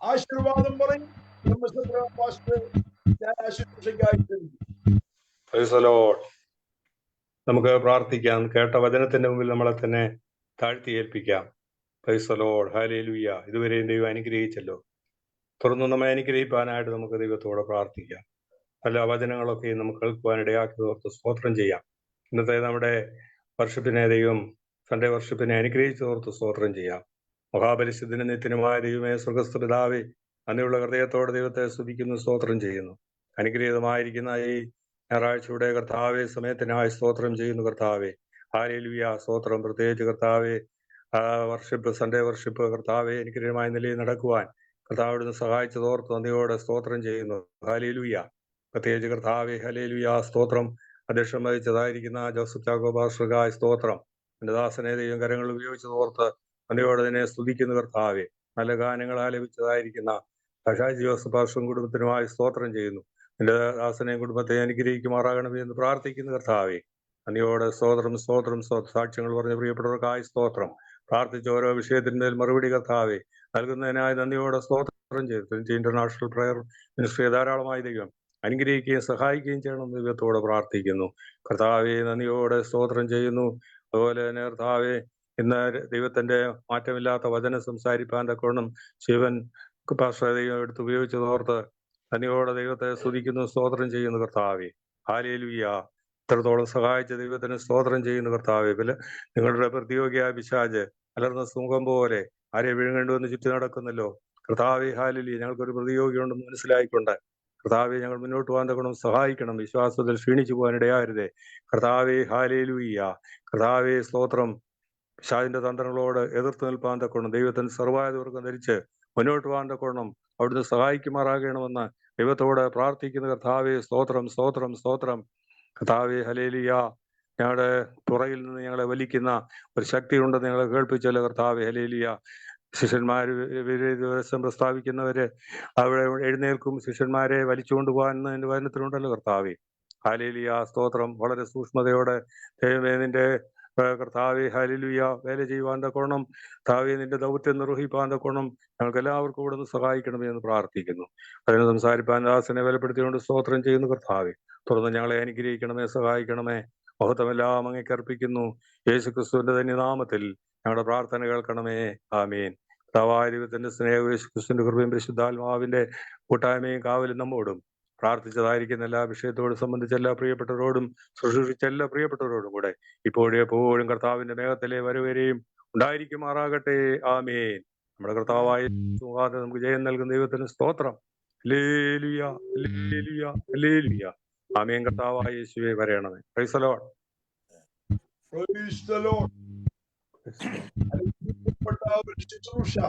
ആശീർവാദം പറയും. MS എബ്രഹാം പാസ്റ്റർ ഞാൻ ആശീർവദിക്കായി. നമുക്ക് പ്രാർത്ഥിക്കാം. കേട്ട വചനത്തിന്റെ മുമ്പിൽ നമ്മളെ തന്നെ താഴ്ത്തി ഏൽപ്പിക്കാം. Praise the Lord. ഹല്ലേലൂയ. ഇതുവരെയും ദൈവം അനുഗ്രഹിച്ചല്ലോ. തുറന്നു നമ്മെ അനുഗ്രഹിക്കാനായിട്ട് നമുക്ക് ദൈവത്തോടെ പ്രാർത്ഥിക്കാം. പല വചനങ്ങളൊക്കെ നമുക്ക് കേൾക്കുവാൻ ഇടയാക്കി ഓർത്ത് സ്തോത്രം ചെയ്യാം. ഇന്നത്തെ നമ്മുടെ വർഷിപ്പിനെ ദൈവം സൺഡേ വർഷിപ്പിനെ അനുഗ്രഹിച്ച് ഓർത്ത് സ്തോത്രം ചെയ്യാം. മഹാപരിശുദ്ധനും നിത്യനുമായ ദൈവമേ, സ്വർഗ്ഗസ്ഥ പിതാവേ, നന്ദിയുള്ള ഹൃദയത്തോടെ ദൈവത്തെ സ്തുതിക്കുന്നു, സ്തോത്രം ചെയ്യുന്നു. അനുഗ്രഹീതമായിരിക്കുന്ന ഈ ഞായറാഴ്ചയുടെ കർത്താവെ സമയത്തിനായി സ്തോത്രം ചെയ്യുന്നു. കർത്താവെ ഹല്ലേലൂയ സ്തോത്രം. പ്രത്യേകിച്ച് കർത്താവെ വർഷിപ്പ്, സൺഡേ വർഷിപ്പ് കർത്താവെ അനുഗ്രഹമായ നിലയിൽ നടക്കുവാൻ കർത്താവിടുന്ന് സഹായിച്ചതോർത്ത് നന്ദിയോടെ സ്തോത്രം ചെയ്യുന്നു. ഹല്ലേലൂയ. പ്രത്യേകിച്ച് കർത്താവെ ഹല്ലേലൂയ സ്തോത്രം. അധ്യക്ഷം വഹിച്ചതായിരിക്കുന്ന ജോസഫ് ചാക്കോ പാസ്റ്റർക്കായി സ്തോത്രം. എന്റെ ദാസനെ ദൈവം കരങ്ങൾ ഉപയോഗിച്ചതോർത്ത് നന്ദിയോടെ തന്നെ സ്തുതിക്കുന്നു. കർത്താവെ നല്ല ഗാനങ്ങൾ ആലപിച്ചതായിരിക്കുന്ന ഷാജി ജോസഫ് പാസ്റ്ററും കുടുംബത്തിനുമായി സ്തോത്രം ചെയ്യുന്നു. എന്റെ ദാസനെയും കുടുംബത്തെ അനുഗ്രഹിക്കുമാറാകണമേ എന്ന് പ്രാർത്ഥിക്കുന്നു. കർത്താവെ നന്ദിയോടെ സ്തോത്രം, സ്തോത്രം, സാക്ഷ്യങ്ങൾ പറഞ്ഞ പ്രിയപ്പെട്ടവർക്കായി സ്തോത്രം. പ്രാർത്ഥിച്ച ഓരോ വിഷയത്തിന്മേൽ മറുപടി കർത്താവെ നൽകുന്നതിനായി നന്ദിയോടെ സ്തോത്രം ചെയ്തു. ഇന്റർനാഷണൽ പ്രയർ മിനിസ്ട്രിയെ ധാരാളമായി ദൈവം അനുഗ്രഹിക്കുകയും സഹായിക്കുകയും ചെയ്യണം ദൈവത്തോട് പ്രാർത്ഥിക്കുന്നു. കർത്താവെ നന്ദിയോടെ സ്തോത്രം ചെയ്യുന്നു. അതുപോലെ തന്നെ കർത്താവെ ഇന്ന് ദൈവത്തിന്റെ മാറ്റമില്ലാത്ത വചനം സംസാരിപ്പാൻ തക്കവണ്ണം ശിവൻ പാശ്രയം എടുത്ത് ഉപയോഗിച്ചതോർത്ത് നന്ദിയോടെ ദൈവത്തെ സ്തുതിക്കുന്നു, സ്തോത്രം ചെയ്യുന്നു കർത്താവെ. ഹല്ലേലൂയ. ഇത്രത്തോളം സഹായിച്ച ദൈവത്തിന് സ്തോത്രം ചെയ്യുന്നു കർത്താവെ. നിങ്ങളുടെ പ്രതിയോഗിയായ പിശാച് അലർന്ന സിംഹം പോലെ ആരെ വിഴുങ്ങേണ്ടുവെന്ന് ചുറ്റി നടക്കുന്നല്ലോ കർത്താവെ. ഹല്ലേലൂയ. ഞങ്ങൾക്കൊരു പ്രതിയോഗിയുണ്ടെന്ന് മനസ്സിലായിക്കൊണ്ട് കർത്താവെ ഞങ്ങൾ മുന്നോട്ട് പോകാൻ തക്കണം, സഹായിക്കണം. വിശ്വാസത്തിൽ ക്ഷീണിച്ചു പോകാൻ ഇടയാകരുതേ കർത്താവെ. ഹല്ലേലൂയ. കർത്താവെ സ്തോത്രം. പിശാചിന്റെ തന്ത്രങ്ങളോട് എതിർത്ത് നിൽപ്പാൻ തക്കണം ദൈവത്തിന് സർവായുധവർഗം ധരിച്ച് മുന്നോട്ട് പോകാൻ തക്കണം അവിടുന്ന് സഹായിക്കുമാറാകണമെന്ന് ദൈവത്തോട് പ്രാർത്ഥിക്കുന്ന കർത്താവെ. സ്തോത്രം, സ്തോത്രം, സ്തോത്രം കർത്താവെ. ഹല്ലേലൂയ. ഞങ്ങളുടെ പുറകിൽ നിന്ന് ഞങ്ങളെ വലിക്കുന്ന ഒരു ശക്തി ഉണ്ടെന്ന് ഞങ്ങളെ കേൾപ്പിച്ചല്ലോ കർത്താവെ. ഹല്ലേലൂയ. ശിഷ്യന്മാര് ദിവസം പ്രസ്താവിക്കുന്നവര് അവിടെ എഴുന്നേൽക്കും, ശിഷ്യന്മാരെ വലിച്ചുകൊണ്ട് പോകാൻ എന്റെ വചനത്തിലുണ്ടല്ലോ കർത്താവെ. ഹല്ലേലൂയ. സ്തോത്രം. വളരെ സൂക്ഷ്മതയോടെ ദൈവമേ നിന്റെ കർത്താവെ ഹല്ലേലൂയ വേല ചെയ്യുവാൻ തക്കോണം കർത്താവെ നിന്റെ ദൗത്യം നിർവഹിപ്പാൻ തക്കോണം ഞങ്ങൾക്ക് എല്ലാവർക്കും ഇവിടെ നിന്ന് സഹായിക്കണമേ എന്ന് പ്രാർത്ഥിക്കുന്നു. അതിന് സംസാരിപ്പാൻ ദാസനെ ബലപ്പെടുത്തിക്കൊണ്ട് സ്തോത്രം ചെയ്യുന്നു കർത്താവെ. തുടർന്ന് ഞങ്ങളെ അനുഗ്രഹിക്കണമേ, സഹായിക്കണമേ. മഹത്വമെല്ലാം അങ്ങേക്ക് അർപ്പിക്കുന്നു. യേശു ക്രിസ്തുവിന്റെ തന്നെ നാമത്തിൽ ഞങ്ങളുടെ പ്രാർത്ഥന കേൾക്കണമേ. ആമേൻ. കർത്താവായ ദൈവത്തിന്റെ സ്നേഹവും യേശു ക്രിസ്തുവിന്റെ കൃപയും പരിശുദ്ധാത്മാവിന്റെ കൂട്ടായ്മയും കാവലും നമ്മോടും പ്രാർത്ഥിച്ചതായിരിക്കുന്ന എല്ലാ വിഷയത്തോടും സംബന്ധിച്ച എല്ലാ പ്രിയപ്പെട്ടവരോടും ശുശ്രൂഷിച്ച എല്ലാ പ്രിയപ്പെട്ടവരോടും കൂടെ ഇപ്പോഴും എപ്പോഴും കർത്താവിന്റെ മേഘത്തിലെ വരവരെയും ഉണ്ടായിരിക്കുമാറാകട്ടെ. ആമേൻ. നമ്മുടെ കർത്താവായ നമുക്ക് ജയം നൽകുന്ന ദൈവത്തിന് സ്തോത്രം. ഹല്ലേലൂയ, ഹല്ലേലൂയ, ഹല്ലേലൂയ. ആമേൻ. കർത്താവായ യേശുവേ വരയണമേ. Praise the Lord. Praise the Lord. അനുഗ്രഹിക്കപ്പെട്ട ഒരു ശുശ്രൂഷ